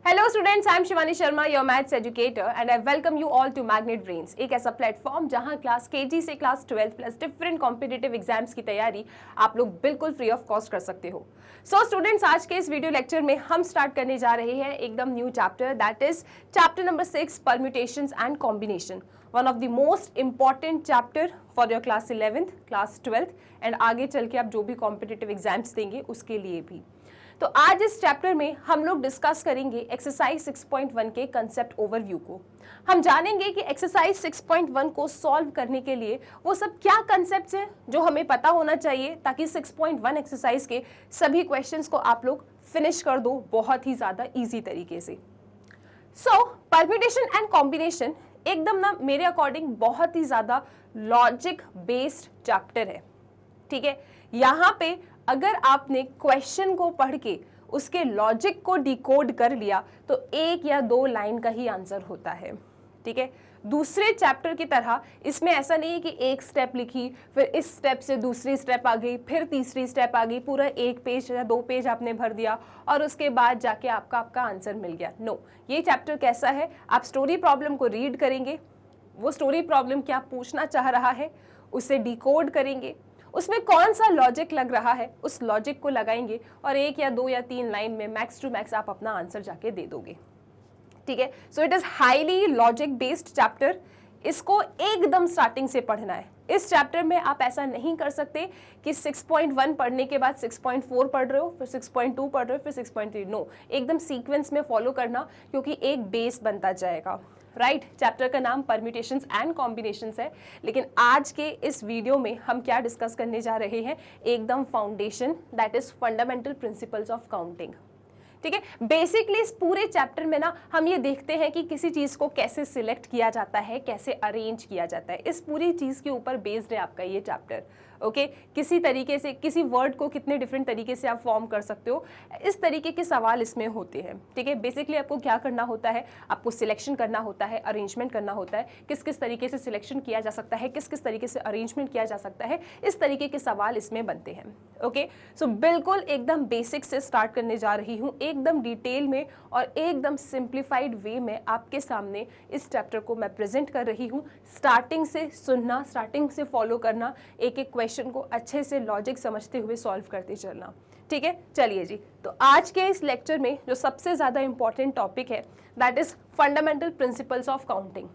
Hello students, I am Shivani Sharma, your maths educator and I welcome you all to Magnet Brains, एक ऐसा platform जहां class KG से class 12 plus different competitive exams की तैयारी आप लोग बिल्कुल फ्री ऑफ कॉस्ट कर सकते हो। सो स्टूडेंट्स, आज के इस वीडियो लेक्चर में हम स्टार्ट करने जा रहे हैं एकदम new chapter, that is chapter number 6, permutations and combination, one of the most important chapter for your class 11th, class 12th and आगे चल के आप जो भी कॉम्पिटिटिव एग्जाम्स देंगे उसके लिए भी। तो आज इस चैप्टर में हम लोग डिस्कस करेंगे एक्सरसाइज 6.1 के कंसेप्ट ओवरव्यू को। हम जानेंगे कि एक्सरसाइज 6.1 को सॉल्व करने के लिए वो सब क्या कंसेप्ट्स हैं जो हमें पता होना चाहिए, ताकि 6.1 एक्सरसाइज के सभी क्वेश्चंस को आप लोग फिनिश कर दो बहुत ही ज्यादा इजी तरीके से। सो परम्यूटेशन एंड कॉम्बिनेशन एकदम ना मेरे अकॉर्डिंग बहुत ही ज्यादा लॉजिक बेस्ड चैप्टर है। ठीक है, यहाँ पे अगर आपने क्वेश्चन को पढ़ के उसके लॉजिक को डिकोड कर लिया तो एक या दो लाइन का ही आंसर होता है। ठीक है, दूसरे चैप्टर की तरह इसमें ऐसा नहीं है कि एक स्टेप लिखी, फिर इस स्टेप से दूसरी स्टेप आ गई, फिर तीसरी स्टेप आ गई, पूरा एक पेज या दो पेज आपने भर दिया और उसके बाद जाके आपका आंसर मिल गया। नो, ये चैप्टर कैसा है, आप स्टोरी प्रॉब्लम को रीड करेंगे, वो स्टोरी प्रॉब्लम क्या पूछना चाह रहा है उसे डिकोड करेंगे, उसमें कौन सा लॉजिक लग रहा है उस लॉजिक को लगाएंगे और एक या दो या तीन लाइन में मैक्स टू मैक्स आप अपना आंसर जाके दे दोगे। ठीक है, so it is highly logic based chapter. इसको एकदम स्टार्टिंग से पढ़ना है। इस चैप्टर में आप ऐसा नहीं कर सकते कि 6.1 पढ़ने के बाद 6.4 पढ़ रहे हो, फिर 6.2 पढ़ रहे हो, फिर 6.3। नो, एकदम सीक्वेंस में फॉलो करना, क्योंकि एक बेस बनता जाएगा। राइट, चैप्टर का नाम परम्यूटेशंस एंड कॉम्बिनेशंस है, लेकिन आज के इस वीडियो में हम क्या डिस्कस करने जा रहे हैं, एकदम foundation, that is fundamental principles of counting. ठीक है, बेसिकली इस पूरे चैप्टर में ना हम ये देखते हैं कि किसी चीज को कैसे सिलेक्ट किया जाता है, कैसे अरेंज किया जाता है, इस पूरी चीज के ऊपर बेस्ड है आपका ये चैप्टर। ओके, किसी तरीके से किसी वर्ड को कितने डिफरेंट तरीके से आप फॉर्म कर सकते हो, इस तरीके के सवाल इसमें होते हैं। ठीक है, बेसिकली आपको क्या करना होता है, आपको सिलेक्शन करना होता है, अरेंजमेंट करना होता है, किस किस तरीके से सिलेक्शन किया जा सकता है, किस किस तरीके से अरेंजमेंट किया जा सकता है, इस तरीके के सवाल इसमें बनते हैं। ओके, सो बिल्कुल एकदम बेसिक से स्टार्ट करने जा रही हूँ, एकदम डिटेल में और एकदम सिंप्लीफाइड वे में आपके सामने इस चैप्टर को मैं प्रेजेंट कर रही हूँ। स्टार्टिंग से सुनना, स्टार्टिंग से फॉलो करना, एक एक क्वेश्चन को अच्छे से लॉजिक समझते हुए सॉल्व करते चलना। ठीक है, चलिए जी, तो आज के इस लेक्चर में जो सबसे ज्यादा इंपॉर्टेंट टॉपिक है, that is fundamental principles of counting.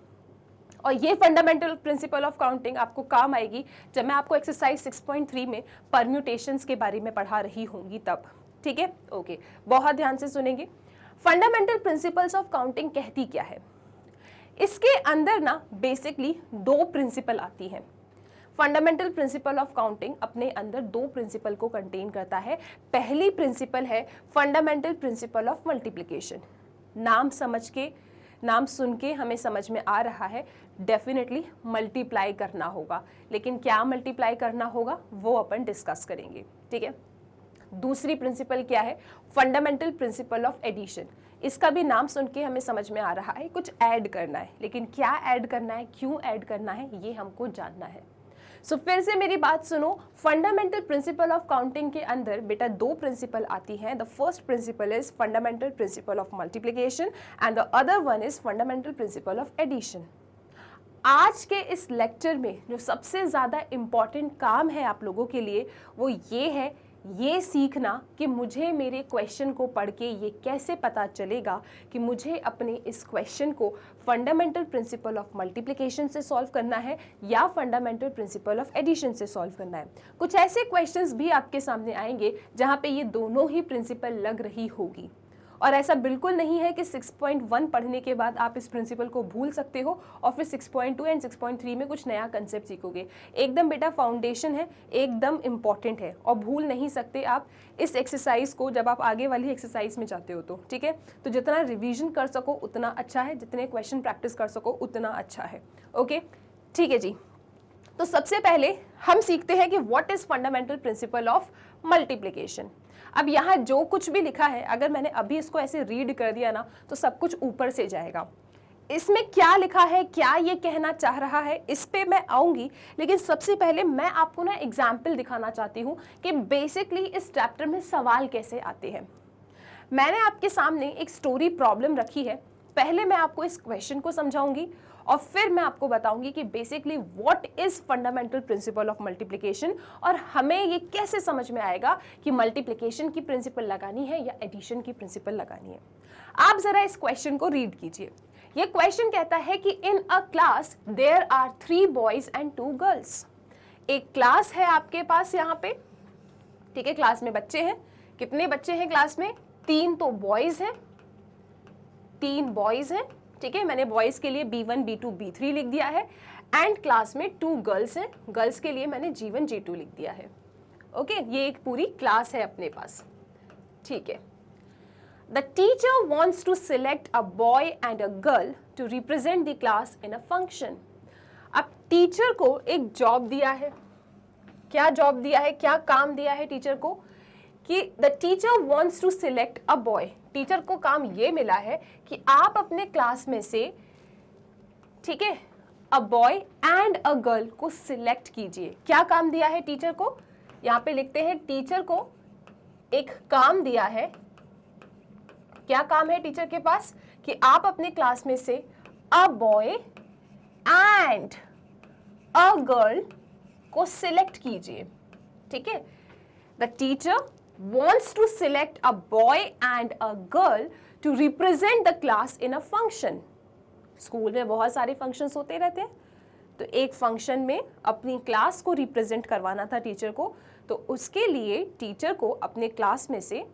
और ये फंडामेंटल प्रिंसिपल ऑफ काउंटिंग आपको काम आएगी जब मैं आपको एक्सरसाइज 6.3 में परम्यूटेशंस के बारे में पढ़ा रही होंगी तब। ठीक है, ओके, बहुत ध्यान से सुनेंगे। फंडामेंटल प्रिंसिपल्स ऑफ काउंटिंग कहती क्या है, इसके अंदर ना बेसिकली दो प्रिंसिपल आती हैं। फंडामेंटल प्रिंसिपल ऑफ काउंटिंग अपने अंदर दो प्रिंसिपल को कंटेन करता है। पहली प्रिंसिपल है फंडामेंटल प्रिंसिपल ऑफ मल्टीप्लिकेशन। नाम समझ के, नाम सुन के हमें समझ में आ रहा है डेफिनेटली मल्टीप्लाई करना होगा, लेकिन क्या मल्टीप्लाई करना होगा वो अपन डिस्कस करेंगे। ठीक है, दूसरी प्रिंसिपल क्या है, फंडामेंटल प्रिंसिपल ऑफ एडिशन। इसका भी नाम सुन के हमें समझ में आ रहा है कुछ ऐड करना है, लेकिन क्या ऐड करना है, क्यों ऐड करना है, ये हमको जानना है। सो फिर से मेरी बात सुनो, फंडामेंटल प्रिंसिपल ऑफ काउंटिंग के अंदर बेटा दो प्रिंसिपल आती हैं। The first principle is fundamental principle of multiplication and the other one is fundamental principle of addition. आज के इस लेक्चर में जो सबसे ज्यादा इंपॉर्टेंट काम है आप लोगों के लिए वो ये है, ये सीखना कि मुझे मेरे क्वेश्चन को पढ़ के ये कैसे पता चलेगा कि मुझे अपने इस क्वेश्चन को फंडामेंटल प्रिंसिपल ऑफ मल्टीप्लिकेशन से सॉल्व करना है या फंडामेंटल प्रिंसिपल ऑफ एडिशन से सॉल्व करना है। कुछ ऐसे क्वेश्चंस भी आपके सामने आएंगे जहाँ पे ये दोनों ही प्रिंसिपल लग रही होगी, और ऐसा बिल्कुल नहीं है कि 6.1 पढ़ने के बाद आप इस प्रिंसिपल को भूल सकते हो और फिर 6.2 एंड 6.3 में कुछ नया कंसेप्ट सीखोगे। एकदम बेटा फाउंडेशन है, एकदम इम्पॉर्टेंट है और भूल नहीं सकते आप इस एक्सरसाइज को जब आप आगे वाली एक्सरसाइज में जाते हो तो। ठीक है, तो जितना रिवीजन कर सको उतना अच्छा है, जितने क्वेश्चन प्रैक्टिस कर सको उतना अच्छा है। ओके, ठीक है जी, तो सबसे पहले हम सीखते हैं कि what is fundamental principle of multiplication. अब यहाँ जो कुछ भी लिखा है, अगर मैंने अभी इसको ऐसे रीड कर दिया ना तो सब कुछ ऊपर से जाएगा। इसमें क्या लिखा है, क्या ये कहना चाह रहा है, इस पे मैं आऊंगी, लेकिन सबसे पहले मैं आपको ना एग्जाम्पल दिखाना चाहती हूँ कि बेसिकली इस चैप्टर में सवाल कैसे आते हैं। मैंने आपके सामने एक स्टोरी प्रॉब्लम रखी है। पहले मैं आपको इस क्वेश्चन को समझाऊंगी और फिर मैं आपको बताऊंगी कि basically what is fundamental principle of multiplication और हमें ये कैसे समझ में आएगा कि मल्टीप्लिकेशन की प्रिंसिपल लगानी है या एडिशन की प्रिंसिपल लगानी है। आप जरा इस क्वेश्चन को रीड कीजिए। ये क्वेश्चन कहता है कि in a class there are 3 boys and 2 girls. एक क्लास है आपके पास यहाँ पे, ठीक है, क्लास में बच्चे हैं। कितने बच्चे हैं क्लास में? 3 तो बॉयज हैं, 3 बॉयज हैं, ठीक है। मैंने बॉयज के लिए B1 B2 B3 लिख दिया है एंड क्लास में 2 गर्ल्स हैं, गर्ल्स के लिए मैंने G1 G2 लिख दिया है। ओके, ये एक पूरी क्लास है अपने पास, ठीक है। The teacher wants to select a boy and a girl to represent the class in a function. अब टीचर को एक जॉब दिया है। क्या जॉब दिया है, क्या काम दिया है टीचर को कि the teacher wants to select a boy. Teacher को काम ये मिला है कि आप अपने क्लास में से, ठीक है, अ बॉय एंड अ गर्ल को सिलेक्ट कीजिए। क्या काम दिया है टीचर को? यहाँ पे लिखते हैं टीचर को एक काम दिया है। क्या काम है टीचर के पास? कि आप अपने क्लास में से अ बॉय एंड अ गर्ल को सिलेक्ट कीजिए, ठीक है। The teacher wants to select a boy and a girl to represent the class in a function. School में बहुत सारे फंक्शंस होते रहते हैं, तो एक फंक्शन में अपनी क्लास को रिप्रेजेंट करवाना था टीचर को, तो उसके लिए टीचर को अपने क्लास में से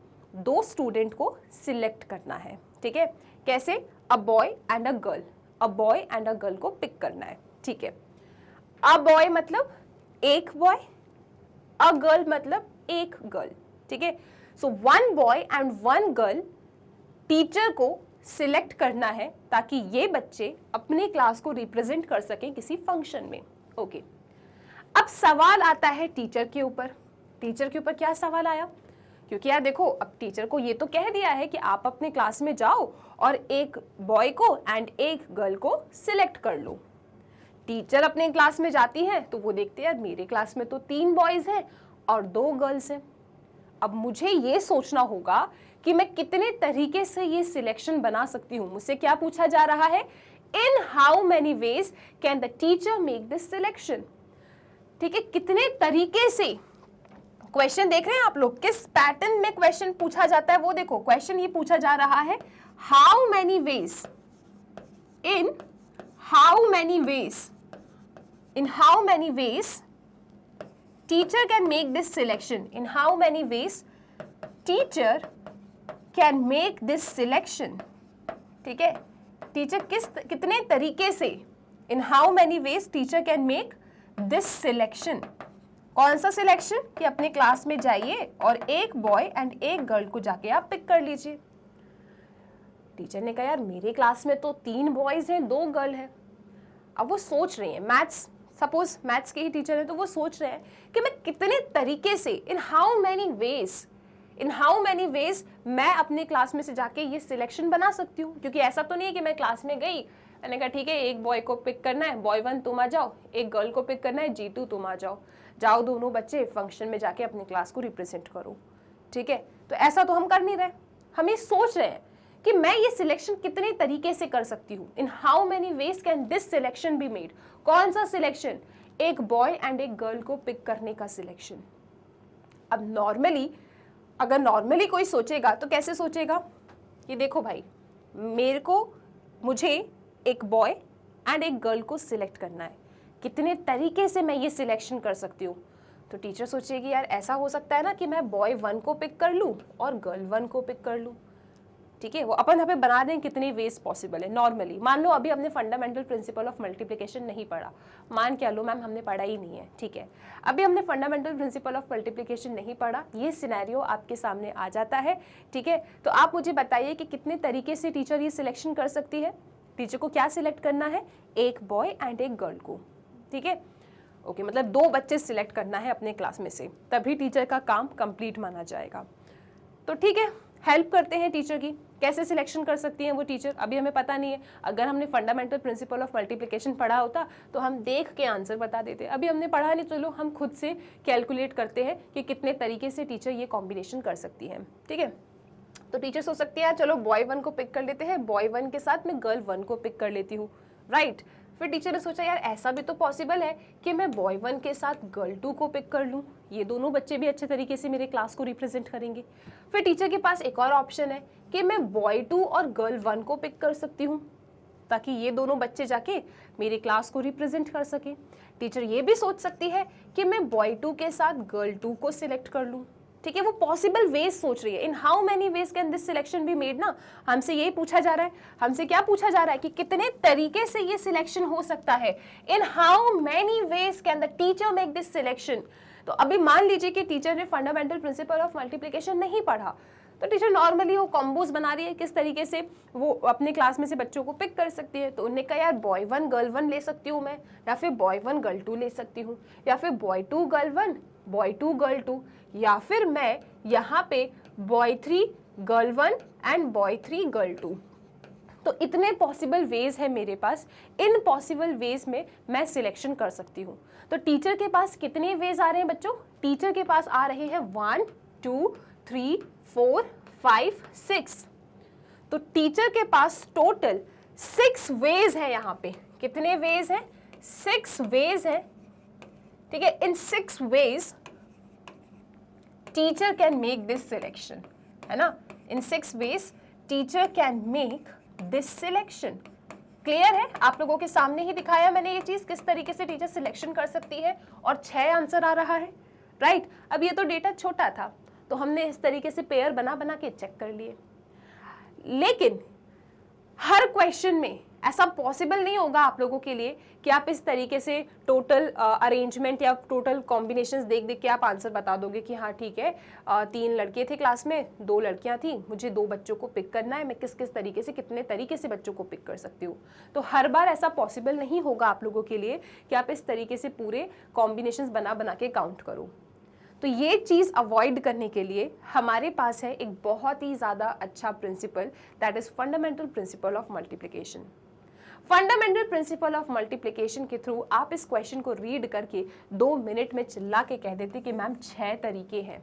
2 स्टूडेंट को सिलेक्ट करना है, ठीक है। कैसे? अ boy and a girl, a boy and a girl को पिक करना है, ठीक है। अ बॉय मतलब एक बॉय, अ गर्ल मतलब एक गर्ल, ठीक है। सो 1 बॉय एंड 1 गर्ल टीचर को सिलेक्ट करना है ताकि ये बच्चे अपने क्लास को रिप्रेजेंट कर सकें किसी फंक्शन में। ओके, अब सवाल आता है टीचर के ऊपर। टीचर के ऊपर क्या सवाल आया? क्योंकि यार देखो, अब टीचर को ये तो कह दिया है कि आप अपने क्लास में जाओ और एक बॉय को एंड एक गर्ल को सिलेक्ट कर लो। टीचर अपने क्लास में जाती है तो वो देखते हैं यार मेरे क्लास में तो 3 बॉयज हैं और 2 गर्ल्स हैं। अब मुझे ये सोचना होगा कि मैं कितने तरीके से ये सिलेक्शन बना सकती हूँ। मुझसे क्या पूछा जा रहा है? In how many veg can the teacher make this selection, ठीक है। कितने तरीके से, क्वेश्चन देख रहे हैं आप लोग, किस पैटर्न में क्वेश्चन पूछा जाता है वो देखो। क्वेश्चन ये पूछा जा रहा है how many veg, in how many veg, in how many veg teacher can make this selection, in how many ways teacher can make this selection, ठीक है। टीचर कितने तरीके से, in how many ways teacher can make this selection। कौन सा selection? कि अपने class में जाइए और एक बॉय एंड एक गर्ल को जाके आप पिक कर लीजिए। टीचर ने कहा यार मेरे क्लास में तो 3 बॉयज हैं 2 गर्ल हैं। अब वो सोच रही हैं, मैथ्स, सपोज मैथ्स के ही टीचर है तो वो सोच रहे हैं कि मैं कितने तरीके से, इन हाउ मैनी वेज मैं अपने क्लास में से जाके ये सिलेक्शन बना सकती हूँ। क्योंकि ऐसा तो नहीं है कि मैं क्लास में गई, मैंने कहा ठीक है एक बॉय को पिक करना है, बॉय 1 तुम आ जाओ, एक गर्ल को पिक करना है G2 तुम आ जाओ, जाओ दोनों बच्चे फंक्शन में जाके अपनी क्लास को रिप्रेजेंट करो, ठीक है। तो ऐसा तो हम कर नहीं रहे, हम ये सोच रहे हैं कि मैं ये सिलेक्शन कितने तरीके से कर सकती हूँ। In how many veg can this selection be made. कौन सा सिलेक्शन? एक बॉय एंड एक गर्ल को पिक करने का सिलेक्शन। अब नॉर्मली, अगर नॉर्मली कोई सोचेगा तो कैसे सोचेगा कि देखो भाई मुझे एक बॉय एंड एक गर्ल को सिलेक्ट करना है, कितने तरीके से मैं ये सिलेक्शन कर सकती हूँ। तो टीचर सोचेगी यार ऐसा हो सकता है ना कि मैं बॉय 1 को पिक कर लूँ और गर्ल 1 को पिक कर लूँ, ठीक है। वो अपन यहाँ पे बना दें कितने वेज पॉसिबल है। नॉर्मली मान लो अभी हमने फंडामेंटल प्रिंसिपल ऑफ मल्टीप्लिकेशन नहीं पढ़ा, मान क्या लो मैम हमने पढ़ा ही नहीं है, ठीक है। अभी हमने फंडामेंटल प्रिंसिपल ऑफ मल्टीप्लिकेशन नहीं पढ़ा, ये सिनेरियो आपके सामने आ जाता है, ठीक है। तो आप मुझे बताइए कि कितने तरीके से टीचर ये सिलेक्शन कर सकती है। टीचर को क्या सिलेक्ट करना है? एक बॉय एंड एक गर्ल को, ठीक है। ओके, मतलब 2 बच्चे सिलेक्ट करना है अपने क्लास में से, तभी टीचर का काम कंप्लीट माना जाएगा। तो ठीक है, हेल्प करते हैं टीचर की, कैसे सिलेक्शन कर सकती हैं वो टीचर, अभी हमें पता नहीं है। अगर हमने फंडामेंटल प्रिंसिपल ऑफ मल्टीप्लिकेशन पढ़ा होता तो हम देख के आंसर बता देते, अभी हमने पढ़ा नहीं, चलो हम खुद से कैलकुलेट करते हैं कि कितने तरीके से टीचर ये कॉम्बिनेशन कर सकती है, ठीक है। तो टीचर सोच सकती है चलो बॉय 1 को पिक कर लेते हैं, बॉय 1 के साथ मैं गर्ल 1 को पिक कर लेती हूँ, राइट। फिर टीचर ने सोचा यार ऐसा भी तो पॉसिबल है कि मैं बॉय 1 के साथ गर्ल 2 को पिक कर लूँ, ये दोनों बच्चे भी अच्छे तरीके से मेरे क्लास को रिप्रेजेंट करेंगे। फिर टीचर के पास एक और ऑप्शन है कि मैं बॉय 2 और गर्ल 1 को पिक कर सकती हूँ ताकि ये दोनों बच्चे जाके मेरे क्लास को रिप्रेजेंट कर सके। टीचर ये भी सोच सकती है कि मैं बॉय 2 के साथ गर्ल 2 को सिलेक्ट कर लूँ, ठीक है। वो पॉसिबल वेज सोच रही है, in how many veg can this selection be made ना। हमसे यही पूछा जा रहा है, हमसे क्या पूछा जा रहा है कि कितने तरीके से ये सिलेक्शन हो सकता है, in how many veg can the teacher make this selection. तो अभी मान लीजिए कि टीचर ने फंडामेंटल प्रिंसिपल ऑफ मल्टीप्लिकेशन नहीं पढ़ा, तो टीचर नॉर्मली वो कॉम्बोज बना रही है, किस तरीके से वो अपने क्लास में से बच्चों को पिक कर सकती है। तो उन्होंने कहा यार बॉय 1 गर्ल 1 ले सकती हूँ मैं, या फिर बॉय 1 गर्ल 2 ले सकती हूँ, या फिर बॉय 2 गर्ल 1 बॉय 2 गर्ल 2, या फिर मैं यहाँ पे boy 3 girl 1 and boy 3 girl 2। तो इतने पॉसिबल वेज है मेरे पास, इन पॉसिबल वेज में मैं सिलेक्शन कर सकती हूँ। तो टीचर के पास कितने वेज आ रहे हैं बच्चों? टीचर के पास आ रहे हैं 1 2 3 4 5 6। तो टीचर के पास टोटल 6 वेज है। यहाँ पे कितने वेज हैं? 6 वेज है, ठीक है। In 6 ways teacher can make this selection, है ना। In 6 ways teacher can make this selection. Clear है? आप लोगों के सामने ही दिखाया मैंने ये चीज, किस तरीके से टीचर सिलेक्शन कर सकती है, और 6 आंसर आ रहा है, राइट। अब ये तो डेटा छोटा था तो हमने इस तरीके से पेयर बना बना के चेक कर लिए, लेकिन हर क्वेश्चन में ऐसा पॉसिबल नहीं होगा आप लोगों के लिए कि आप इस तरीके से टोटल अरेंजमेंट या टोटल कॉम्बिनेशंस देख देख के आप आंसर बता दोगे कि हाँ ठीक है 3 लड़के थे क्लास में, 2 लड़कियां थी, मुझे 2 बच्चों को पिक करना है, मैं किस किस तरीके से कितने तरीके से बच्चों को पिक कर सकती हूँ। तो हर बार ऐसा पॉसिबल नहीं होगा आप लोगों के लिए कि आप इस तरीके से पूरे कॉम्बिनेशंस बना बना के काउंट करो। तो ये चीज़ अवॉइड करने के लिए हमारे पास है एक बहुत ही ज़्यादा अच्छा principle, that is fundamental principle of multiplication. Fundamental principle of multiplication के थ्रू आप इस क्वेश्चन को रीड करके 2 मिनट में चिल्ला के कह देते कि मैम 6 तरीके हैं,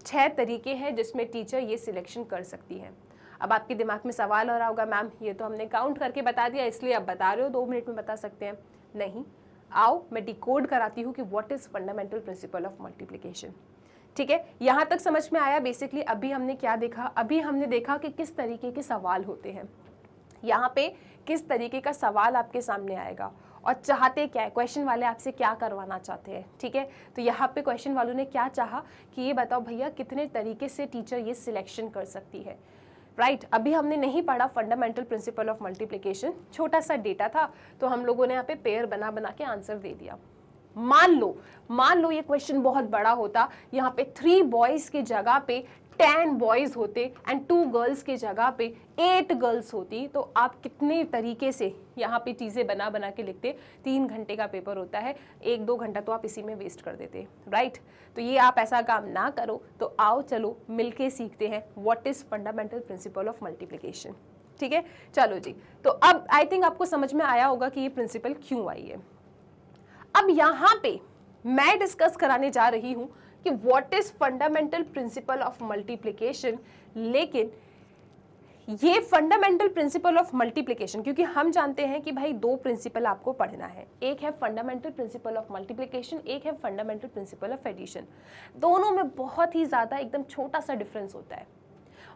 6 तरीके हैं जिसमें टीचर ये सिलेक्शन कर सकती है। अब आपके दिमाग में सवाल आ रहा होगा मैम ये तो हमने काउंट करके बता दिया इसलिए आप बता रहे हो 2 मिनट में बता सकते हैं। नहीं, आओ मैं डिकोड कराती हूँ कि what is fundamental principle of multiplication. ठीक है, यहाँ तक समझ में आया? बेसिकली अभी हमने क्या देखा? अभी हमने देखा कि किस तरीके के सवाल होते हैं, यहाँ पे किस तरीके का सवाल आपके सामने आएगा और चाहते क्या है, क्वेश्चन वाले आपसे क्या करवाना चाहते हैं। ठीक है, तो यहाँ पे क्वेश्चन वालों ने क्या चाहा कि ये बताओ भैया कितने तरीके से टीचर ये सिलेक्शन कर सकती है, राइट। अभी हमने नहीं पढ़ा फंडामेंटल प्रिंसिपल ऑफ मल्टीप्लिकेशन, छोटा सा डेटा था तो हम लोगों ने यहाँ पे पेयर बना बना के आंसर दे दिया। मान लो ये क्वेश्चन बहुत बड़ा होता, यहाँ पे 3 बॉयज की जगह पे 10 बॉयज होते एंड 2 गर्ल्स की जगह पे 8 गर्ल्स होती, तो आप कितने तरीके से यहाँ पे चीज़ें बना बना के लिखते। 3 घंटे का पेपर होता है, 1-2 घंटा तो आप इसी में वेस्ट कर देते, राइट। तो ये आप ऐसा काम ना करो। तो आओ चलो मिलके सीखते हैं what is fundamental principle of multiplication. ठीक है, चलो जी। तो अब आई थिंक आपको समझ में आया होगा कि ये प्रिंसिपल क्यों आई है। अब यहाँ पे मैं डिस्कस कराने जा रही हूँ कि what is fundamental principle of multiplication. लेकिन ये फंडामेंटल प्रिंसिपल ऑफ मल्टीप्लिकेशन, क्योंकि हम जानते हैं कि भाई 2 प्रिंसिपल आपको पढ़ना है, एक है फंडामेंटल प्रिंसिपल ऑफ मल्टीप्लिकेशन, एक है फंडामेंटल प्रिंसिपल ऑफ एडिशन। दोनों में बहुत ही ज्यादा एकदम छोटा सा डिफरेंस होता है।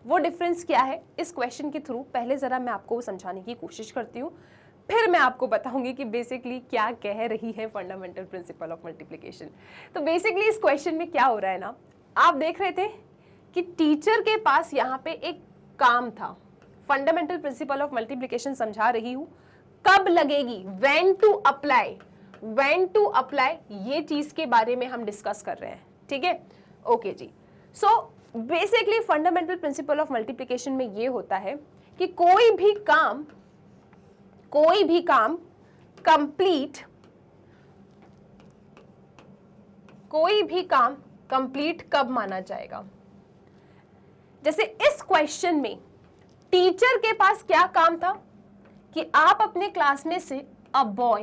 वो डिफरेंस क्या है, इस क्वेश्चन के थ्रू पहले जरा मैं आपको समझाने की कोशिश करती हूँ, फिर मैं आपको बताऊंगी कि बेसिकली क्या कह रही है फंडामेंटल प्रिंसिपल ऑफ मल्टीप्लिकेशन। तो बेसिकली इस क्वेश्चन में क्या हो रहा है ना, आप देख रहे थे कि टीचर के पास यहाँ पे एक काम था। फंडामेंटल प्रिंसिपल ऑफ मल्टीप्लिकेशन समझा रही हूँ, कब लगेगी, when to apply, when to apply, ये चीज के बारे में हम डिस्कस कर रहे हैं। ठीक है, ओके जी। So basically fundamental principle of multiplication में ये होता है कि कोई भी काम कंप्लीट कब माना जाएगा। जैसे इस क्वेश्चन में टीचर के पास क्या काम था कि आप अपने क्लास में से अ बॉय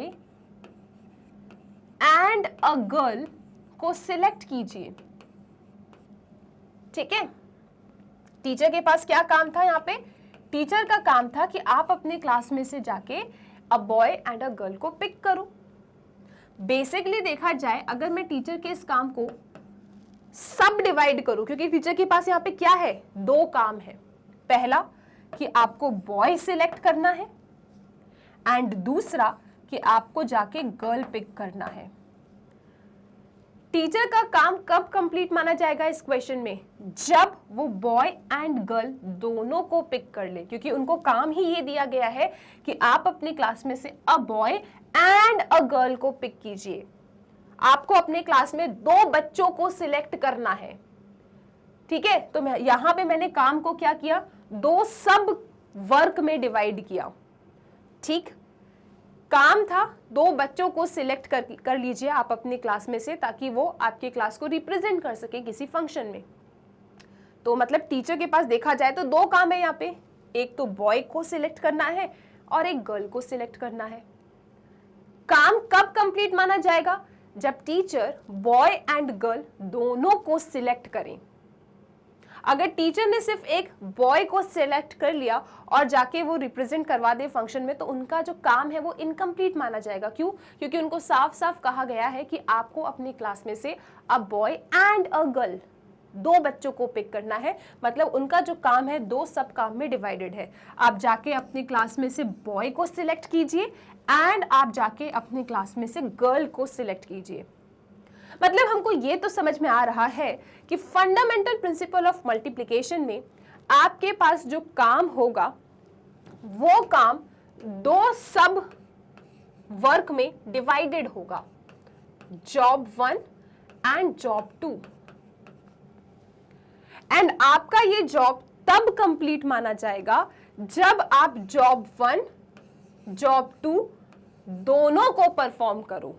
एंड अ गर्ल को सिलेक्ट कीजिए। ठीक है, टीचर के पास क्या काम था यहाँ पे? टीचर का काम था कि आप अपने क्लास में से जाके अ बॉय एंड अ गर्ल को पिक करो। बेसिकली देखा जाए, अगर मैं टीचर के इस काम को सब डिवाइड करूं, क्योंकि टीचर के पास यहाँ पे क्या है? दो काम है। पहला कि आपको बॉय सिलेक्ट करना है एंड दूसरा कि आपको जाके गर्ल पिक करना है। टीचर का काम कब कंप्लीट माना जाएगा इस क्वेश्चन में? जब वो बॉय एंड गर्ल दोनों को पिक कर ले, क्योंकि उनको काम ही ये दिया गया है कि आप अपनी क्लास में से अ बॉय एंड अ गर्ल को पिक कीजिए। आपको अपने क्लास में दो बच्चों को सिलेक्ट करना है, ठीक है? तो यहां पे मैंने काम को क्या किया? दो सब वर्क में डिवाइड किया, ठीक? काम था दो बच्चों को सिलेक्ट कर लीजिए आप अपनी क्लास में से, ताकि वो आपके क्लास को रिप्रेजेंट कर सके किसी फंक्शन में। तो मतलब टीचर के पास देखा जाए तो दो काम है यहाँ पे, एक तो बॉय को सिलेक्ट करना है और एक गर्ल को सिलेक्ट करना है। काम कब कंप्लीट माना जाएगा? जब टीचर बॉय एंड गर्ल दोनों को सिलेक्ट करें। अगर टीचर ने सिर्फ एक बॉय को सिलेक्ट कर लिया और जाके वो रिप्रेजेंट करवा दे फंक्शन में, तो उनका जो काम है वो इनकम्प्लीट माना जाएगा। क्यों? क्योंकि उनको साफ साफ कहा गया है कि आपको अपनी क्लास में से अ बॉय एंड अ गर्ल दो बच्चों को पिक करना है। मतलब उनका जो काम है दो सब काम में डिवाइडेड है। आप जाके अपनी क्लास में से बॉय को सिलेक्ट कीजिए एंड आप जाके अपनी क्लास में से गर्ल को सिलेक्ट कीजिए। मतलब हमको ये तो समझ में आ रहा है कि फंडामेंटल प्रिंसिपल ऑफ मल्टीप्लिकेशन में आपके पास जो काम होगा वो काम दो सब वर्क में डिवाइडेड होगा, जॉब 1 एंड जॉब 2। एंड आपका ये जॉब तब कंप्लीट माना जाएगा जब आप जॉब 1, जॉब 2 दोनों को परफॉर्म करो।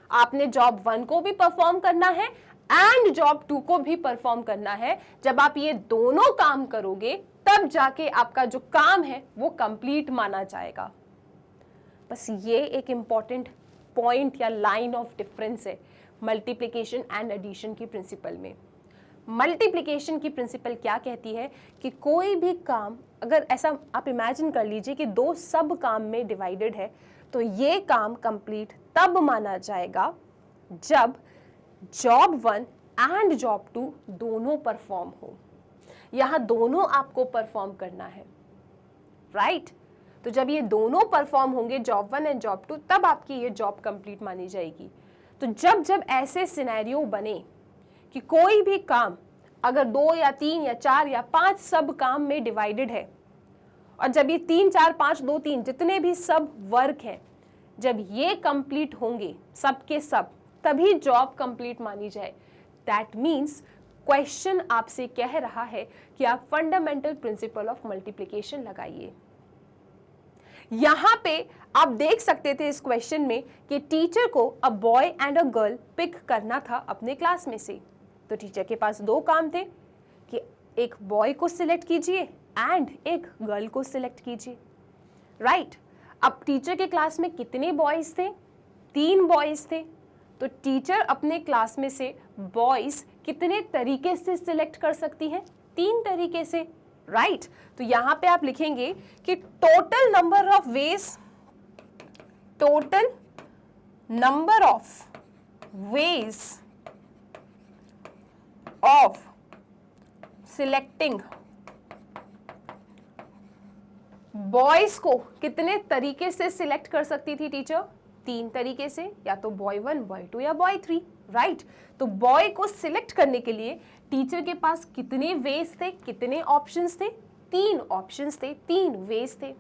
आपने जॉब 1 को भी परफॉर्म करना है एंड जॉब 2 को भी परफॉर्म करना है। जब आप ये दोनों काम करोगे तब जाके आपका जो काम है वो कंप्लीट माना जाएगा। बस ये एक इंपॉर्टेंट पॉइंट या लाइन ऑफ डिफरेंस है मल्टीप्लिकेशन एंड एडिशन की प्रिंसिपल में। मल्टीप्लिकेशन की प्रिंसिपल क्या कहती है कि कोई भी काम, अगर ऐसा आप इमेजिन कर लीजिए कि दो सब काम में डिवाइडेड है, तो ये काम कंप्लीट तब माना जाएगा जब जॉब 1 एंड जॉब 2 दोनों परफॉर्म हो। यहां दोनों आपको परफॉर्म करना है, राइट? तो जब ये दोनों परफॉर्म होंगे, जॉब 1 एंड जॉब 2, तब आपकी ये जॉब कंप्लीट मानी जाएगी। तो जब ऐसे सिनेरियो बने कि कोई भी काम अगर 2 या 3 या 4 या 5 सब काम में डिवाइडेड है, और जब ये 3 4 5 2 3 जितने भी सब वर्क हैं, जब ये कंप्लीट होंगे सब के सब, तभी जॉब कंप्लीट मानी जाए। दैट मीन्स क्वेश्चन आपसे कह रहा है कि आप फंडामेंटल प्रिंसिपल ऑफ मल्टीप्लिकेशन लगाइए। यहां पे आप देख सकते थे इस क्वेश्चन में कि टीचर को a boy and a girl pick करना था अपने क्लास में से। तो टीचर के पास दो काम थे कि एक बॉय को सिलेक्ट कीजिए एंड एक गर्ल को सिलेक्ट कीजिए, राइट? अब टीचर के क्लास में कितने बॉयज थे? 3 बॉयज थे। तो टीचर अपने क्लास में से बॉयज कितने तरीके से सिलेक्ट कर सकती हैं? 3 तरीके से, राइट? तो यहां पे आप लिखेंगे कि total number of ways of selecting boys को कितने तरीके से सिलेक्ट कर सकती थी टीचर? 3 तरीके से, या तो बॉय 1, बॉय 2 या बॉय 3, राइट? तो बॉय को सिलेक्ट करने के लिए टीचर के पास कितने वेज थे, कितने ऑप्शंस थे? 3 ऑप्शंस थे, 3 वेज थे।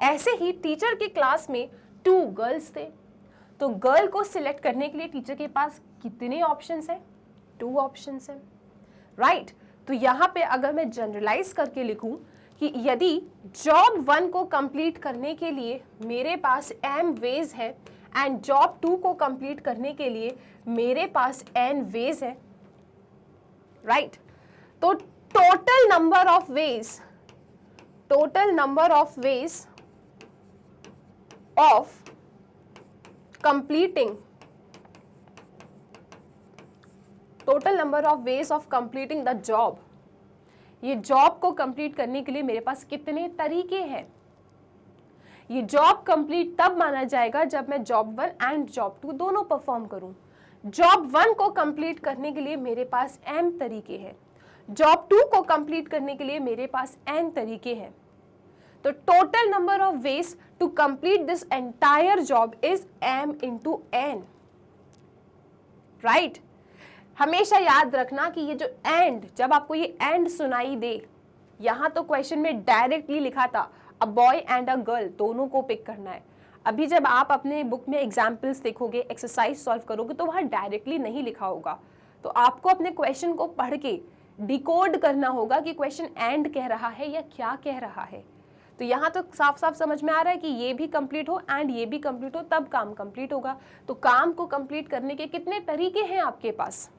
ऐसे ही टीचर के क्लास में 2 गर्ल्स थे, तो गर्ल को सिलेक्ट करने के लिए टीचर के पास कितने ऑप्शंस हैं? 2 ऑप्शंस हैं, राइट? तो यहां पे अगर मैं जनरलाइज करके लिखूं कि यदि जॉब 1 को कंप्लीट करने के लिए मेरे पास m वेज है एंड जॉब 2 को कंप्लीट करने के लिए मेरे पास n वेज है, राइट? तो total number of of completing the job ये जॉब को कंप्लीट करने के लिए मेरे पास कितने तरीके हैं। ये जॉब कंप्लीट तब माना जाएगा जब मैं जॉब 1 एंड जॉब 2 दोनों परफॉर्म करूं। जॉब 1 को कंप्लीट करने के लिए मेरे पास m तरीके हैं, जॉब 2 को कंप्लीट करने के लिए मेरे पास n तरीके हैं। तो total number of ways to complete this entire job is m into n, right. हमेशा याद रखना कि ये जो एंड, जब आपको ये एंड सुनाई दे, यहां तो क्वेश्चन में डायरेक्टली लिखा था अ बॉय एंड अ गर्ल, दोनों को पिक करना है। अभी जब आप अपने बुक में एग्जाम्पल्स देखोगे, एक्सरसाइज सॉल्व करोगे, तो वहां डायरेक्टली नहीं लिखा होगा। तो आपको अपने क्वेश्चन को पढ़ के डिकोड करना होगा कि क्वेश्चन एंड कह रहा है या क्या कह रहा है। तो यहाँ तो साफ साफ समझ में आ रहा है कि ये भी कंप्लीट हो एंड ये भी कंप्लीट हो, तब काम कंप्लीट होगा। तो काम को कंप्लीट करने के कितने तरीके हैं आपके पास?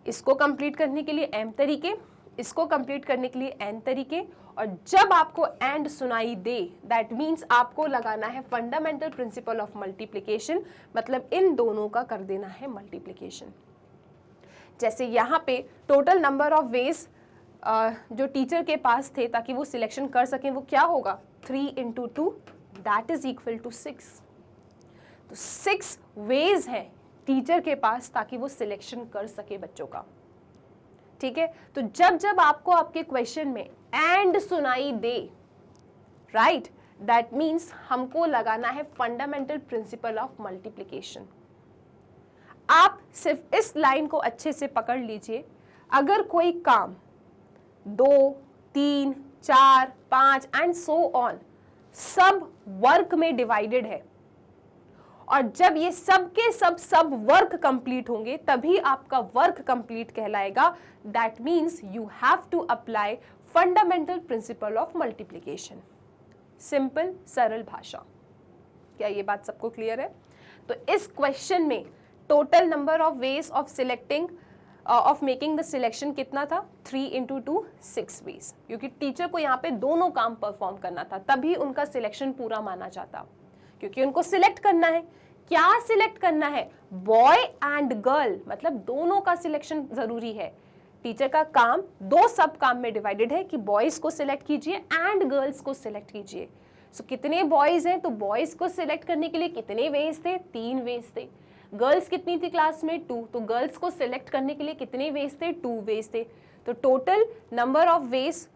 इसको कंप्लीट करने के लिए m तरीके, इसको कंप्लीट करने के लिए n तरीके, और जब आपको एंड सुनाई दे, दैट मीन्स आपको लगाना है फंडामेंटल प्रिंसिपल ऑफ मल्टीप्लिकेशन, मतलब इन दोनों का कर देना है मल्टीप्लिकेशन। जैसे यहाँ पे टोटल नंबर ऑफ वेज जो टीचर के पास थे ताकि वो सिलेक्शन कर सकें, वो क्या होगा? 3 into 2 that is equal to 6। तो 6 वेज हैं टीचर के पास ताकि वो सिलेक्शन कर सके बच्चों का, ठीक है। तो जब जब आपको आपके क्वेश्चन में एंड सुनाई दे, राइट, दैट मीन्स हमको लगाना है फंडामेंटल प्रिंसिपल ऑफ मल्टीप्लिकेशन। आप सिर्फ इस लाइन को अच्छे से पकड़ लीजिए। अगर कोई काम 2, 3, 4, 5 एंड सो ऑन सब वर्क में डिवाइडेड है, और जब ये सब के सब वर्क कंप्लीट होंगे तभी आपका वर्क कंप्लीट कहलाएगा। That means you have to apply fundamental principle of multiplication. Simple, सरल भाषा। क्या ये बात सबको क्लियर है? तो इस क्वेश्चन में total number of ways of selecting of making the selection कितना था? 3 इंटू 2 6 वेज, क्योंकि टीचर को यहाँ पे दोनों काम परफॉर्म करना था, तभी उनका सिलेक्शन पूरा माना जाता, क्योंकि उनको सिलेक्ट करना है। क्या सिलेक्ट करना है? बॉय एंड गर्ल, मतलब दोनों का सिलेक्शन जरूरी है। टीचर का काम 2 सब काम में डिवाइडेड है कि बॉयज को सिलेक्ट कीजिए एंड गर्ल्स को सिलेक्ट कीजिए। सो कितने बॉयज हैं? तो बॉयज को सिलेक्ट करने के लिए कितने वेज थे? 3 वेज थे। गर्ल्स कितनी थी क्लास में? 2। तो गर्ल्स को सिलेक्ट करने के लिए कितने वेज थे? 2 वेज थे। तो टोटल नंबर ऑफ वेज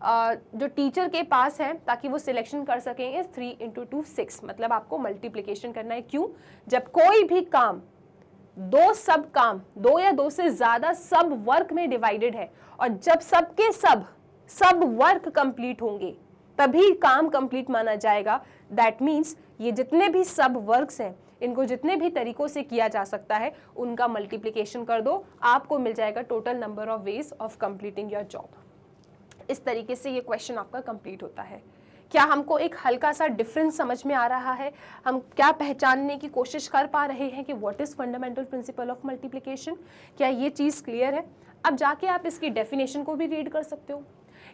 जो टीचर के पास है ताकि वो सिलेक्शन कर सकें 3 इंटू 2 6, मतलब आपको मल्टीप्लिकेशन करना है। क्यों? जब कोई भी काम 2 सब काम 2 या 2 से ज्यादा सब वर्क में डिवाइडेड है, और जब सबके सब वर्क कंप्लीट होंगे तभी काम कंप्लीट माना जाएगा। दैट मीन्स ये जितने भी सब वर्क्स हैं, इनको जितने भी तरीकों से किया जा सकता है उनका मल्टीप्लिकेशन कर दो, आपको मिल जाएगा total number of ways of completing your job. इस तरीके से ये क्वेश्चन आपका कंप्लीट होता है। क्या हमको एक हल्का सा डिफरेंस समझ में आ रहा है? हम क्या पहचानने की कोशिश कर पा रहे हैं कि what is fundamental principle of multiplication? क्या ये चीज क्लियर है? अब जाके आप इसकी डेफिनेशन को भी रीड कर सकते हो।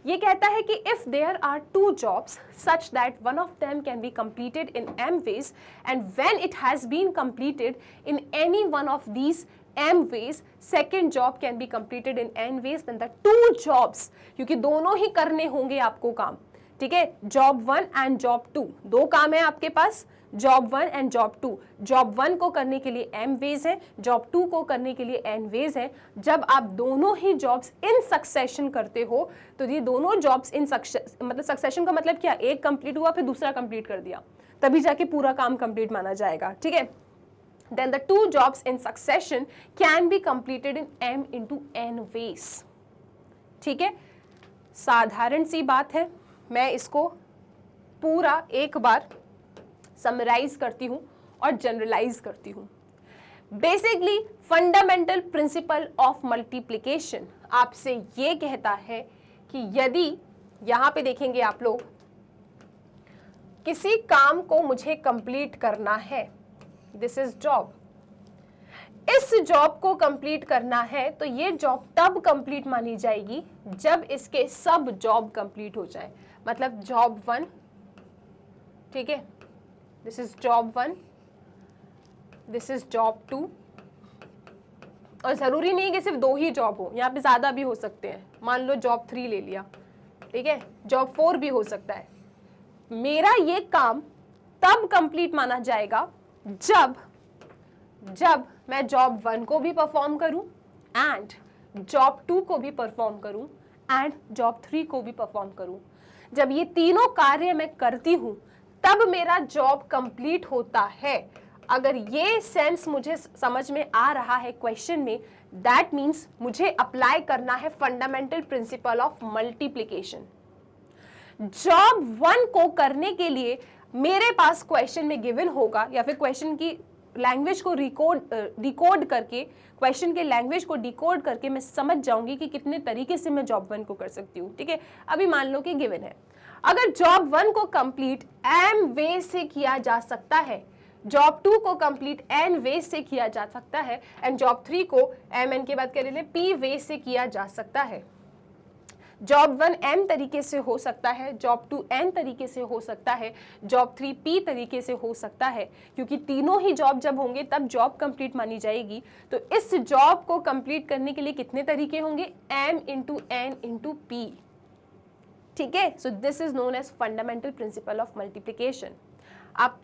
ये कहता है कि if there are 2 jobs such that one of them can be completed in m ways and when it has been completed in any one of these m ways, second job can be completed in n ways, then the 2 jobs, क्योंकि दोनों ही करने होंगे आपको काम, ठीक है। Job 1 and job 2, 2 काम है आपके पास, जॉब 1 एंड जॉब 2। जॉब 1 को करने के लिए m वेज है, जॉब 2 को करने के लिए n वेज है। जब आप दोनों ही जॉब्स इन सक्सेशन करते हो तो ये दोनों जॉब्स इन मतलब सक्सेशन का मतलब क्या? एक कंप्लीट हुआ फिर दूसरा कंप्लीट कर दिया, तभी जाके पूरा काम कंप्लीट माना जाएगा, ठीक है। Then the 2 jobs in succession can be completed in m into n ways, ठीक है। साधारण सी बात है, मैं इसको पूरा एक बार समराइज करती हूं और जनरलाइज करती हूं। Basically fundamental principle of multiplication आपसे ये कहता है कि यदि यहां पे देखेंगे आप लोग, किसी काम को मुझे कंप्लीट करना है, दिस इज जॉब, इस जॉब को कंप्लीट करना है तो ये जॉब तब कंप्लीट मानी जाएगी जब इसके सब जॉब कंप्लीट हो जाए। मतलब जॉब 1, ठीक है, this is job 1, this is job 2, और ज़रूरी नहीं कि सिर्फ 2 ही जॉब हो, यहाँ पे ज़्यादा भी हो सकते हैं। मान लो जॉब 3 ले लिया, ठीक है, जॉब 4 भी हो सकता है। मेरा ये काम तब कंप्लीट माना जाएगा जब मैं जॉब 1 को भी परफॉर्म करूं एंड जॉब 2 को भी परफॉर्म करूं एंड जॉब 3 को भी परफॉर्म करूं। जब ये तीनों कार्य मैं करती हूं तब मेरा जॉब कंप्लीट होता है। अगर ये सेंस मुझे समझ में आ रहा है क्वेश्चन में, दैट मीन्स मुझे अप्लाई करना है fundamental principle of multiplication. Job 1 को करने के लिए मेरे पास क्वेश्चन में गिवन होगा, या फिर क्वेश्चन की लैंग्वेज को डिकोड करके, क्वेश्चन के लैंग्वेज को डिकोड करके मैं समझ जाऊंगी कि कितने तरीके से मैं जॉब 1 को कर सकती हूँ। ठीक है, अभी मान लो कि गिवन है, अगर जॉब 1 को कंप्लीट एम वे से किया जा सकता है, जॉब 2 को कंप्लीट एन वे से किया जा सकता है, एंड जॉब 3 को एम एन के बाद कर ले पी वे से किया जा सकता है। जॉब 1 एम तरीके से हो सकता है, जॉब 2 एन तरीके से हो सकता है, जॉब 3 पी तरीके से हो सकता है, क्योंकि तीनों ही जॉब जब होंगे तब जॉब कंप्लीट मानी जाएगी। तो इस जॉब को कंप्लीट करने के लिए कितने तरीके होंगे, M into N into P. ठीक है, so this is known as fundamental principle of multiplication. आप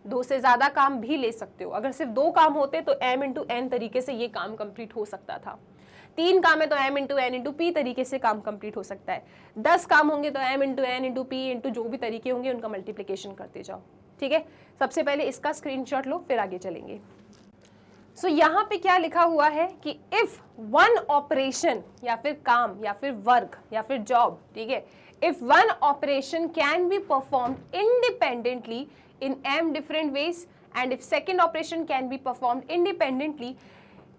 2 से ज्यादा काम भी ले सकते हो। अगर सिर्फ 2 काम होते तो एम इंटू एन तरीके से ये काम कंप्लीट हो सकता था। 3 काम है तो M into N into P तरीके से काम कंप्लीट हो सकता है। 10 काम होंगे तो M into N into P into जो भी तरीके होंगे उनका मल्टीप्लिकेशन करते जाओ। ठीक है, सबसे पहले इसका स्क्रीनशॉट लो, फिर आगे चलेंगे। सो यहाँ पे क्या लिखा हुआ है कि इफ वन ऑपरेशन या फिर काम या फिर वर्क या फिर जॉब, ठीक है, if one operation can be performed independently in m different ways and if second operation can be performed independently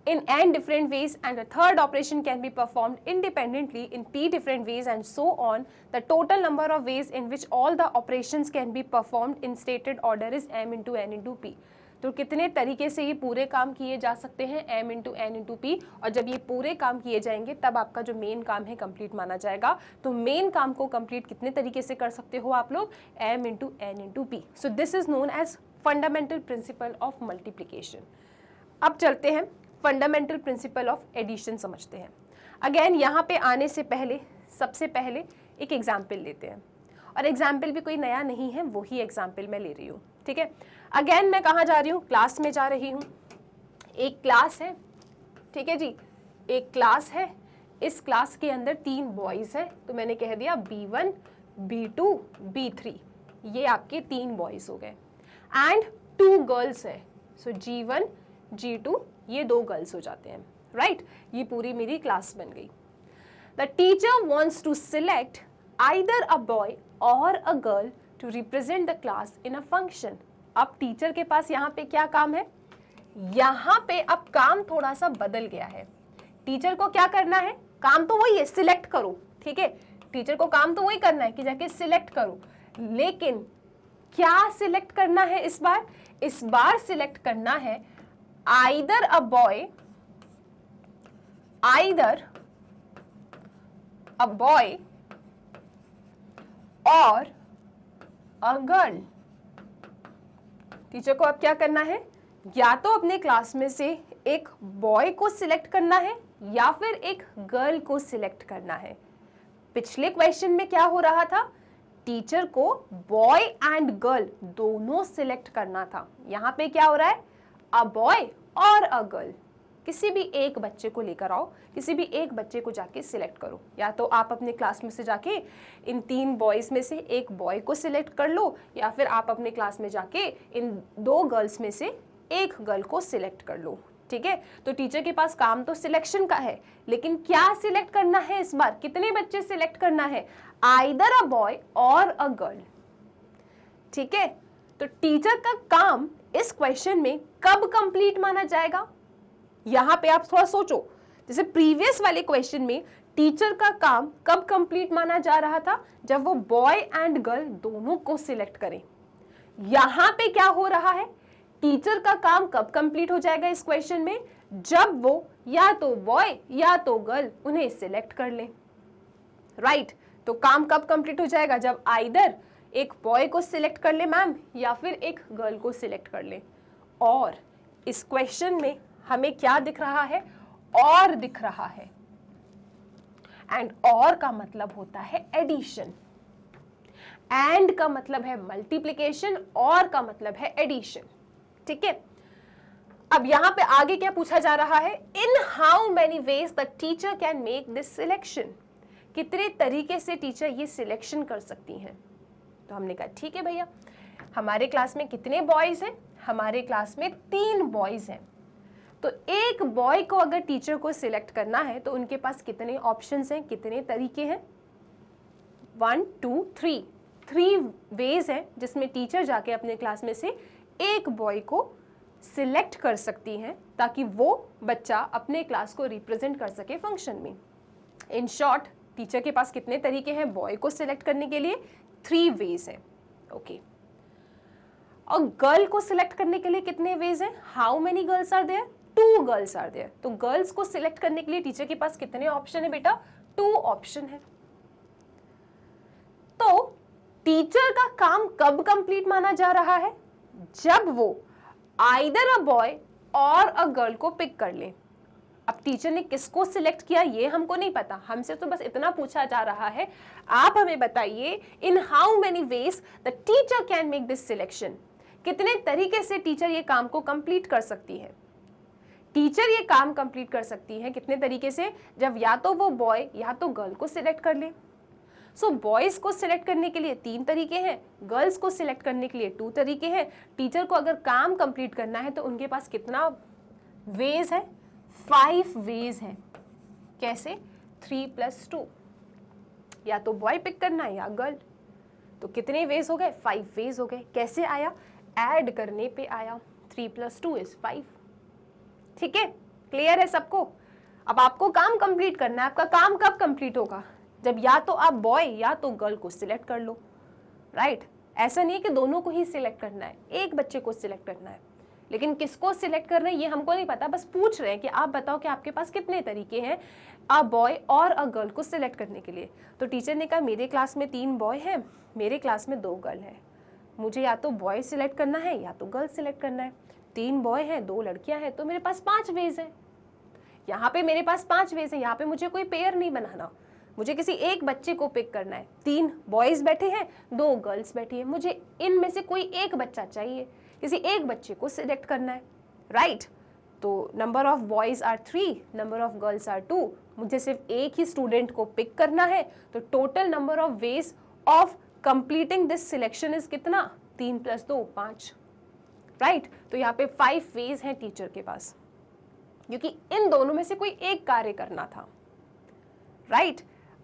in n different ways and the third operation can be performed independently in p different ways and so on, the total number of ways in which all the operations can be performed in stated order is m into n into p। तो कितने तरीके से ये पूरे काम किए जा सकते हैं, m into N into P, और जब ये पूरे काम किए जाएंगे तब आपका जो मेन काम है कंप्लीट माना जाएगा। तो मेन काम को कंप्लीट कितने तरीके से कर सकते हो आप लोग, m into N into P. So this is known as fundamental principle of multiplication. अब चलते हैं फंडामेंटल प्रिंसिपल ऑफ एडिशन समझते हैं। अगेन यहाँ पे आने से पहले सबसे पहले एक एग्जाम्पल लेते हैं, और एग्जाम्पल भी कोई नया नहीं है, वही एग्जाम्पल मैं ले रही हूँ। ठीक है, अगेन मैं कहाँ जा रही हूँ, क्लास में जा रही हूँ। एक क्लास है, ठीक है जी, एक क्लास है, इस क्लास के अंदर 3 बॉयज है, तो मैंने कह दिया B1 B2 B3, ये आपके 3 बॉयज हो गए, एंड 2 गर्ल्स है, सो G1 G2 ये 2 गर्ल्स हो जाते हैं, राइट। ये पूरी मेरी क्लास बन गई। The teacher wants to select either a boy or a girl to represent the class in a function. अब टीचर के पास यहाँ पे क्या काम है, यहाँ पे अब काम थोड़ा सा बदल गया है। टीचर को क्या करना है, काम तो वही है, सिलेक्ट करो। ठीक है, टीचर को काम तो वही करना है कि जाके सिलेक्ट करो, लेकिन क्या सिलेक्ट करना है इस बार? इस बार सिलेक्ट करना है either a boy or a girl. Teacher को अब क्या करना है, या तो अपने क्लास में से एक बॉय को सिलेक्ट करना है या फिर एक गर्ल को सिलेक्ट करना है। पिछले क्वेश्चन में क्या हो रहा था, टीचर को बॉय एंड गर्ल दोनों सिलेक्ट करना था। यहाँ पे क्या हो रहा है, अ बॉय और अ गर्ल। किसी भी एक बच्चे को लेकर आओ, किसी भी एक बच्चे को जाके सिलेक्ट करो। या तो आप अपने क्लास में से जाके इन 3 बॉयज़ में से एक बॉय को सिलेक्ट कर लो, या फिर आप अपने क्लास में जाके इन 2 गर्ल्स में से एक गर्ल को सिलेक्ट कर लो। ठीक है, तो टीचर के पास काम तो सिलेक्शन का है, लेकिन क्या सिलेक्ट करना है इस बार, कितने बच्चे सिलेक्ट करना है, either a boy or a girl. ठीक है, तो टीचर का काम इस क्वेश्चन में कब कंप्लीट माना जाएगा? यहां पे आप थोड़ा सोचो, जैसे प्रीवियस वाले क्वेश्चन में टीचर का काम कब कंप्लीट माना जा रहा था, जब वो बॉय एंड गर्ल दोनों को सिलेक्ट करें। यहां पे क्या हो रहा है, टीचर का काम कब कंप्लीट हो जाएगा इस क्वेश्चन में, जब वो या तो बॉय या तो गर्ल उन्हें सिलेक्ट कर ले, राइट। तो काम कब कंप्लीट हो जाएगा, जब आइदर एक बॉय को सिलेक्ट कर ले मैम, या फिर एक गर्ल को सिलेक्ट कर ले। और इस क्वेश्चन में हमें क्या दिख रहा है, और दिख रहा है, एंड और का मतलब होता है एडिशन, एंड का मतलब है मल्टीप्लिकेशन, और का मतलब है एडिशन। ठीक है, अब यहां पे आगे क्या पूछा जा रहा है, in how many ways the teacher can make this selection, कितने तरीके से टीचर ये सिलेक्शन कर सकती हैं। तो हमने कहा ठीक है भैया, हमारे क्लास में कितने बॉयज हैं, हमारे क्लास में 3 बॉयज हैं, तो एक बॉय को अगर टीचर को सिलेक्ट करना है तो उनके पास कितने ऑप्शंस हैं, कितने तरीके हैं, 1 2 3 वेज हैं जिसमें टीचर जाके अपने क्लास में से एक बॉय को सिलेक्ट कर सकती हैं ताकि वो बच्चा अपने क्लास को रिप्रेजेंट कर सके फंक्शन में। इन शॉर्ट, टीचर के पास कितने तरीके हैं बॉय को सिलेक्ट करने के लिए, 3 वेज हैं। ओके, और गर्ल को सिलेक्ट करने के लिए कितने वेज हैं, how many girls are there, 2 girls are there. तो गर्ल्स को सिलेक्ट करने के लिए टीचर के पास कितने ऑप्शन है बेटा, 2 ऑप्शन है। तो टीचर का काम कब कंप्लीट माना जा रहा है, जब वो either a boy or a girl को पिक कर ले। अब टीचर ने किसको सिलेक्ट किया ये हमको नहीं पता, हमसे तो बस इतना पूछा जा रहा है, आप हमें बताइए in how many ways the teacher can make this selection, कितने तरीके से टीचर ये काम को कंप्लीट कर सकती है। टीचर ये काम कंप्लीट कर सकती है कितने तरीके से, जब या तो वो बॉय या तो गर्ल को सिलेक्ट कर ले। सो बॉयज को सिलेक्ट करने के लिए 3 तरीके हैं, गर्ल्स को सिलेक्ट करने के लिए 2 तरीके हैं। टीचर को अगर काम कंप्लीट करना है तो उनके पास कितना वेज है, 5 वेज है। कैसे, 3 + 2, या तो बॉय पिक करना है या गर्ल। तो कितने वेज हो गए, 5 वेज हो गए। कैसे आया, ऐड करने पे आया, 3 + 2 = 5। ठीक है, क्लियर है सबको। अब आपको काम कंप्लीट करना है, आपका काम कब कंप्लीट होगा, जब या तो आप बॉय या तो गर्ल को सिलेक्ट कर लो, राइट। ऐसा नहीं है कि दोनों को ही सिलेक्ट करना है, एक बच्चे को सिलेक्ट करना है, लेकिन किसको सिलेक्ट कर रहे हैं ये हमको नहीं पता, बस पूछ रहे हैं कि आप बताओ कि आपके पास कितने तरीके हैं अ बॉय और अ गर्ल को सिलेक्ट करने के लिए। तो टीचर ने कहा मेरे क्लास में 3 बॉय हैं, मेरे क्लास में 2 गर्ल हैं, मुझे या तो बॉय सिलेक्ट करना है या तो गर्ल सिलेक्ट करना है। 3 बॉय हैं, 2 लड़कियां हैं, तो मेरे पास 5 वेज है। यहाँ पे मेरे पास 5 वेज है, यहाँ पे मुझे कोई पेयर नहीं बनाना, मुझे किसी एक बच्चे को पिक करना है। 3 बॉयज बैठे हैं, 2 गर्ल्स बैठी है, मुझे इनमें से कोई एक बच्चा चाहिए, किसी एक बच्चे को सिलेक्ट करना है, राइट। तो number of boys are 3, number of girls are 2, मुझे सिर्फ एक ही स्टूडेंट को पिक करना है। तो total number of ways of completing this selection is कितना, 3 + 2 5, राइट। तो यहाँ पे 5 वेज हैं टीचर के पास, क्योंकि इन दोनों में से कोई एक कार्य करना था, right,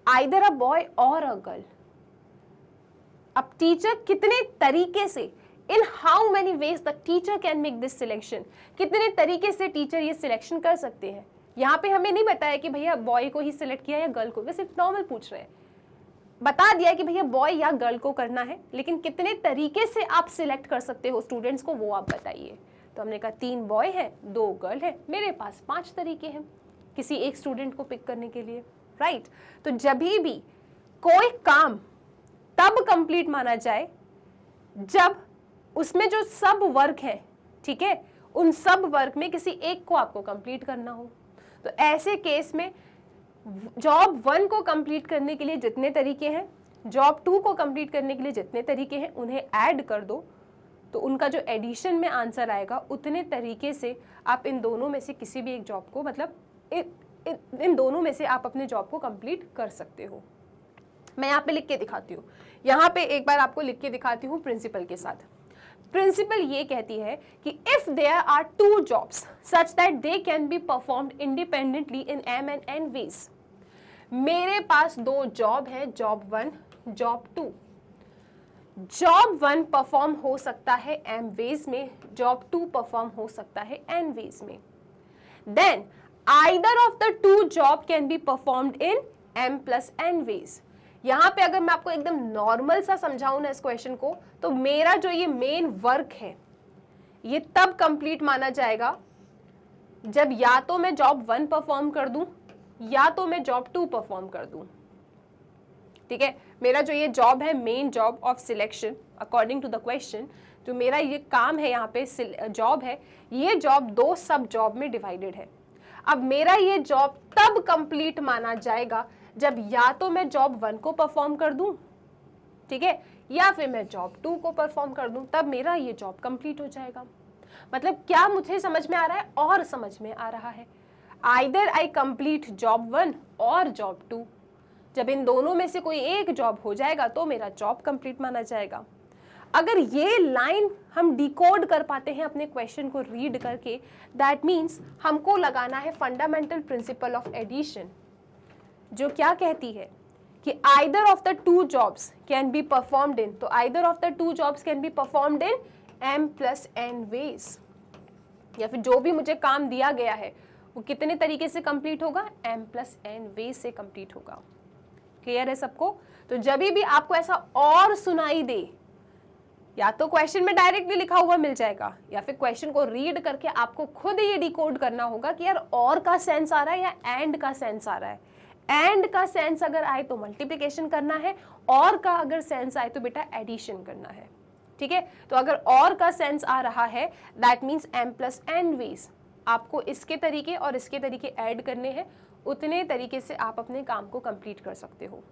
either a boy or a girl. अब टीचर कितने तरीके से, in how many ways the teacher can make this selection, कितने तरीके से टीचर ये सिलेक्शन कर सकते हैं। यहाँ पे हमें नहीं बताया कि भैया बॉय को ही सिलेक्ट किया या गर्ल को, वे सिर्फ नॉर्मल पूछ रहे हैं। बता दिया कि भैया बॉय या गर्ल को करना है, लेकिन कितने तरीके से आप सिलेक्ट कर सकते हो स्टूडेंट्स को, वो आप बताइए। तो हमने कहा 3 बॉय है, 2 गर्ल है, मेरे पास 5 तरीके हैं किसी एक स्टूडेंट को पिक करने के लिए, राइट। तो जब भी कोई काम तब कंप्लीट माना जाए जब उसमें जो सब वर्क है, ठीक है, उन सब वर्क में किसी एक को आपको कंप्लीट करना हो। तो ऐसे केस में जॉब 1 को कंप्लीट करने के लिए जितने तरीके हैं, जॉब 2 को कंप्लीट करने के लिए जितने तरीके हैं, उन्हें ऐड कर दो, तो उनका जो एडिशन में आंसर आएगा उतने तरीके से आप इन दोनों में से किसी भी एक जॉब को, मतलब इन दोनों में से आप अपने जॉब को कंप्लीट कर सकते हो। मैं यहाँ पे लिख के दिखाती हूँ, यहाँ पे एक बार आपको लिख के दिखाती हूँ प्रिंसिपल के साथ। प्रिंसिपल ये कहती है कि if there are 2 jobs such that they can be performed independently in M and N ways. मेरे पास 2 जॉब है, जॉब 1, जॉब 2। जॉब 1 परफॉर्म हो सकता है M वेज में, जॉब 2 परफॉर्म हो सकता है N वेज में। Then either of the 2 job can be performed in M + N ways. यहाँ पे अगर मैं आपको एकदम नॉर्मल सा समझाऊं ना इस क्वेश्चन को, तो मेरा जो ये मेन वर्क है ये तब कंप्लीट माना जाएगा जब या तो मैं जॉब 1 परफॉर्म कर दूं या तो मैं जॉब 2 परफॉर्म कर दूं। ठीक है, मेरा जो ये जॉब है, main job of selection according to the question, जो मेरा ये काम है यहाँ पे जॉब है, ये जॉब 2 सब जॉब में डिवाइडेड है। अब मेरा ये जॉब तब कंप्लीट माना जाएगा जब या तो मैं जॉब 1 को परफॉर्म कर दूं, ठीक है, या फिर मैं जॉब 2 को परफॉर्म कर दूं, तब मेरा ये जॉब कंप्लीट हो जाएगा। मतलब क्या मुझे समझ में आ रहा है और समझ में आ रहा है, आइदर आई कंप्लीट जॉब 1 और जॉब 2। जब इन दोनों में से कोई एक जॉब हो जाएगा तो मेरा जॉब कंप्लीट माना जाएगा। अगर ये लाइन हम डिकोड कर पाते हैं अपने क्वेश्चन को रीड करके, दैट मीन्स हमको लगाना है फंडामेंटल प्रिंसिपल ऑफ एडिशन, जो क्या कहती है कि either of the 2 jobs can be performed in, तो either of the 2 jobs can be performed in m+n ways, या फिर जो भी मुझे काम दिया गया है वो कितने तरीके से कंप्लीट होगा, m+n वेज से कंप्लीट होगा। क्लियर है सबको? तो जब भी आपको ऐसा और सुनाई दे, या तो क्वेश्चन में डायरेक्टली लिखा हुआ मिल जाएगा, या फिर क्वेश्चन को रीड करके आपको खुद ये डिकोड करना होगा कि यार और का सेंस आ रहा है या एंड का सेंस आ रहा है। एंड का सेंस अगर आए तो मल्टीप्लिकेशन करना है, और का अगर सेंस आए तो बेटा एडिशन करना है। ठीक है, तो अगर और का सेंस आ रहा है दैट मीन्स m+n वेज आपको इसके तरीके और इसके तरीके ऐड करने हैं, उतने तरीके से आप अपने काम को कंप्लीट कर सकते हो।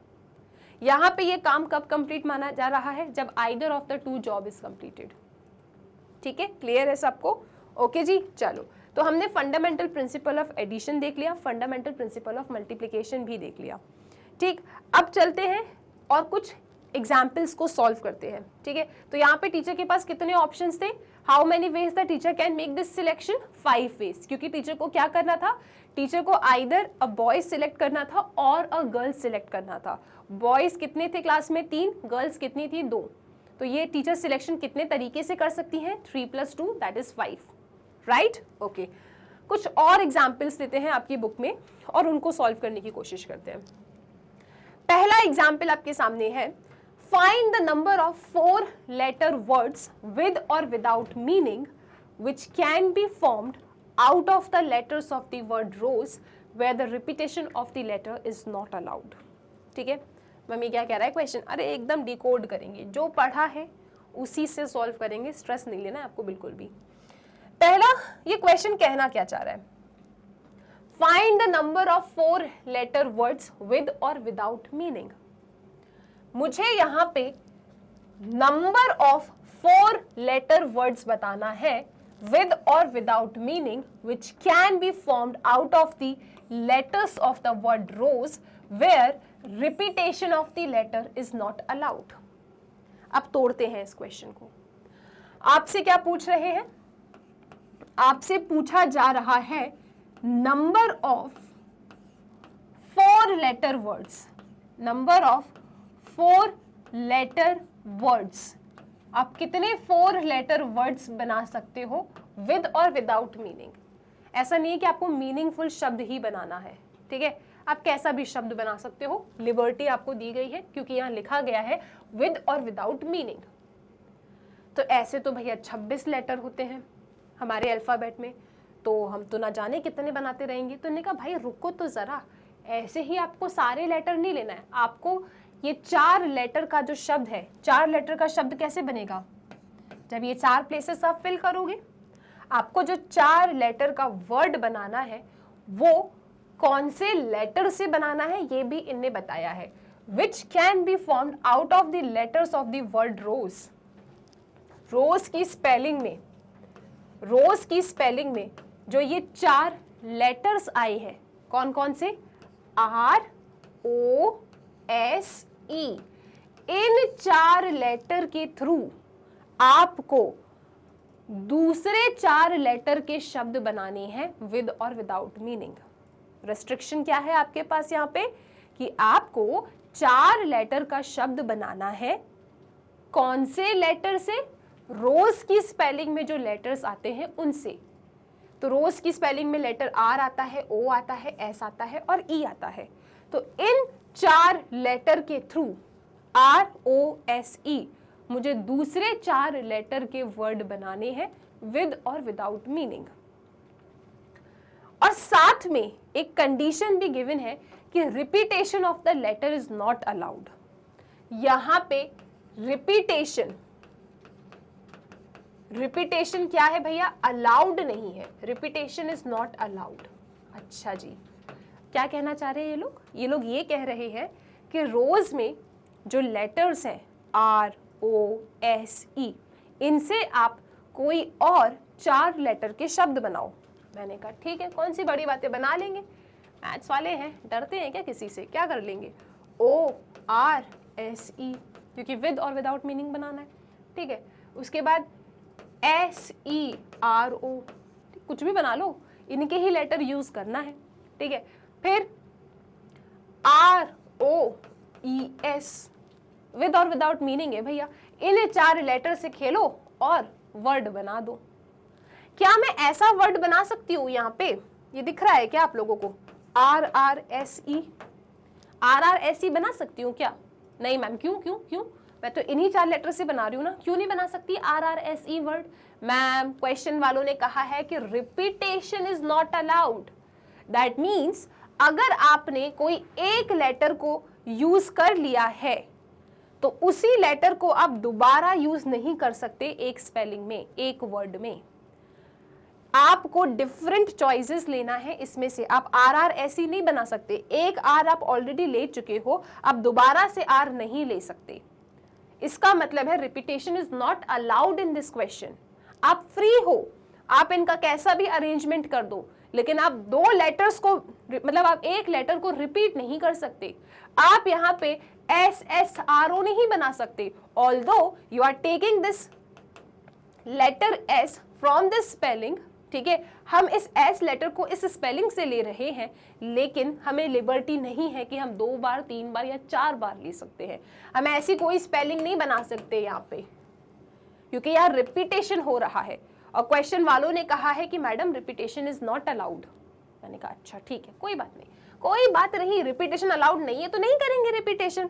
यहाँ पे ये काम कब कंप्लीट माना जा रहा है, जब either of the 2 job is completed. ठीक है, क्लियर है सबको? ओके जी, चलो तो हमने फंडामेंटल प्रिंसिपल ऑफ एडिशन देख लिया, फंडामेंटल प्रिंसिपल ऑफ मल्टीप्लिकेशन भी देख लिया। ठीक, अब चलते हैं और कुछ एग्जाम्पल्स को सॉल्व करते हैं। ठीक है, तो यहाँ पे टीचर के पास कितने ऑप्शंस थे, how many ways the teacher can make this selection, 5 ways, क्योंकि टीचर को क्या करना था, टीचर को आइदर अ बॉय सिलेक्ट करना था और अ गर्ल सिलेक्ट करना था। बॉयज कितने थे क्लास में, 3, गर्ल्स कितनी थी, 2। तो ये टीचर सिलेक्शन कितने तरीके से कर सकती हैं, 3+2 दैट इज 5, राइट? ओके, कुछ और एग्जाम्पल्स देते हैं आपकी बुक में और उनको सॉल्व करने की कोशिश करते हैं। पहला एग्जाम्पल आपके सामने है, find the number of 4 letter words with और without meaning which can be formed out of the letters of the word rose where the repetition of the letter is not allowed। ठीक है, mummy क्या कह रहा है question, अरे एकदम decode करेंगे, जो पढ़ा है उसी से सॉल्व करेंगे, स्ट्रेस नहीं लेना है आपको बिल्कुल भी। पहला ये क्वेश्चन कहना क्या चाह रहा है, find the number of 4 letter words with और विदाउट मीनिंग। मुझे यहाँ पे नंबर ऑफ 4 लेटर वर्ड्स बताना है with or without meaning which can be formed out of the letters of the word rose where repetition of the letter is not allowed। अब तोड़ते हैं इस क्वेश्चन को। आपसे क्या पूछ रहे हैं, आपसे पूछा जा रहा है number of 4 letter words, number of 4 letter words, आप कितने 4 लेटर वर्ड्स बना सकते हो विद और विदाउट मीनिंग। ऐसा नहीं है कि आपको मीनिंगफुल शब्द ही बनाना है, ठीक है, आप कैसा भी शब्द बना सकते हो, लिबर्टी आपको दी गई है क्योंकि यहाँ लिखा गया है विद और विदाउट मीनिंग। तो ऐसे तो भैया 26 लेटर होते हैं हमारे अल्फ़ाबेट में, तो हम तो ना जाने कितने बनाते रहेंगे। तो इन्होंने कहा भाई रुको तो ज़रा, ऐसे ही आपको सारे लेटर नहीं लेना है, आपको ये 4 लेटर का जो शब्द है, 4 लेटर का शब्द कैसे बनेगा, जब ये 4 प्लेसेस आप फिल करोगे, आपको जो 4 लेटर का वर्ड बनाना है वो कौन से लेटर से बनाना है ये भी इनने बताया है, which can be formed out of the letters of the word rose. Rose की स्पेलिंग में, रोज की स्पेलिंग में जो ये 4 लेटर्स आए हैं, कौन कौन से, ROSE, इन 4 लेटर के थ्रू आपको दूसरे 4 लेटर के शब्द बनाने हैं विद और विदाउट मीनिंग। रेस्ट्रिक्शन क्या है आपके पास यहाँ पे कि आपको 4 लेटर का शब्द बनाना है, कौन से लेटर से, रोज की स्पेलिंग में जो लेटर्स आते हैं उनसे। तो रोज की स्पेलिंग में लेटर R आता है, O आता है, S आता है और E आता है। तो इन 4 लेटर के थ्रू ROSE मुझे दूसरे 4 लेटर के वर्ड बनाने हैं विद और विदाउट मीनिंग। और साथ में एक कंडीशन भी गिवन है कि repetition of the letter is not allowed. यहां पे रिपीटेशन, रिपीटेशन क्या है भैया, अलाउड नहीं है, रिपीटेशन इज नॉट अलाउड। अच्छा जी, क्या कहना चाह रहे हैं ये लोग ये कह रहे हैं कि रोज में जो लेटर्स हैं आर ओ एस ई, इनसे आप कोई और 4 लेटर के शब्द बनाओ। मैंने कहा ठीक है, कौन सी बड़ी बातें, बना लेंगे, मैथ्स वाले हैं, डरते हैं क्या किसी से, क्या कर लेंगे, ओ आर एस ई, क्योंकि विद और विदाउट मीनिंग बनाना है, ठीक है। उसके बाद एस ई आर ओ, कुछ भी बना लो, इनके ही लेटर यूज करना है, ठीक है। फिर R O E S, with और विदाउट मीनिंग है भैया, इन 4 लेटर से खेलो और वर्ड बना दो। क्या मैं ऐसा वर्ड बना सकती हूँ, यहाँ पे ये दिख रहा है क्या आप लोगों को, R R S E, R R S E बना सकती हूँ क्या? नहीं मैम, क्यों क्यों क्यों, मैं तो इन्हीं 4 लेटर से बना रही हूँ ना, क्यों नहीं बना सकती R R S E word? Ma'am question वालों ने कहा है कि repetition is not allowed. That means अगर आपने कोई एक लेटर को यूज कर लिया है तो उसी लेटर को आप दोबारा यूज नहीं कर सकते एक स्पेलिंग में, एक वर्ड में। आपको डिफरेंट चॉइसेस लेना है, इसमें से आप आर आर ऐसी नहीं बना सकते, एक आर आप ऑलरेडी ले चुके हो, आप दोबारा से आर नहीं ले सकते। इसका मतलब है repetition is not allowed in this question. आप फ्री हो, आप इनका कैसा भी अरेंजमेंट कर दो, लेकिन आप 2 लेटर्स को, मतलब आप एक लेटर को रिपीट नहीं कर सकते। आप यहाँ पे एस एस आर ओ नहीं बना सकते, although you are taking this letter S from this spelling, ठीक है। हम इस एस लेटर को इस स्पेलिंग से ले रहे हैं, लेकिन हमें लिबर्टी नहीं है कि हम 2 बार 3 बार या 4 बार ले सकते हैं। हम ऐसी कोई स्पेलिंग नहीं बना सकते यहाँ पे, क्योंकि यहाँ रिपीटेशन हो रहा है और क्वेश्चन वालों ने कहा है कि madam repetition is not allowed. मैंने कहा अच्छा ठीक है, कोई बात नहीं, कोई बात नहीं, रिपीटेशन अलाउड नहीं है तो नहीं करेंगे रिपीटेशन,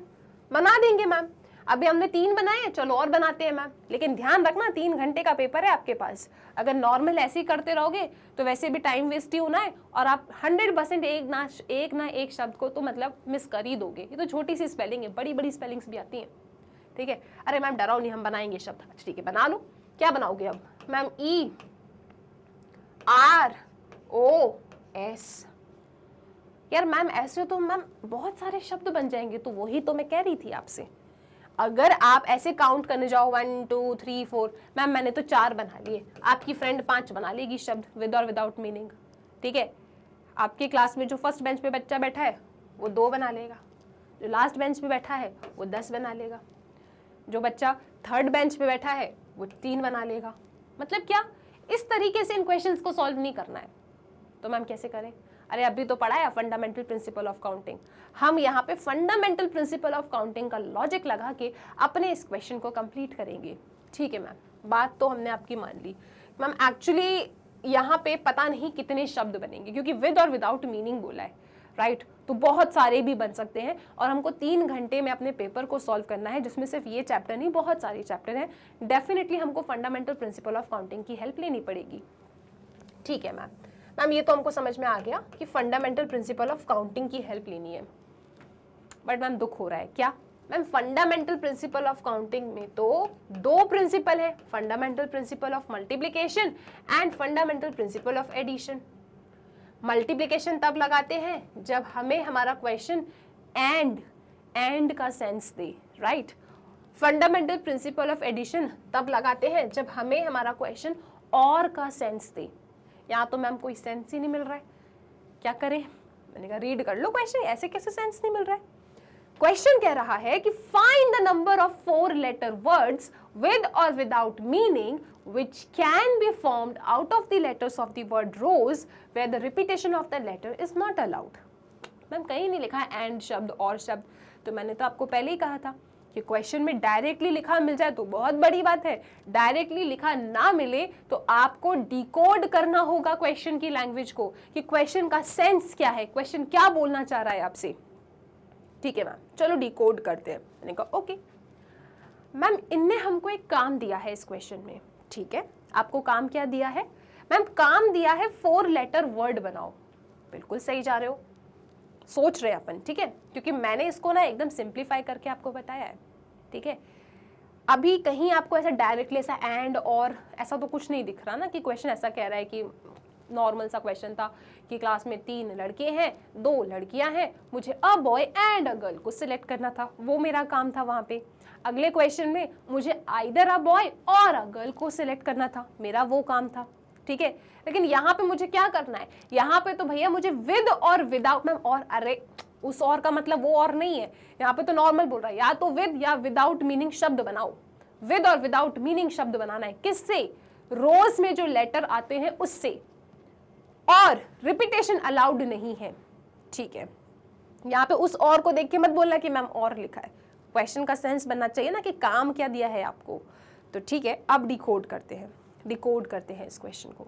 बना देंगे मैम। अभी हमने 3 बनाए, चलो और बनाते हैं मैम, लेकिन ध्यान रखना 3 घंटे का पेपर है आपके पास। अगर नॉर्मल ऐसे ही करते रहोगे तो वैसे भी टाइम वेस्ट ही होना है और आप 100% एक ना एक शब्द को तो मतलब मिस कर ही दोगे। ये तो छोटी सी स्पेलिंग है, बड़ी बड़ी स्पेलिंग्स भी आती हैं, ठीक है। अरे मैम डराओ नहीं, हम बनाएंगे शब्द। अच्छा ठीक है, बना लो। क्या बनाओगे अब? Ma'am E R O S. यार मैम ऐसे तो मैम बहुत सारे शब्द बन जाएंगे, तो वही तो मैं कह रही थी आपसे। अगर आप ऐसे काउंट करने जाओ 1 2 3 4, मैम मैंने तो 4 बना लिए, आपकी फ्रेंड 5 बना लेगी शब्द विद और विदाउट मीनिंग, ठीक है। आपकी क्लास में जो फर्स्ट बेंच पे बच्चा बैठा है वो 2 बना लेगा, जो लास्ट बेंच पे बैठा है वो 10 बना लेगा, जो बच्चा थर्ड बेंच पे बैठा है वो 3 बना लेगा। मतलब क्या, इस तरीके से इन क्वेश्चंस को सॉल्व नहीं करना है तो मैम कैसे करें? अरे अभी तो पढ़ा है फंडामेंटल प्रिंसिपल ऑफ काउंटिंग। हम यहाँ पे फंडामेंटल प्रिंसिपल ऑफ काउंटिंग का लॉजिक लगा के अपने इस क्वेश्चन को कंप्लीट करेंगे, ठीक है मैम। बात तो हमने आपकी मान ली मैम। एक्चुअली यहाँ पे पता नहीं कितने शब्द बनेंगे, क्योंकि विद और विदाउट मीनिंग बोला है, राइट। तो बहुत सारे भी बन सकते हैं और हमको 3 घंटे में अपने पेपर को सॉल्व करना है, जिसमें सिर्फ ये चैप्टर नहीं बहुत सारे चैप्टर हैं। डेफिनेटली हमको फंडामेंटल प्रिंसिपल ऑफ काउंटिंग की हेल्प लेनी पड़ेगी, ठीक है मैम। मैम ये तो हमको समझ में आ गया कि फंडामेंटल प्रिंसिपल ऑफ काउंटिंग की हेल्प लेनी है, बट मैम दुख हो रहा है। क्या ma'am? Fundamental principle of counting में तो 2 प्रिंसिपल है, fundamental principle of multiplication and fundamental principle of addition. Multiplication तब लगाते हैं जब हमें हमारा क्वेश्चन एंड का सेंस दे, right. Fundamental principle of addition तब लगाते हैं जब हमें हमारा क्वेश्चन और का सेंस दे। यहाँ तो मैम कोई सेंस ही नहीं मिल रहा है, क्या करें? मैंने कहा रीड कर लो क्वेश्चन, ऐसे कैसे सेंस नहीं मिल रहा है? क्वेश्चन कह रहा है कि find the number of 4 letter words with और without meaning which can be formed out of the letters of the word rose where the repetition of the letter is not allowed। Ma'am कहीं नहीं लिखा है and शब्द और शब्द, तो मैंने तो आपको पहले ही कहा था कि क्वेश्चन में डायरेक्टली लिखा मिल जाए तो बहुत बड़ी बात है, डायरेक्टली लिखा ना मिले तो आपको डिकोड करना होगा क्वेश्चन की लैंग्वेज को, कि क्वेश्चन का सेंस क्या है, क्वेश्चन क्या बोलना चाह रहा है आपसे, ठीक है मैम। चलो डिकोड करते हैं। मैंने कहा ओके मैम, इनने हमको एक काम दिया है इस क्वेश्चन में, ठीक है। आपको काम क्या दिया है? मैम काम दिया है 4 लेटर वर्ड बनाओ। बिल्कुल सही जा रहे हो, सोच रहे अपन, ठीक है, क्योंकि मैंने इसको ना एकदम सिंप्लीफाई करके आपको बताया है। ठीक है। अभी कहीं आपको ऐसा डायरेक्टली ऐसा एंड और ऐसा तो कुछ नहीं दिख रहा ना कि क्वेश्चन ऐसा कह रहा है कि नॉर्मल सा क्वेश्चन था कि क्लास में 3 लड़के हैं 2 लड़कियां हैं, मुझे अ बॉय एंड अ गर्ल को सिलेक्ट करना था, वो मेरा काम था वहां पे। अगले क्वेश्चन में मुझे either a boy or a girl को सिलेक्ट करना था, मेरा वो काम था, ठीक है। लेकिन यहाँ पे मुझे क्या करना है, यहाँ पे तो भैया मुझे विद और विदाउट, मैम और अरे उस और का मतलब वो और नहीं है, यहाँ पे तो नॉर्मल बोल रहा है, या तो विद या विदाउट मीनिंग शब्द बनाओ। विद और विदाउट मीनिंग शब्द बनाना है, किससे, रोज में जो लेटर आते हैं उससे, और रिपीटेशन अलाउड नहीं है, ठीक है। यहाँ पे उस और को देख के मत बोलना कि मैम और लिखा है, क्वेश्चन का सेंस बनना चाहिए ना कि काम क्या दिया है आपको। तो ठीक है, अब डिकोड करते हैं इस क्वेश्चन को।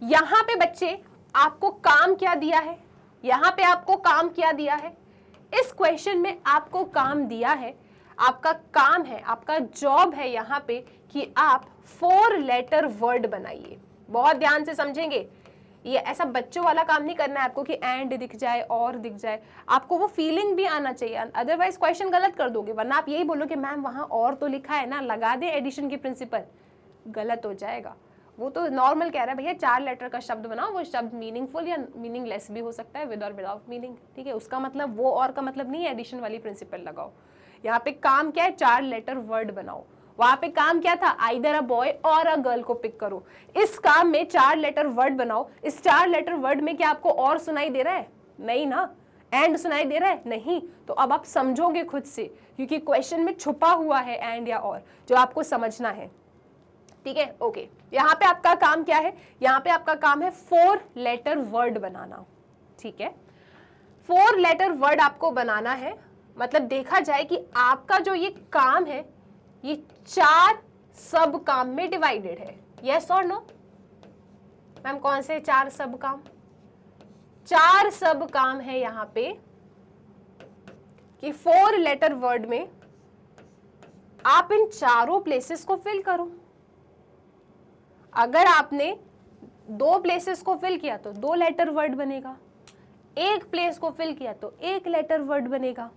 यहाँ पे बच्चे आपको काम क्या दिया है, यहाँ पे आपको काम क्या दिया है, इस क्वेश्चन में आपको काम दिया है, आपका काम है, आपका जॉब है यहाँ पे कि आप 4 लेटर वर्ड बनाइए। बहुत ध्यान से समझेंगे, ये ऐसा बच्चों वाला काम नहीं करना है आपको कि एंड दिख जाए और दिख जाए, आपको वो फीलिंग भी आना चाहिए, अदरवाइज क्वेश्चन गलत कर दोगे। वरना आप यही बोलो कि मैम वहां और तो लिखा है ना, लगा दे एडिशन की प्रिंसिपल, गलत हो जाएगा। वो तो नॉर्मल कह रहा है भैया 4 लेटर का शब्द बनाओ, वो शब्द मीनिंगफुल या मीनिंगलेस भी हो सकता है, विद और विदाउट मीनिंग, ठीक है। उसका मतलब वो और का मतलब नहीं है एडिशन वाली प्रिंसिपल लगाओ। यहाँ पे काम क्या है, 4 लेटर वर्ड बनाओ। वहां पे काम क्या था, either a boy or a girl को पिक करो। इस काम में 4 लेटर वर्ड बनाओ। इस 4 लेटर वर्ड में क्या आपको और सुनाई दे रहा है, नहीं ना, एंड सुनाई दे रहा है, नहीं। तो अब आप समझोगे खुद से, क्योंकि क्वेश्चन में छुपा हुआ है एंड या और, जो आपको समझना है, ठीक है। ओके, यहाँ पे आपका काम क्या है, यहाँ पे आपका काम है 4 लेटर वर्ड बनाना, ठीक है। 4 लेटर वर्ड आपको बनाना है, मतलब देखा जाए कि आपका जो ये काम है ये 4 सब काम में डिवाइडेड है, यस और नो। मैम कौन से 4 सब काम, 4 सब काम है यहाँ पे कि 4 लेटर वर्ड में आप इन चारों प्लेसेस को फिल करो। अगर आपने 2 प्लेसेस को फिल किया तो 2 लेटर वर्ड बनेगा, 1 प्लेस को फिल किया तो 1 लेटर वर्ड बनेगा,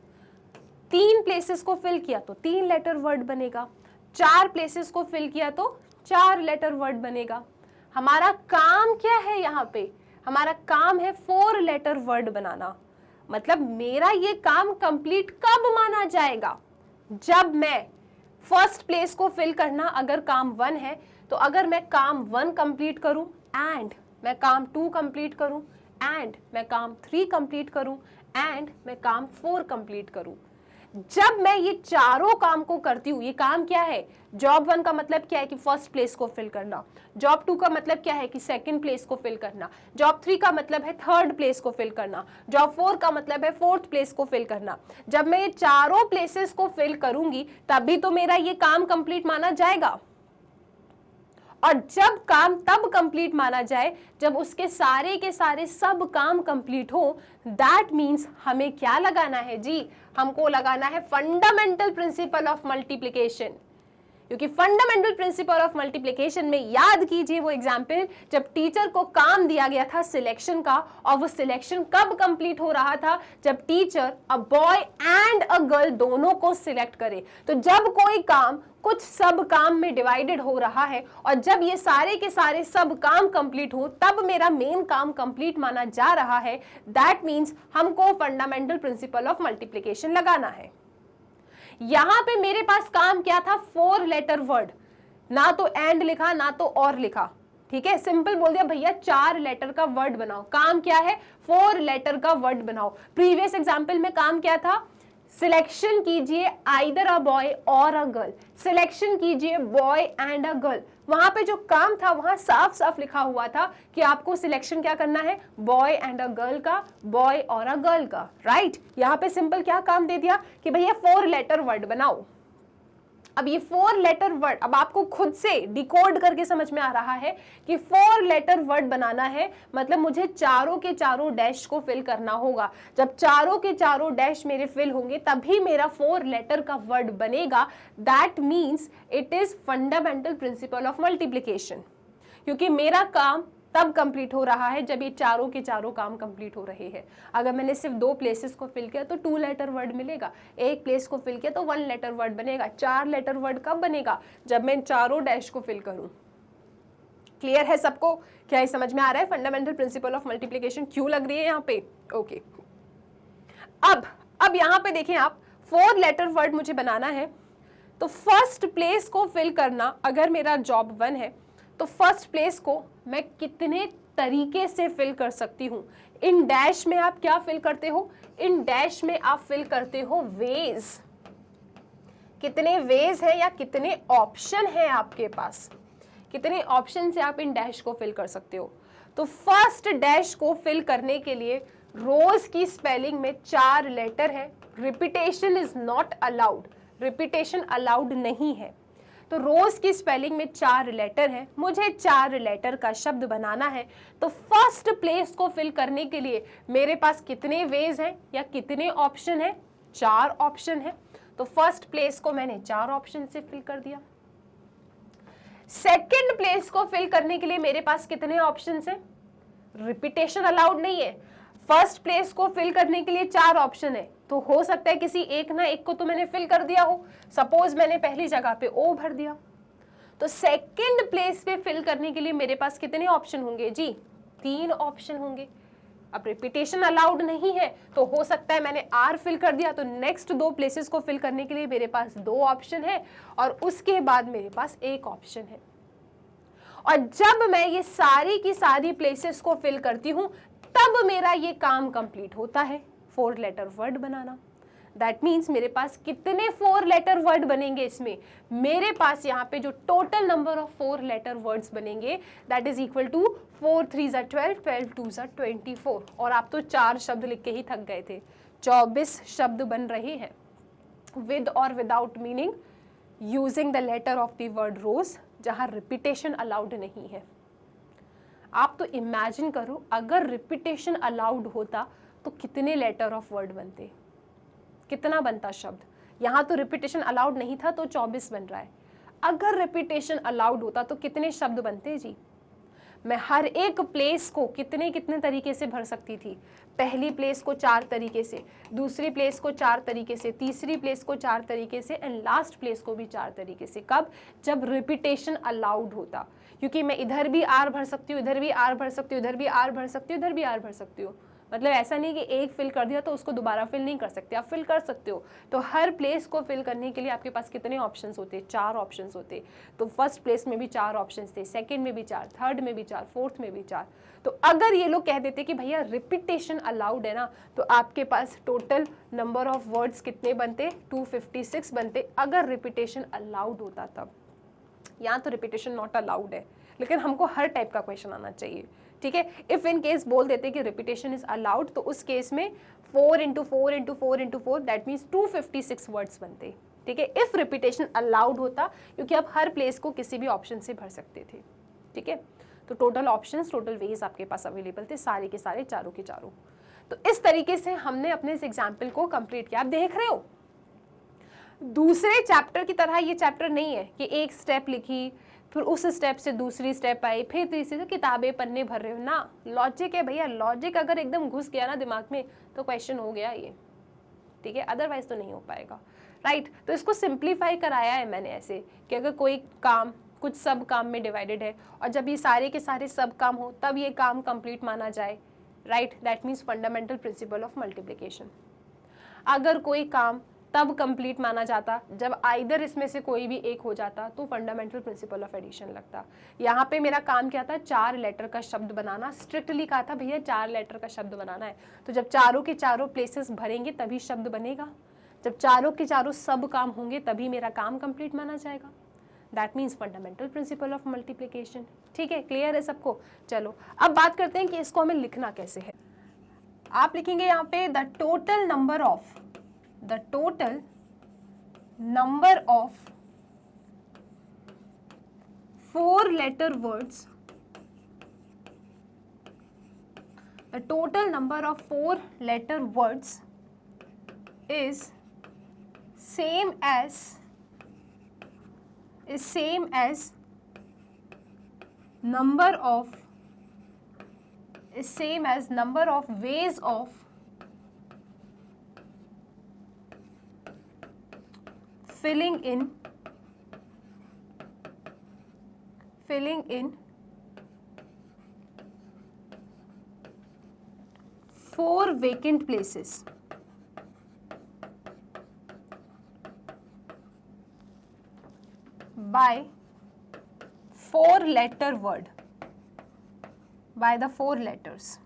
3 प्लेसेस को फिल किया तो 3 लेटर वर्ड बनेगा, 4 प्लेसेस को फिल किया तो 4 लेटर वर्ड बनेगा। हमारा काम क्या है यहाँ पे, हमारा काम है 4 लेटर वर्ड बनाना। मतलब मेरा ये काम कंप्लीट कब माना जाएगा, जब मैं फर्स्ट प्लेस को फिल करना अगर काम 1 है, तो अगर मैं काम 1 कंप्लीट करूं एंड मैं काम 2 कंप्लीट करूं एंड मैं काम 3 कंप्लीट करूं एंड मैं काम 4 कंप्लीट करूं, जब मैं ये चारों काम को करती हूँ, ये काम क्या है, जॉब 1 का मतलब क्या है कि फर्स्ट प्लेस को फिल करना, जॉब 2 का मतलब क्या है कि सेकंड प्लेस को फिल करना, जॉब 3 का मतलब है थर्ड प्लेस को फिल करना, जॉब 4 का मतलब है फोर्थ प्लेस को फिल करना। जब मैं ये चारों प्लेसेस को फिल करूंगी तभी तो मेरा ये काम कंप्लीट माना जाएगा। और जब काम तब कंप्लीट माना जाए जब उसके सारे के सारे सब काम कंप्लीट हो। दैट मीन्स हमें क्या लगाना है जी, हमको लगाना है फंडामेंटल प्रिंसिपल ऑफ मल्टीप्लिकेशन। क्योंकि फंडामेंटल प्रिंसिपल ऑफ मल्टीप्लिकेशन में याद कीजिए वो एग्जाम्पल जब टीचर को काम दिया गया था सिलेक्शन का, और वो सिलेक्शन कब कंप्लीट हो रहा था, जब teacher a boy and a girl दोनों को सिलेक्ट करे। तो जब कोई काम कुछ सब काम में डिवाइडेड हो रहा है और जब ये सारे के सारे सब काम कंप्लीट हो तब मेरा मेन काम कंप्लीट माना जा रहा है। दैट मीन्स हमको फंडामेंटल प्रिंसिपल ऑफ मल्टीप्लिकेशन लगाना है। यहां पे मेरे पास काम क्या था, 4 लेटर वर्ड, ना तो एंड लिखा ना तो और लिखा, ठीक है। सिंपल बोल दिया भैया 4 लेटर का वर्ड बनाओ। काम क्या है, 4 लेटर का वर्ड बनाओ। प्रीवियस एग्जांपल में काम क्या था, सिलेक्शन कीजिए either a boy or a girl, selection कीजिए बॉय एंड अ गर्ल। वहां पे जो काम था वहां साफ साफ लिखा हुआ था कि आपको सिलेक्शन क्या करना है, बॉय एंड अ गर्ल का, बॉय और अ गर्ल का, राइट। यहाँ पे सिंपल क्या काम दे दिया कि भैया 4 लेटर वर्ड बनाओ। अब ये 4 लेटर वर्ड अब आपको खुद से डिकोड करके समझ में आ रहा है कि 4 लेटर वर्ड बनाना है, मतलब मुझे चारों के चारों डैश को फिल करना होगा। जब चारों के चारों डैश मेरे फिल होंगे तभी मेरा 4 लेटर का वर्ड बनेगा। That means it is fundamental principle of multiplication. क्योंकि मेरा काम तब कंप्लीट हो रहा है जब ये चारों के चारों काम कंप्लीट हो रहे हैं। अगर मैंने सिर्फ 2 प्लेसेस को फिल किया तो 2 लेटर वर्ड मिलेगा, एक प्लेस को फिल किया तो 1 लेटर वर्ड बनेगा। 4 लेटर वर्ड कब बनेगा? जब मैं चारों डैश को फिल करूं। क्लियर है सबको? क्या ये समझ में आ रहा है फंडामेंटल प्रिंसिपल ऑफ मल्टीप्लिकेशन क्यों लग रही है यहाँ पे? ओके अब यहाँ पे देखें आप, 4 लेटर वर्ड मुझे बनाना है, तो फर्स्ट प्लेस को फिल करना अगर मेरा जॉब 1 है तो फर्स्ट प्लेस को मैं कितने तरीके से फिल कर सकती हूं? इन डैश में आप क्या फिल करते हो? इन डैश में आप फिल करते हो वेज। कितने वेज है या कितने ऑप्शन है आपके पास? कितने ऑप्शन से आप इन डैश को फिल कर सकते हो? तो फर्स्ट डैश को फिल करने के लिए रोज की स्पेलिंग में 4 लेटर है। Repetition is not allowed, repetition allowed नहीं है। तो रोज की स्पेलिंग में 4 लेटर है, मुझे 4 लेटर का शब्द बनाना है। तो फर्स्ट प्लेस को फिल करने के लिए मेरे पास कितने वेज हैं या कितने ऑप्शन है? 4 ऑप्शन है। तो फर्स्ट प्लेस को मैंने 4 ऑप्शन से फिल कर दिया। सेकंड प्लेस को फिल करने के लिए मेरे पास कितने ऑप्शन हैं? रिपीटेशन अलाउड नहीं है। फर्स्ट प्लेस को फिल करने के लिए 4 ऑप्शन है, तो हो सकता है किसी एक ना एक को तो मैंने फिल कर दिया हो। सपोज मैंने पहली जगह पे ओ भर दिया, तो सेकंड प्लेस पे फिल करने के लिए मेरे पास कितने ऑप्शन होंगे जी? 3 ऑप्शन होंगे। अब रिपीटेशन अलाउड नहीं है तो हो सकता है मैंने आर फिल कर दिया, तो नेक्स्ट 2 प्लेसेस को फिल करने के लिए मेरे पास 2 ऑप्शन है और उसके बाद मेरे पास 1 ऑप्शन है। और जब मैं ये सारी की सारी प्लेसेस को फिल करती हूं तब मेरा ये काम कंप्लीट होता है, 4 लेटर वर्ड बनाना। दैट मीन्स मेरे पास कितने 4 लेटर वर्ड बनेंगे इसमें? मेरे पास यहाँ पे जो total number of 4 letter words बनेंगे दैट इज इक्वल टू 4 3 ज़ा 12, 12 2 ज़ा 24। और आप तो 4 शब्द लिख के ही थक गए थे। 24 शब्द बन रहे हैं विद और without meaning using the letter of the word rose, जहाँ रिपीटेशन अलाउड नहीं है। आप तो इमेजिन करो अगर रिपीटेशन अलाउड होता तो कितने लेटर ऑफ वर्ड बनते, कितना बनता शब्द? यहाँ तो रिपीटेशन अलाउड नहीं था तो 24 बन रहा है। अगर रिपीटेशन अलाउड होता तो कितने शब्द बनते जी? मैं हर एक प्लेस को कितने कितने तरीके से भर सकती थी। पहली प्लेस को 4 तरीके से, दूसरी प्लेस को 4 तरीके से, तीसरी प्लेस को 4 तरीके से एंड लास्ट प्लेस को भी 4 तरीके से। कब? जब रिपीटेशन अलाउड होता। क्योंकि मैं इधर भी आर भर सकती हूँ, इधर भी आर भर सकती हूँ, इधर भी आर भर सकती हूँ, इधर भी आर भर सकती हूँ। मतलब ऐसा नहीं कि एक फिल कर दिया तो उसको दोबारा फिल नहीं कर सकते, आप फिल कर सकते हो। तो हर प्लेस को फिल करने के लिए आपके पास कितने ऑप्शंस होते? 4 ऑप्शंस होते। तो फर्स्ट प्लेस में भी 4 ऑप्शंस थे, सेकंड में भी 4, थर्ड में भी 4, फोर्थ में भी 4। तो अगर ये लोग कह देते कि भैया रिपीटेशन अलाउड है ना, तो आपके पास टोटल नंबर ऑफ वर्ड्स कितने बनते? 256 बनते, अगर रिपीटेशन अलाउड होता तब। यहाँ तो रिपीटेशन नॉट अलाउड है, लेकिन हमको हर टाइप का क्वेश्चन आना चाहिए, ठीक है। इफ इन केस बोल देते कि रिपीटेशन इज अलाउड तो उस केस में 4 × 4 × 4 × 4 दैट मीन्स 256 वर्ड्स बनते, ठीक है। इफ रिपीटेशन अलाउड होता, क्योंकि आप हर प्लेस को किसी भी ऑप्शन से भर सकते थे, ठीक है। तो टोटल ऑप्शंस, टोटल वेज आपके पास अवेलेबल थे, सारे के सारे, चारों के चारों। तो इस तरीके से हमने अपने इस एग्जाम्पल को कंप्लीट किया। आप देख रहे हो दूसरे चैप्टर की तरह ये चैप्टर नहीं है कि एक स्टेप लिखी फिर उस स्टेप से दूसरी स्टेप आई फिर तीसरी से किताबें पन्ने भर रहे हो ना। लॉजिक है भैया, लॉजिक अगर एकदम घुस गया ना दिमाग में तो क्वेश्चन हो गया ये, ठीक है, अदरवाइज तो नहीं हो पाएगा, राइट। तो इसको सिंप्लीफाई कराया है मैंने ऐसे कि अगर कोई काम कुछ सब काम में डिवाइडेड है और जब ये सारे के सारे सब काम हो तब ये काम कंप्लीट माना जाए, right. That means fundamental principle of multiplication. अगर कोई काम तब कंप्लीट माना जाता जब आइदर इसमें से कोई भी एक हो जाता तो फंडामेंटल प्रिंसिपल ऑफ एडिशन लगता। यहाँ पे मेरा काम क्या था? 4 लेटर का शब्द बनाना। स्ट्रिक्टली कहा था भैया 4 लेटर का शब्द बनाना है, तो जब चारों के चारों प्लेसेस भरेंगे तभी शब्द बनेगा। जब चारों के चारों सब काम होंगे तभी मेरा काम कंप्लीट माना जाएगा। That means fundamental principle of multiplication, ठीक है। क्लियर है सबको? चलो अब बात करते हैं कि इसको हमें लिखना कैसे है। आप लिखेंगे यहाँ पे the total number of 4 letter words, the total number of 4 letter words is same as number of is same as number of ways of filling in 4 vacant places by 4-letter word, by the 4 letters.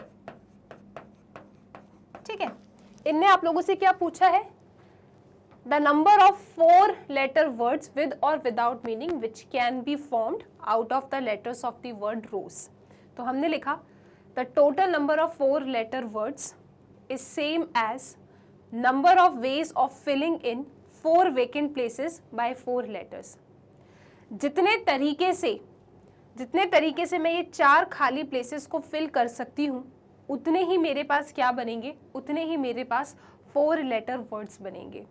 ठीक है, इनने आप लोगों से क्या पूछा है? The number of 4-letter words with or without meaning which can be formed out of the letters of the word rose. तो हमने लिखा the total number of 4-letter words is same as number of ways of filling in 4 vacant places by 4 letters. जितने तरीके से मैं ये 4 खाली places को फिल कर सकती हूँ, उतने ही मेरे पास क्या बनेंगे? उतने ही मेरे पास 4-letter वर्ड्स बनेंगे.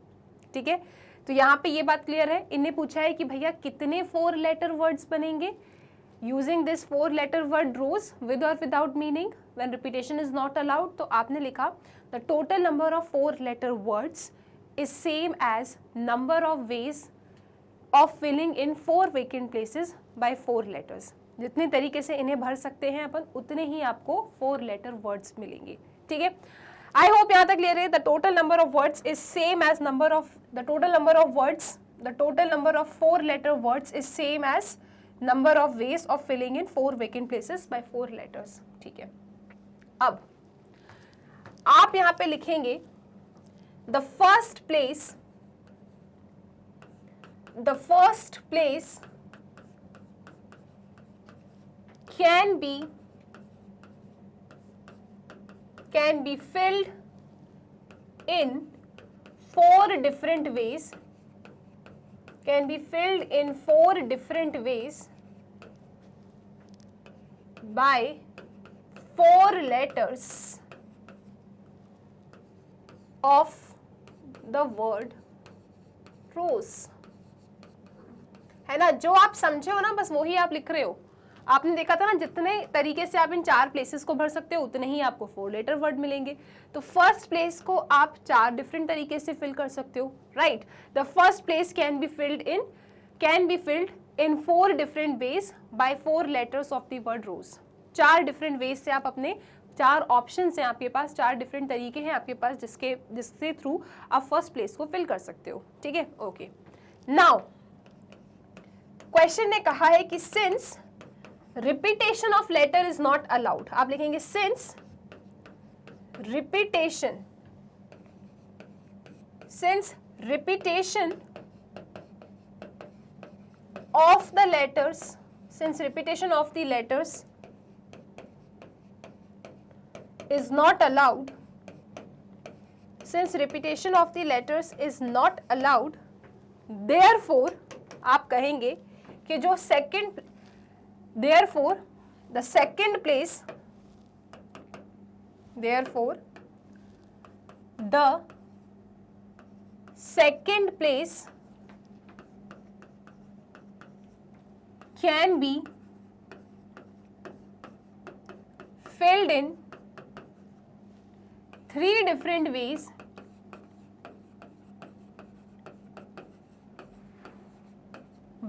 ठीक है, तो यहाँ पे ये बात क्लियर है. इन्हें पूछा है कि भैया कितने 4-letter वर्ड्स बनेंगे using this 4-letter word rose with और without meaning when repetition is not allowed. तो आपने लिखा the total number of 4-letter words is same as number of ways of filling in 4 vacant places by 4 letters. जितने तरीके से इन्हें भर सकते हैं अपन, उतने ही आपको 4-letter वर्ड्स मिलेंगे. ठीक है, आई होप यहाँ तक क्लियर है. The total number of words is same as the total number of 4-letter words is same as number of ways of filling in 4 vacant places by 4 letters. ठीक है, अब आप यहाँ पे लिखेंगे the first place can be filled in 4 different ways, by 4 letters of the word rose. है ना, जो आप समझे हो ना बस वही आप लिख रहे हो. आपने देखा था ना, जितने तरीके से आप इन 4 प्लेसेस को भर सकते हो उतने ही आपको 4-letter वर्ड मिलेंगे. तो फर्स्ट प्लेस को आप 4 डिफरेंट तरीके से फिल कर सकते हो, right. The first place can be filled in 4 different ways by 4 letters of the word rose. 4 different ways से आप अपने 4 ऑप्शन हैं आपके पास, 4 डिफरेंट तरीके हैं आपके पास जिसके थ्रू आप फर्स्ट प्लेस को फिल कर सकते हो. ठीक है, ओके. नाउ क्वेश्चन ने कहा है कि since repetition of letter is not allowed, आप लिखेंगे since repetition of the letters is not allowed, therefore आप कहेंगे कि जो therefore the second place can be filled in 3 different ways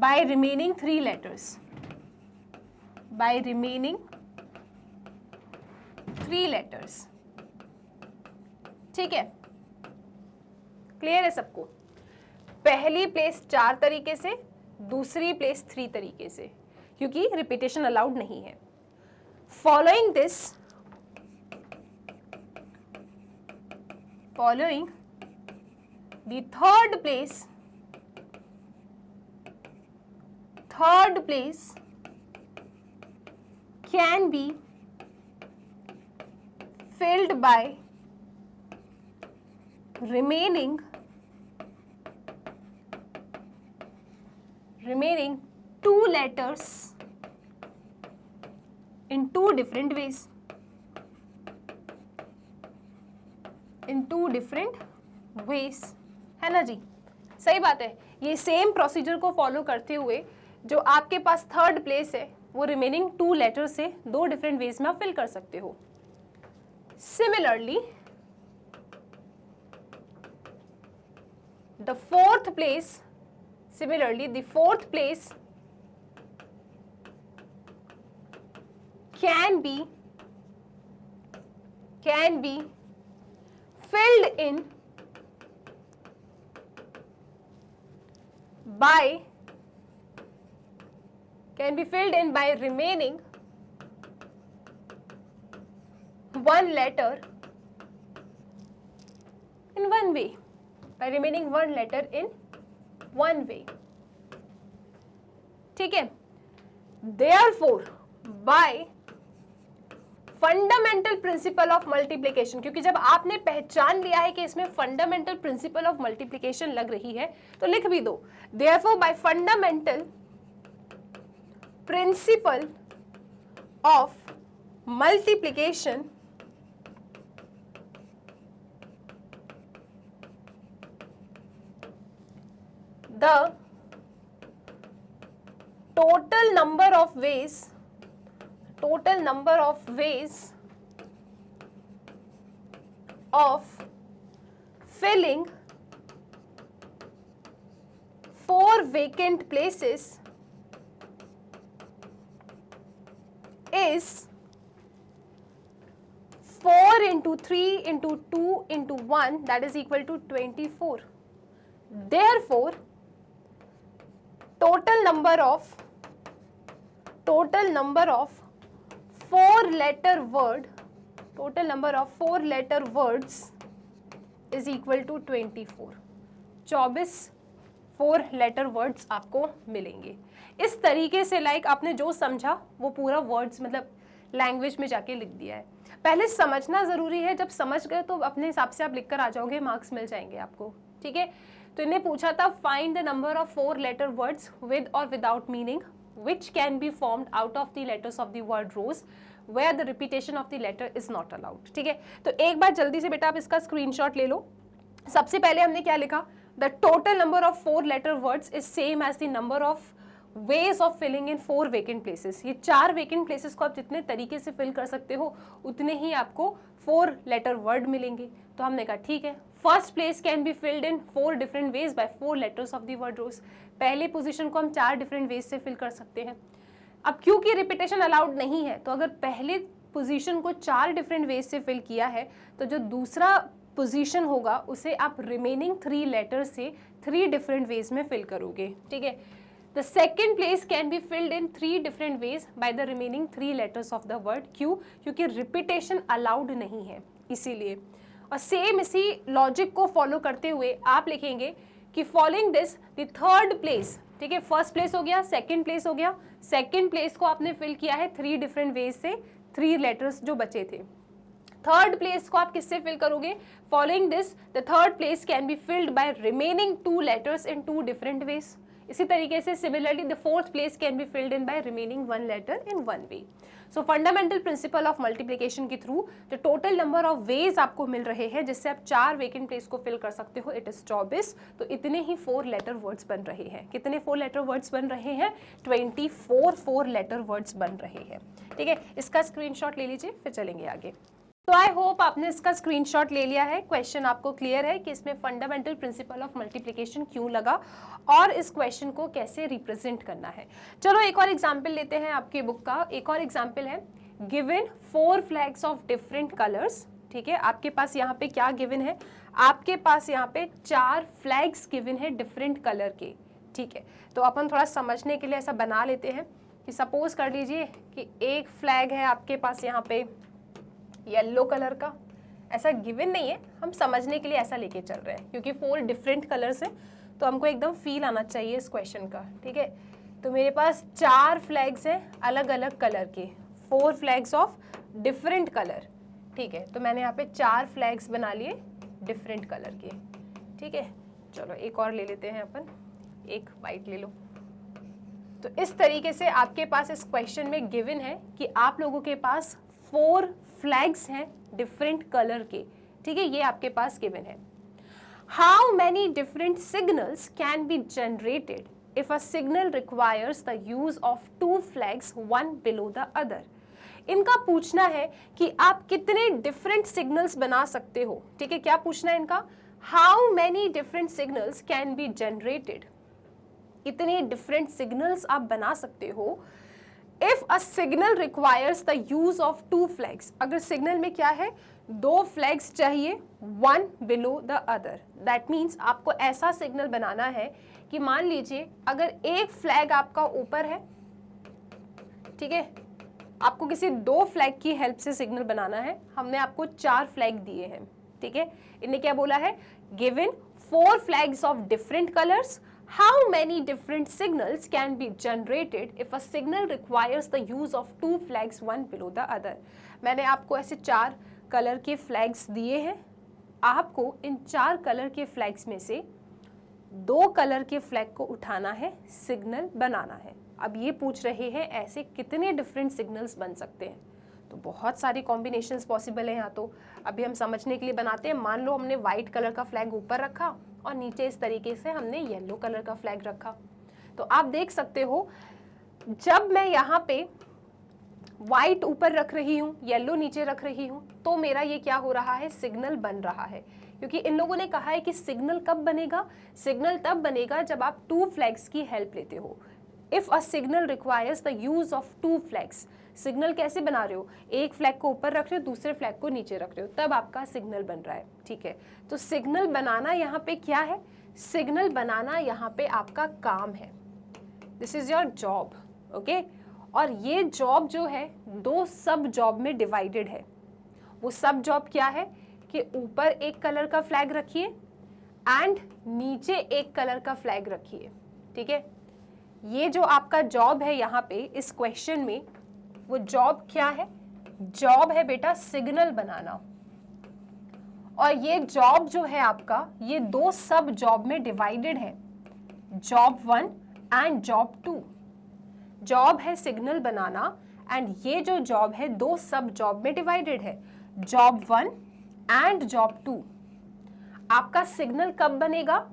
by remaining 3 letters. ठीक है, क्लियर है सबको? पहली प्लेस 4 तरीके से, दूसरी प्लेस 3 तरीके से, क्योंकि रिपीटेशन अलाउड नहीं है. Following the third place can be filled by remaining 2 letters in 2 different ways. है ना जी? सही बात है. ये सेम प्रोसीजर को फॉलो करते हुए जो आपके पास थर्ड प्लेस है वो रिमेनिंग 2 लेटर से 2 डिफरेंट वेज में आप फिल कर सकते हो. Similarly, the fourth place can be filled in by remaining one letter in one way. ठीक है. Therefore, by fundamental principle of multiplication, क्योंकि जब आपने पहचान लिया है कि इसमें फंडामेंटल प्रिंसिपल ऑफ मल्टीप्लिकेशन लग रही है तो लिख भी दो. Therefore, by fundamental principle of multiplication, the total number of ways of filling 4 vacant places is 4 into 3 into 2 into 1, that is equal to 24. Therefore, total number of 4 letter words is equal to 24. 24 4 letter words आपको मिलेंगे. इस तरीके से like आपने जो समझा वो पूरा वर्ड्स मतलब लैंग्वेज में जाके लिख दिया है. पहले समझना ज़रूरी है, जब समझ गए तो अपने हिसाब से आप लिख कर आ जाओगे, मार्क्स मिल जाएंगे आपको. ठीक है, तो इन्हें पूछा था find the number of 4 letter words with और without meaning which can be formed out of the letters of the word rows where the repetition of the letter is not allowed. ठीक है, तो एक बार जल्दी से बेटा आप इसका स्क्रीनशॉट ले लो. सबसे पहले हमने क्या लिखा, the total number of 4 letter words is same as the number of ways of filling in 4 vacant places. ये 4 vacant places को आप जितने तरीके से फिल कर सकते हो उतने ही आपको 4 लेटर वर्ड मिलेंगे. तो हमने कहा ठीक है, first place can be filled in 4 different ways by 4 letters of the word rose. पहले पोजीशन को हम 4 डिफरेंट वेज से फिल कर सकते हैं. अब क्योंकि रिपीटेशन अलाउड नहीं है तो अगर पहले पोजीशन को 4 डिफरेंट वेज से फिल किया है तो जो दूसरा पोजीशन होगा उसे आप रिमेनिंग 3 लेटर्स से 3 डिफरेंट वेज में फिल करोगे. ठीक है, the second place can be filled in 3 different ways by the remaining 3 letters of the word. क्यों? क्योंकि रिपीटेशन अलाउड नहीं है इसीलिए. और सेम इसी लॉजिक को फॉलो करते हुए आप लिखेंगे कि following this the third place. ठीक है, फर्स्ट प्लेस हो गया, सेकंड प्लेस हो गया. सेकंड प्लेस को आपने फिल किया है 3 डिफरेंट वेज से, 3 लेटर्स जो बचे थे. थर्ड प्लेस को आप किससे फिल करोगे? Following this the third place can be filled by remaining 2 letters in 2 different ways. इसी तरीके से similarly the fourth place can be filled in by remaining 1 letter in 1 way. So fundamental principle of multiplication के through जो total number of ways आपको मिल रहे हैं जिससे आप 4 वेकेंट प्लेस को फिल कर सकते हो, इट इज 24. तो इतने ही 4 लेटर वर्ड्स बन रहे हैं. कितने 4 लेटर वर्ड्स बन रहे हैं? 24 4 लेटर वर्ड्स बन रहे हैं. ठीक है, इसका स्क्रीनशॉट ले लीजिए, फिर चलेंगे आगे. तो आई होप आपने इसका स्क्रीनशॉट ले लिया है. क्वेश्चन आपको क्लियर है कि इसमें फंडामेंटल प्रिंसिपल ऑफ मल्टीप्लिकेशन क्यों लगा और इस क्वेश्चन को कैसे रिप्रेजेंट करना है. चलो एक और एग्जांपल लेते हैं आपकी बुक का. एक और एग्जांपल है given 4 flags of different colours. ठीक है, आपके पास यहाँ पे क्या गिवन है? आपके पास यहाँ पे 4 फ्लैग्स गिवन है डिफरेंट कलर के. ठीक है, तो अपन थोड़ा समझने के लिए ऐसा बना लेते हैं कि सपोज कर लीजिए कि एक फ्लैग है आपके पास यहाँ पे येलो कलर का. ऐसा गिवन नहीं है, हम समझने के लिए ऐसा लेके चल रहे हैं क्योंकि 4 डिफरेंट कलर्स हैं तो हमको एकदम फील आना चाहिए इस क्वेश्चन का. ठीक है, तो मेरे पास 4 फ्लैग्स हैं अलग अलग कलर के, 4 फ्लैग्स ऑफ डिफरेंट कलर. ठीक है, तो मैंने यहाँ पे 4 फ्लैग्स बना लिए डिफरेंट कलर के. ठीक है, चलो एक और ले लेते हैं अपन, एक वाइट ले लो. तो इस तरीके से आपके पास इस क्वेश्चन में गिवन है कि आप लोगों के पास 4 फ्लैग्स हैं डिफरेंट कलर के. ठीक है, ये आपके पास गिवन है. How many different signals can be generated if a signal requires the use of 2 flags one below the other. इनका पूछना है कि आप कितने डिफरेंट सिग्नल्स बना सकते हो। ठीक है, क्या पूछना है इनका, how many different signals can be generated, कितने डिफरेंट सिग्नल्स आप बना सकते हो if a signal requires the use of 2 flags. अगर सिग्नल में क्या है, 2 फ्लैग्स चाहिए, one below the other. That means आपको ऐसा सिग्नल बनाना है कि मान लीजिए अगर एक फ्लैग आपका ऊपर है, ठीक है, आपको किसी 2 फ्लैग की हेल्प से सिग्नल बनाना है, हमने आपको 4 फ्लैग दिए हैं। ठीक है, इन्हें क्या बोला है, given 4 flags of different colours, how many different signals can be generated if a signal requires the use of 2 flags one below the other। मैंने आपको ऐसे 4 कलर के फ्लैग्स दिए हैं, आपको इन 4 कलर के फ्लैग्स में से 2 कलर के फ्लैग को उठाना है, सिग्नल बनाना है। अब ये पूछ रहे हैं ऐसे कितने डिफरेंट सिग्नल्स बन सकते हैं, तो बहुत सारी कॉम्बिनेशंस पॉसिबल है यहाँ। तो अभी हम समझने के लिए बनाते हैं। मान लो हमने व्हाइट कलर का फ्लैग ऊपर रखा और नीचे इस तरीके से हमने येलो कलर का फ्लैग रखा, तो आप देख सकते हो जब मैं यहाँ पे व्हाइट ऊपर रख रही हूँ, येलो नीचे रख रही हूँ, तो मेरा ये क्या हो रहा है, सिग्नल बन रहा है। क्योंकि इन लोगों ने कहा है कि सिग्नल कब बनेगा, सिग्नल तब बनेगा जब आप 2 फ्लैग्स की हेल्प लेते हो। If a signal requires the use of 2 flags, signal कैसे बना रहे हो, एक फ्लैग को ऊपर रख रहे हो, दूसरे फ्लैग को नीचे रख रहे हो, तब आपका सिग्नल बन रहा है। ठीक है, तो सिग्नल बनाना यहाँ पे क्या है, सिग्नल बनाना यहाँ पे आपका काम है, this is your job. Okay, और ये जॉब जो है 2 सब जॉब में डिवाइडेड है। वो सब जॉब क्या है कि ऊपर एक कलर का फ्लैग रखिए एंड नीचे एक कलर का फ्लैग रखिए। ठीक है, ये जो आपका जॉब है यहाँ पे इस क्वेश्चन में, वो जॉब क्या है, जॉब है बेटा सिग्नल बनाना। और ये जॉब जो है आपका, ये 2 सब जॉब में डिवाइडेड है, जॉब 1 एंड जॉब 2। जॉब है सिग्नल बनाना एंड ये जो जॉब है 2 सब जॉब में डिवाइडेड है, जॉब 1 एंड जॉब 2। आपका सिग्नल कब बनेगा,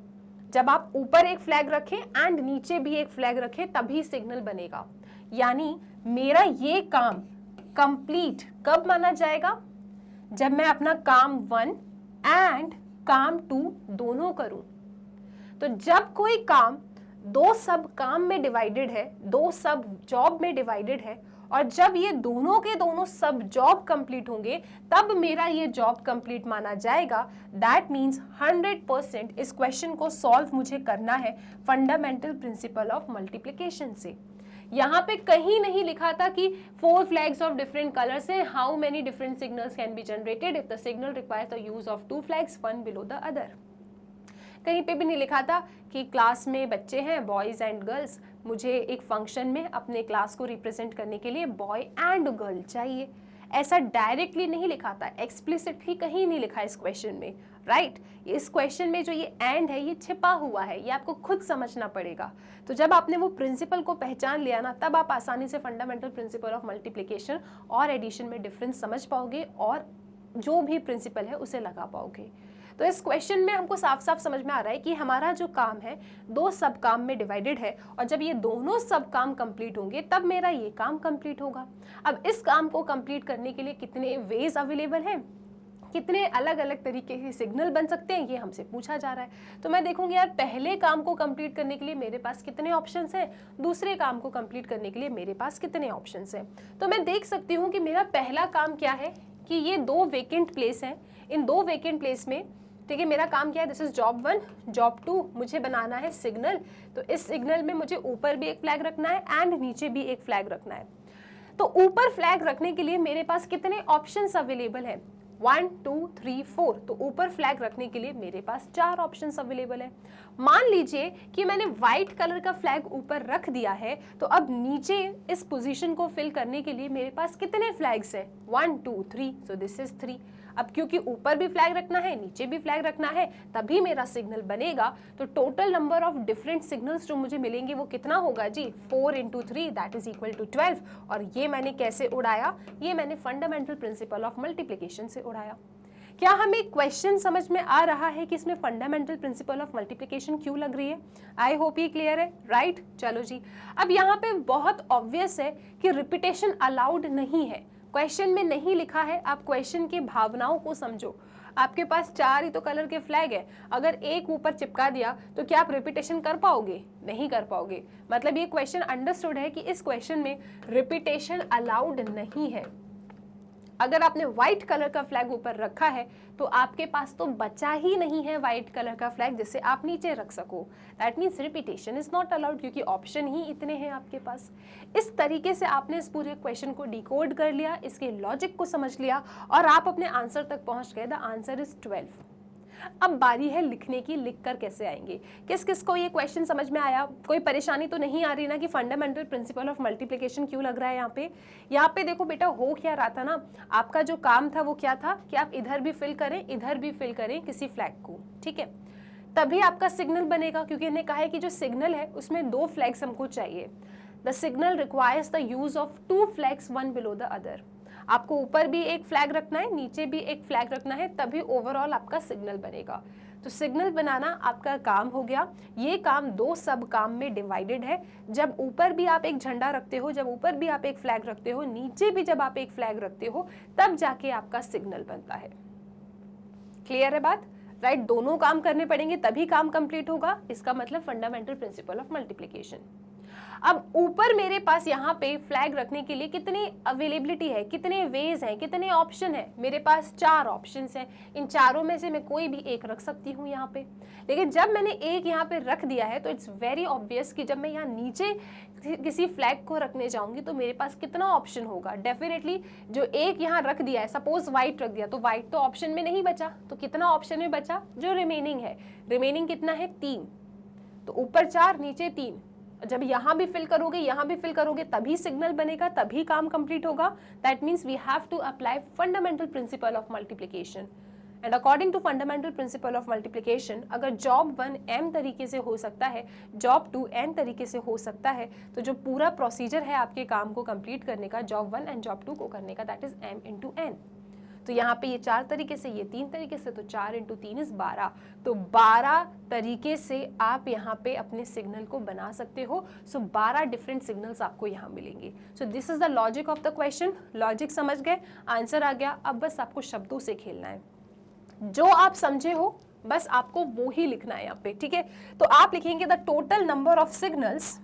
जब आप ऊपर एक फ्लैग रखें एंड नीचे भी एक फ्लैग रखें, तभी सिग्नल बनेगा। यानी मेरा ये काम कंप्लीट कब माना जाएगा, जब मैं अपना काम 1 एंड काम 2 दोनों करूं। तो जब कोई काम 2 सब काम में डिवाइडेड है, 2 सब जॉब में डिवाइडेड है, और जब ये दोनों के दोनों सब जॉब कंप्लीट होंगे, तब मेरा ये जॉब कंप्लीट माना जाएगा। दैट मीन्स 100% इस क्वेश्चन को सॉल्व मुझे करना है फंडामेंटल प्रिंसिपल ऑफ मल्टीप्लिकेशन से। यहाँ पे कहीं नहीं लिखा था कि 4 फ्लैग्स ऑफ डिफरेंट कलर्स हैं, how many different signals can be generated if the signal requires the use of 2 flags one below the other. कहीं पे भी नहीं लिखा था कि क्लास में बच्चे हैं बॉयज़ एंड गर्ल्स, मुझे एक फंक्शन में अपने क्लास को रिप्रेजेंट करने के लिए बॉय एंड गर्ल चाहिए। ऐसा डायरेक्टली नहीं लिखा था, एक्सप्लिसिटली कहीं नहीं लिखा इस क्वेश्चन में, राइट। इस क्वेश्चन में जो ये एंड है ये छिपा हुआ है, ये आपको खुद समझना पड़ेगा। तो जब आपने वो प्रिंसिपल को पहचान लिया ना, तब आप आसानी से फंडामेंटल प्रिंसिपल ऑफ मल्टीप्लिकेशन और एडिशन में डिफरेंस समझ पाओगे और जो भी प्रिंसिपल है उसे लगा पाओगे। तो इस क्वेश्चन में हमको साफ साफ समझ में आ रहा है कि हमारा जो काम है 2 सब काम में डिवाइडेड है, और जब ये दोनों सब काम कंप्लीट होंगे तब मेरा ये काम कंप्लीट होगा। अब इस काम को कंप्लीट करने के लिए कितने वेज अवेलेबल हैं, कितने अलग अलग तरीके के सिग्नल बन सकते हैं, ये हमसे पूछा जा रहा है। तो मैं देखूंगी यार पहले काम को कंप्लीट करने के लिए मेरे पास कितने ऑप्शंस हैं, दूसरे काम को कंप्लीट करने के लिए मेरे पास कितने ऑप्शंस हैं। तो मैं देख सकती हूँ कि मेरा पहला काम क्या है कि ये 2 वेकेंट प्लेस हैं, इन 2 वेकेंट प्लेस में, ठीक है, मेरा काम क्या है, दिस इज जॉब 1, जॉब 2, मुझे बनाना है सिग्नल। तो इस सिग्नल में मुझे ऊपर भी एक फ्लैग रखना है एंड नीचे भी एक फ्लैग रखना है। तो ऊपर फ्लैग रखने के लिए मेरे पास कितने ऑप्शंस अवेलेबल हैं, 1 2 3 4। तो ऊपर फ्लैग रखने के लिए मेरे पास 4 ऑप्शंस अवेलेबल है। मान लीजिए कि मैंने व्हाइट कलर का फ्लैग ऊपर रख दिया है, तो अब नीचे इस पोजीशन को फिल करने के लिए मेरे पास कितने फ्लैग्स हैं, 1 2 3, सो दिस इज 3। अब क्योंकि ऊपर भी फ्लैग रखना है नीचे भी फ्लैग रखना है, तभी मेरा सिग्नल बनेगा। तो total number of different signals जो मुझे मिलेंगे वो कितना होगा जी, 4 × 3 दैट इज इक्वल टू 12। और ये मैंने कैसे उड़ाया, ये मैंने फंडामेंटल प्रिंसिपल ऑफ मल्टीप्लिकेशन से उड़ाया। क्या हमें क्वेश्चन समझ में आ रहा है कि इसमें फंडामेंटल प्रिंसिपल ऑफ मल्टीप्लिकेशन क्यों लग रही है? आई होप ये क्लियर है, राइट। चलो जी, अब यहाँ पे बहुत ऑब्वियस है कि रिपीटेशन अलाउड नहीं है। क्वेश्चन में नहीं लिखा है, आप क्वेश्चन की भावनाओं को समझो। आपके पास 4 ही तो कलर के फ्लैग है, अगर एक ऊपर चिपका दिया तो क्या आप रिपीटेशन कर पाओगे? नहीं कर पाओगे। मतलब ये क्वेश्चन अंडरस्टूड है कि इस क्वेश्चन में रिपीटेशन अलाउड नहीं है। अगर आपने व्हाइट कलर का फ्लैग ऊपर रखा है तो आपके पास तो बचा ही नहीं है व्हाइट कलर का फ्लैग जिसे आप नीचे रख सको। That means repetition is not allowed, क्योंकि ऑप्शन ही इतने हैं आपके पास। इस तरीके से आपने इस पूरे क्वेश्चन को डिकोड कर लिया, इसके लॉजिक को समझ लिया और आप अपने आंसर तक पहुंच गए। The answer is 12। अब बारी है लिखने की। लिख कर कैसे आएंगे? किस किस को ये क्वेश्चन समझ में आया? कोई परेशानी तो नहीं आ रही ना कि फंडामेंटल प्रिंसिपल ऑफ मल्टीप्लिकेशन क्यों लग रहा है यहाँ पे देखो बेटा, हो क्या रहा था ना, आपका जो काम था वो क्या था कि आप इधर भी फिल करें, इधर भी फिल करें किसी फ्लैग को, ठीक है? तभी आपका सिग्नल बनेगा, क्योंकि इन्हें कहा है कि जो सिग्नल है उसमें 2 फ्लैग्स हमको चाहिए। The signal requires the use of 2 flags, one below the other. आपको ऊपर भी एक फ्लैग रखना है, नीचे भी एक फ्लैग रखना है, तभी ओवरऑल आपका सिग्नल बनेगा। तो सिग्नल बनाना आपका काम हो गया। ये काम 2 सब काम में डिवाइडेड है। जब ऊपर भी आप एक झंडा रखते हो, जब ऊपर भी आप एक फ्लैग रखते हो, नीचे भी जब आप एक फ्लैग रखते हो, तब जाके आपका सिग्नल बनता है। क्लियर है बात? राइट, दोनों काम करने पड़ेंगे तभी काम कंप्लीट होगा। इसका मतलब फंडामेंटल प्रिंसिपल ऑफ मल्टीप्लिकेशन। अब ऊपर मेरे पास यहाँ पे फ्लैग रखने के लिए कितनी अवेलेबिलिटी है, कितने वेज हैं, कितने ऑप्शन है? मेरे पास 4 ऑप्शंस हैं। इन चारों में से मैं कोई भी एक रख सकती हूँ यहाँ पे। लेकिन जब मैंने एक यहाँ पे रख दिया है तो इट्स वेरी ऑब्वियस कि जब मैं यहाँ नीचे किसी फ्लैग को रखने जाऊंगी तो मेरे पास कितना ऑप्शन होगा? डेफिनेटली जो एक यहाँ रख दिया है, सपोज व्हाइट रख दिया, तो व्हाइट तो ऑप्शन में नहीं बचा, तो कितना ऑप्शन में बचा? जो रिमेनिंग है, रिमेनिंग कितना है? 3। तो ऊपर 4 नीचे 3। जब यहाँ भी फिल करोगे, यहाँ भी फिल करोगे, तभी सिग्नल बनेगा, तभी काम कंप्लीट होगा। That means we have to apply fundamental principle of multiplication. And according to fundamental principle of multiplication, अगर जॉब 1 m तरीके से हो सकता है, जॉब 2 n तरीके से हो सकता है, तो जो पूरा प्रोसीजर है आपके काम को कंप्लीट करने का, जॉब 1 एंड जॉब 2 को करने का, that is m into n। तो यहाँ पे ये 4 तरीके से, ये 3 तरीके से, तो 4 into 3 इज 12। तो 12 तरीके से आप यहाँ पे अपने सिग्नल को बना सकते हो। सो 12 डिफरेंट सिग्नल्स आपको यहाँ मिलेंगे। सो this is the logic of the question. Logic समझ गए, आंसर आ गया। अब बस आपको शब्दों से खेलना है, जो आप समझे हो बस आपको वो ही लिखना है यहाँ पे, ठीक है? तो आप लिखेंगे the total number of signals,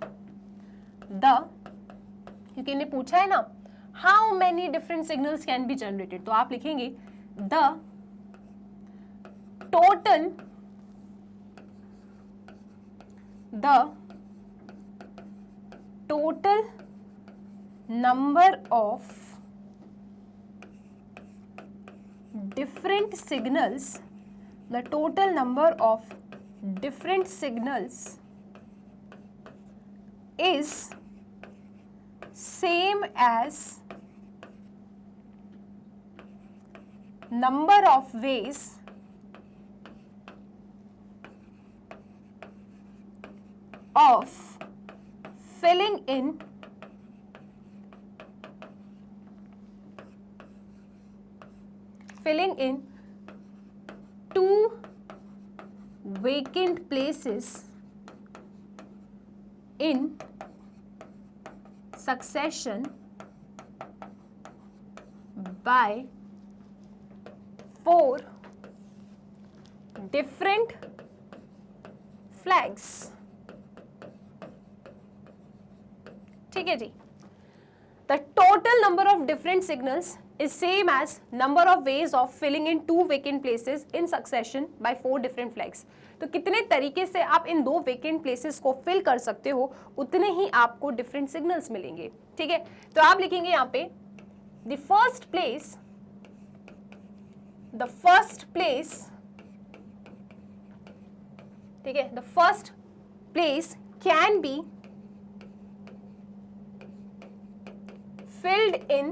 क्योंकि इन्हें पूछा है ना how many different signals can be generated, तो आप लिखेंगे the total number of different signals, the total number of different signals is same as number of ways of filling in two vacant places in succession by 4 different flags। ठीक है जी। The total number of different signals is same as number of ways of filling in 2 vacant places in succession by 4 different flags। तो कितने तरीके से आप इन 2 vacant places को fill कर सकते हो, उतने ही आपको different signals मिलेंगे, ठीक है? तो आप लिखेंगे यहाँ पे the first place, ठीक है, the first place can be filled in,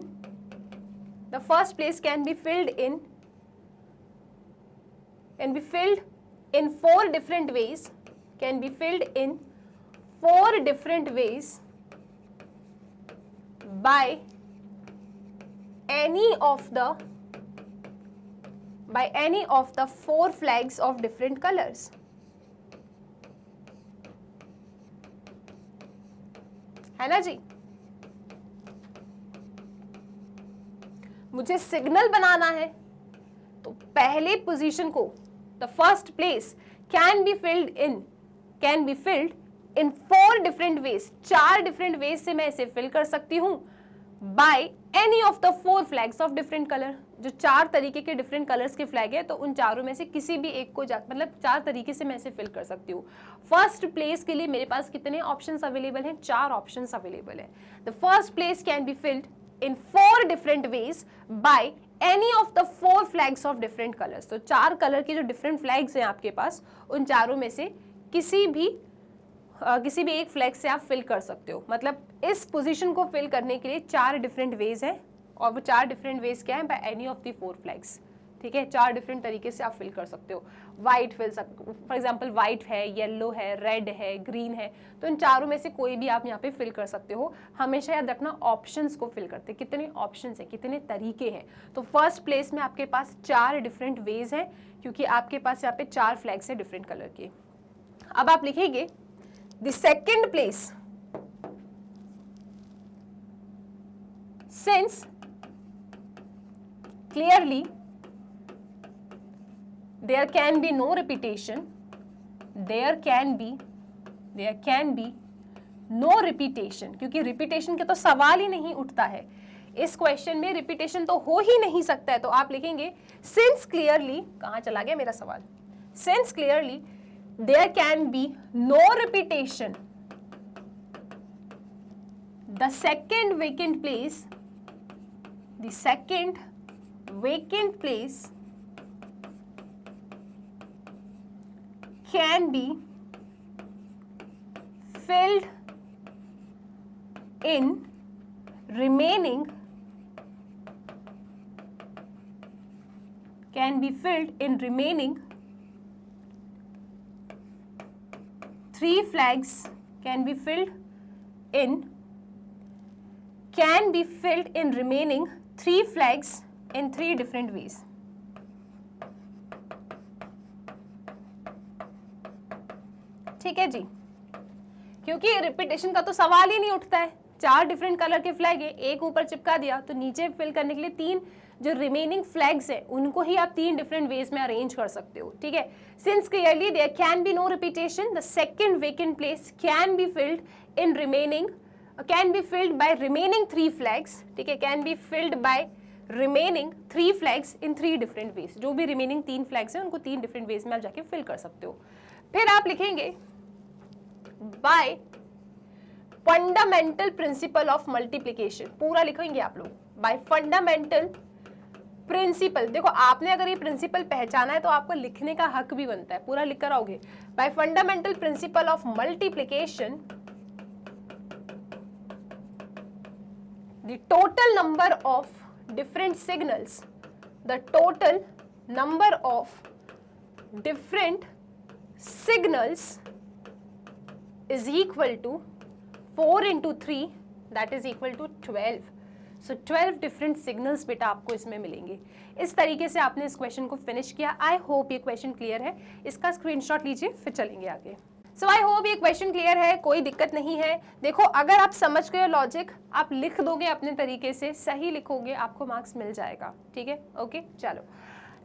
the first place can be filled in 4 different ways, can be filled in 4 different ways by any of the 4 flags of different colors। है ना जी? मुझे signal बनाना है, तो पहले position को, the first place can be filled in 4 different veg, 4 different ways से मैं इसे फिल कर सकती हूं by any of the 4 flags of different colour. जो 4 तरीके के डिफरेंट कलर्स के फ्लैग है, तो उन चारों में से किसी भी एक को मतलब 4 तरीके से मैं इसे फिल कर सकती हूँ। फर्स्ट प्लेस के लिए मेरे पास कितने ऑप्शंस अवेलेबल हैं? 4 ऑप्शंस अवेलेबल है। The first place can be filled in 4 different ways by any of the 4 flags of different colours. तो 4 कलर के जो डिफरेंट फ्लैग्स हैं आपके पास, उन चारों में से किसी भी एक फ्लैग से आप फिल कर सकते हो। मतलब इस पोजीशन को फिल करने के लिए 4 डिफरेंट वेज हैं, और वो 4 डिफरेंट वेज क्या है? By any of the 4 flags. ठीक है, 4 डिफरेंट तरीके से आप फिल कर सकते हो। व्हाइट फिल सकते, फॉर एग्जांपल व्हाइट है, येलो है, रेड है, ग्रीन है, तो इन चारों में से कोई भी आप यहाँ पे फिल कर सकते हो। हमेशा याद रखना ऑप्शंस को फिल करते, कितने ऑप्शंस है, कितने तरीके हैं। तो फर्स्ट प्लेस में आपके पास 4 डिफरेंट वेज हैं, क्योंकि आपके पास यहाँ पे 4 फ्लैग्स है डिफरेंट कलर के। अब आप लिखेंगे the second place, since clearly there can be no repetition, there can be no repetition, क्योंकि रिपीटेशन के तो सवाल ही नहीं उठता है। इस क्वेश्चन में रिपीटेशन तो हो ही नहीं सकता है। तो आप लिखेंगे since clearly, कहाँ चला गया मेरा सवाल? since clearly there can be no repetition, the second vacant place can be filled in remaining 3 flags, can be filled in remaining 3 flags in 3 different ways. ठीक है जी, क्योंकि रिपीटेशन का तो सवाल ही नहीं उठता है। 4 डिफरेंट कलर के फ्लैग है, एक ऊपर चिपका दिया, तो नीचे फिल करने के लिए 3 जो रिमेनिंग फ्लैग्स है उनको ही आप 3 डिफरेंट वेज में अरेंज कर सकते हो। ठीक है, since clearly there can be no repetition, the second vacant place can be filled by remaining 3 flags। ठीक है, can be filled by remaining 3 flags in 3 different ways। जो भी रिमेनिंग 3 फ्लैग्स हैं उनको 3 डिफरेंट वेज में आप जाके फिल कर सकते हो। फिर आप लिखेंगे by fundamental principle of multiplication, पूरा लिखेंगे आप लोग, by फंडामेंटल प्रिंसिपल। देखो आपने अगर ये प्रिंसिपल पहचाना है तो आपको लिखने का हक भी बनता है, पूरा लिख कर आओगे। by fundamental principle of multiplication, the total number of different signals is equal to 4 into 3, that is equal to 12। So 12 different signals बेटा आपको इसमें मिलेंगे। इस तरीके से आपने इस क्वेश्चन को फिनिश किया। आई होप ये क्वेश्चन क्लियर है। इसका स्क्रीनशॉट लीजिए, फिर चलेंगे आगे। सो आई होप ये क्वेश्चन क्लियर है, कोई दिक्कत नहीं है। देखो अगर आप समझ गए लॉजिक, आप लिख दोगे अपने तरीके से, सही लिखोगे, आपको मार्क्स मिल जाएगा। ठीक है, ओके चलो।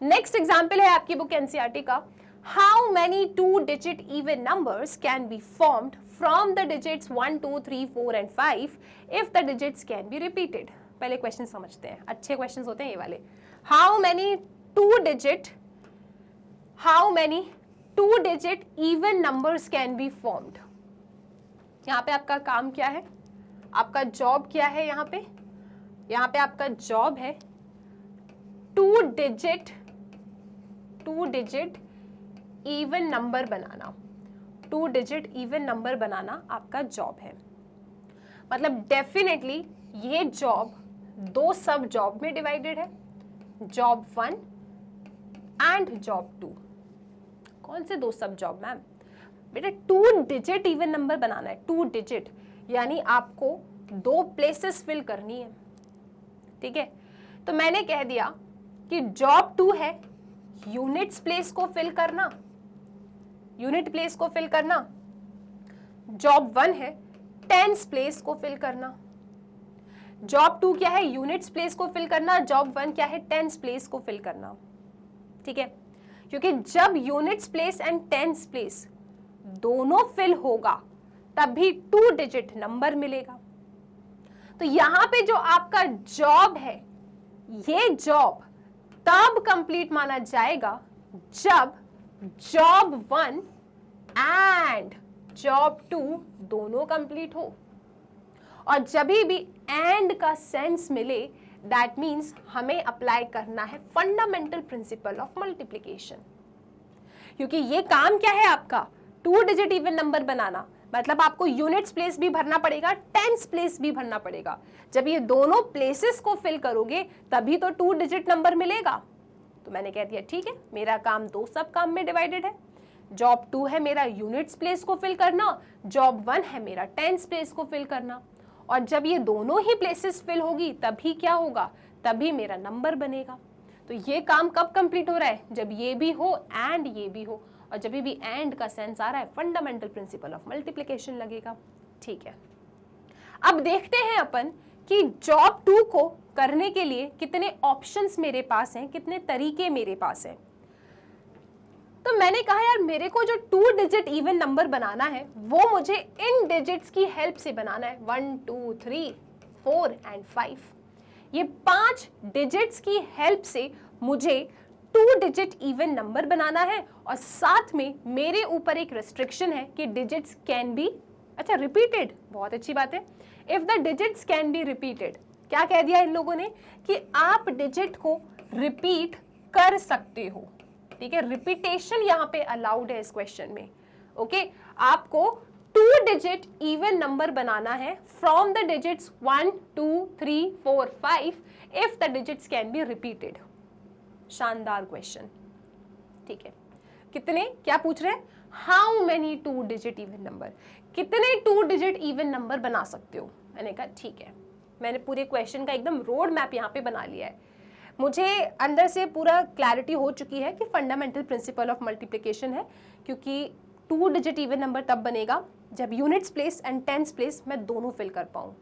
नेक्स्ट एग्जाम्पल है आपकी बुक एनसीईआरटी का। How many 2 digit even numbers can be formed from the digits 1, 2, 3, 4 and 5 if the digits can be repeated. पहले क्वेश्चन समझते हैं, अच्छे क्वेश्चन होते हैं ये वाले। How many 2 digit even numbers can be formed. यहाँ पे आपका काम क्या है, आपका जॉब क्या है? यहाँ पे आपका जॉब है 2 डिजिट इवन नंबर बनाना। 2 डिजिट इवन नंबर बनाना आपका जॉब है। मतलब डेफिनेटली ये जॉब 2 सब जॉब में डिवाइडेड है, जॉब 1 एंड जॉब 2। कौन से 2 सब जॉब मैम? बेटा 2 डिजिट इवन नंबर बनाना है। 2 डिजिट यानी आपको 2 प्लेसेस फिल करनी है। ठीक है, तो मैंने कह दिया कि जॉब 2 है यूनिट्स प्लेस को फिल करना, यूनिट प्लेस को फिल करना। जॉब 1 है टेंस प्लेस को फिल करना। जॉब 2 क्या है, यूनिट्स प्लेस को फिल करना, जॉब 1 क्या है, टेंस प्लेस को फिल करना, ठीक है। क्योंकि जब units place and tens place दोनों फिल होगा तभी 2 डिजिट नंबर मिलेगा। तो यहां पे जो आपका जॉब है, ये जॉब तब कंप्लीट माना जाएगा जब जॉब 1 एंड जॉब 2 दोनों कंप्लीट हो। और जब भी एंड का सेंस मिले, दैट मीन्स हमें अप्लाई करना है फंडामेंटल प्रिंसिपल ऑफ मल्टीप्लिकेशन। क्योंकि ये काम क्या है आपका, 2 डिजिट इवन नंबर बनाना, मतलब आपको यूनिट्स प्लेस भी भरना पड़ेगा, टेंस प्लेस भी भरना पड़ेगा। जब ये दोनों प्लेसेस को फिल करोगे तभी तो 2 डिजिट नंबर मिलेगा। तो मैंने कह दिया ठीक है, मेरा काम 2 सब काम में डिवाइडेड है। जॉब 2 है मेरा यूनिट्स प्लेस को फिल करना, जॉब 1 है मेरा टेंस प्लेस को फिल करना। और जब ये दोनों ही प्लेसेस फिल होगी तभी क्या होगा, तभी मेरा नंबर बनेगा। तो ये काम कब कंप्लीट हो रहा है, जब ये भी हो एंड ये भी हो। और जब भी एंड का सेंस आ रहा है, फंडामेंटल प्रिंसिपल ऑफ मल्टीप्लिकेशन लगेगा, ठीक है। अब देखते हैं अपन कि जॉब 2 को करने के लिए कितने ऑप्शंस मेरे पास हैं, कितने तरीके मेरे पास हैं। तो मैंने कहा यार मेरे को जो 2 डिजिट इवन नंबर बनाना है वो मुझे इन डिजिट्स की हेल्प से बनाना है, 1 2 3 4 एंड 5। ये 5 डिजिट्स की हेल्प से मुझे 2 डिजिट इवन नंबर बनाना है। और साथ में मेरे ऊपर एक रेस्ट्रिक्शन है कि डिजिट्स कैन बी, अच्छा रिपीटेड, बहुत अच्छी बात है। If the digits can be repeated, क्या कह दिया इन लोगों ने कि आप डिजिट को रिपीट कर सकते हो, ठीक है। रिपीटेशन यहाँ पे अलाउड है इस क्वेश्चन में, ओके। आपको 2 डिजिट इवन नंबर बनाना है from the digits 1 2 3 4 5 if the digits can be repeated. शानदार क्वेश्चन, ठीक है। कितने, क्या पूछ रहे हैं, how many 2 digit even number, कितने 2 डिजिट इवन नंबर बना सकते हो। मैंने कहा ठीक है, मैंने पूरे क्वेश्चन का एकदम रोड मैप यहाँ पे बना लिया है। मुझे अंदर से पूरा क्लैरिटी हो चुकी है कि फंडामेंटल प्रिंसिपल ऑफ मल्टीप्लिकेशन है, क्योंकि 2 डिजिट इवन नंबर तब बनेगा जब units place and tens place मैं दोनों फिल कर पाऊँ।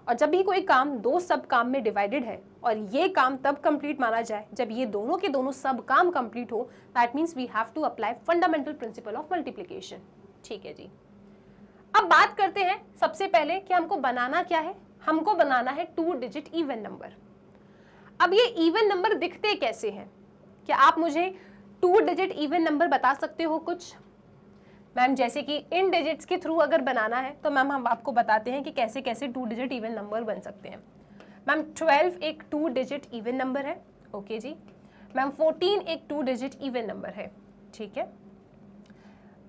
और जब भी कोई काम 2 सब काम में डिवाइडेड है और ये काम तब कंप्लीट माना जाए जब ये दोनों के दोनों सब काम कंप्लीट हो, that means we have to apply fundamental principle of multiplication, ठीक है जी। अब बात करते हैं सबसे पहले कि हमको बनाना क्या है। हमको बनाना है 2 डिजिट इवन नंबर। अब ये इवन नंबर दिखते कैसे हैं, क्या आप मुझे 2 डिजिट इवन नंबर बता सकते हो कुछ? मैम जैसे कि इन डिजिट्स के थ्रू अगर बनाना है तो मैम हम आपको बताते हैं कि कैसे कैसे 2 डिजिट इवन नंबर बन सकते हैं। मैम 12 एक 2 डिजिट इवन नंबर है, ओके जी। मैम 14 एक 2 डिजिट इवन नंबर है, ठीक है।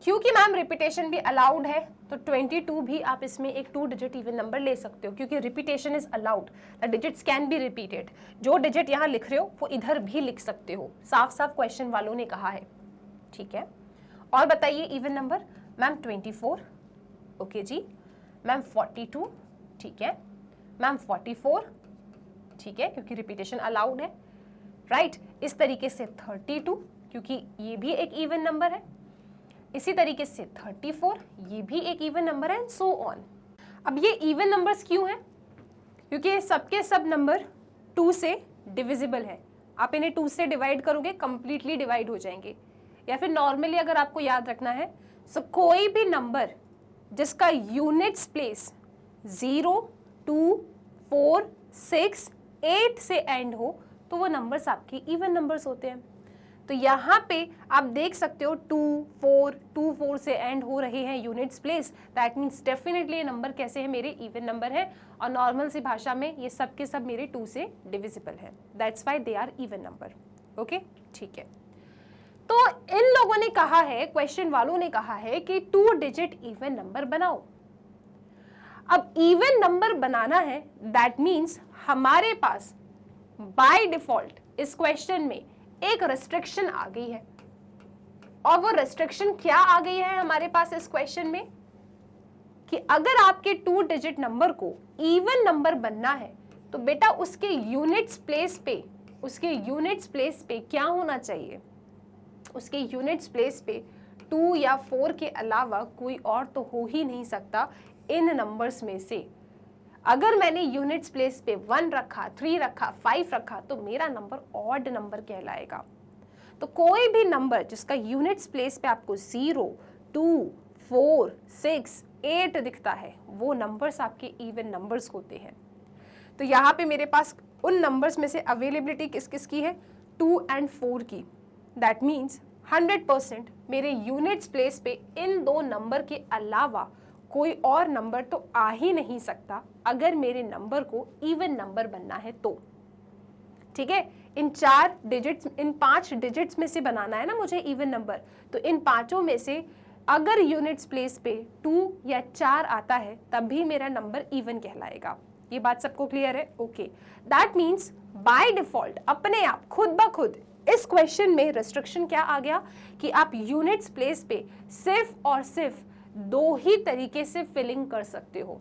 क्योंकि मैम रिपीटेशन भी अलाउड है तो 22 भी आप इसमें एक 2 डिजिट इवन नंबर ले सकते हो, क्योंकि repetition is allowed, the digits can be repeated. जो डिजिट यहाँ लिख रहे हो वो इधर भी लिख सकते हो, साफ साफ क्वेश्चन वालों ने कहा है, ठीक है। और बताइए इवन नंबर, मैम 24, ओके जी। मैम 42, ठीक है। मैम 44, ठीक है, क्योंकि रिपीटेशन अलाउड है, राइट। इस तरीके से 32, क्योंकि ये भी एक इवन नंबर है। इसी तरीके से 34, ये भी एक इवन नंबर है, एंड सो ऑन। अब ये इवन नंबर्स क्यों हैं? क्योंकि सबके सब नंबर 2 से डिविजिबल है। आप इन्हें 2 से डिवाइड करोगे कंप्लीटली डिवाइड हो जाएंगे। या फिर नॉर्मली अगर आपको याद रखना है, सो कोई भी नंबर जिसका यूनिट्स प्लेस 0 2 4 6 8 से एंड हो तो वो नंबर्स आपके इवन नंबर्स होते हैं। तो यहाँ पे आप देख सकते हो 2 4 से एंड हो रहे हैं units place, that means definitely ये नंबर कैसे है, मेरे इवन नंबर है। और नॉर्मल सी भाषा में ये सब के सब मेरे 2 से डिविजिबल है, that's why they are even number, okay, ठीक है। तो इन लोगों ने कहा है, क्वेश्चन वालों ने कहा है कि 2 डिजिट इवन नंबर बनाओ। अब इवन नंबर बनाना है, दैट मीन्स हमारे पास बाय डिफॉल्ट इस क्वेश्चन में एक रेस्ट्रिक्शन आ गई है। और वो रेस्ट्रिक्शन क्या आ गई है हमारे पास इस क्वेश्चन में, कि अगर आपके 2 डिजिट नंबर को इवन नंबर बनना है तो बेटा उसके यूनिट्स प्लेस पे क्या होना चाहिए, उसके यूनिट्स प्लेस पे 2 या 4 के अलावा कोई और तो हो ही नहीं सकता इन नंबर्स में से। अगर मैंने यूनिट्स प्लेस पे 1 रखा, 3 रखा, 5 रखा तो मेरा नंबर ऑड नंबर कहलाएगा। तो कोई भी नंबर जिसका यूनिट्स प्लेस पे आपको 0, 2, 4, 6, 8 दिखता है वो नंबर्स आपके इवन नंबर्स होते हैं। तो यहाँ पे मेरे पास उन नंबर्स में से अवेलेबिलिटी किस किस की है, 2 and 4 की। दैट मीन्स 100% मेरे यूनिट्स प्लेस पे इन दो नंबर के अलावा कोई और नंबर तो आ ही नहीं सकता अगर मेरे नंबर को इवन नंबर बनना है तो। ठीक है, इन 5 डिजिट्स में से बनाना है ना मुझे इवन नंबर, तो इन पांचों में से अगर यूनिट्स प्लेस पे 2 या 4 आता है तब भी मेरा नंबर इवन कहलाएगा। ये बात सबको क्लियर है? Okay, that means by default अपने आप खुद ब खुद इस क्वेश्चन में रेस्ट्रिक्शन क्या आ गया कि आप यूनिट्स प्लेस पे सिर्फ और सिर्फ 2 ही तरीके से फिलिंग कर सकते हो।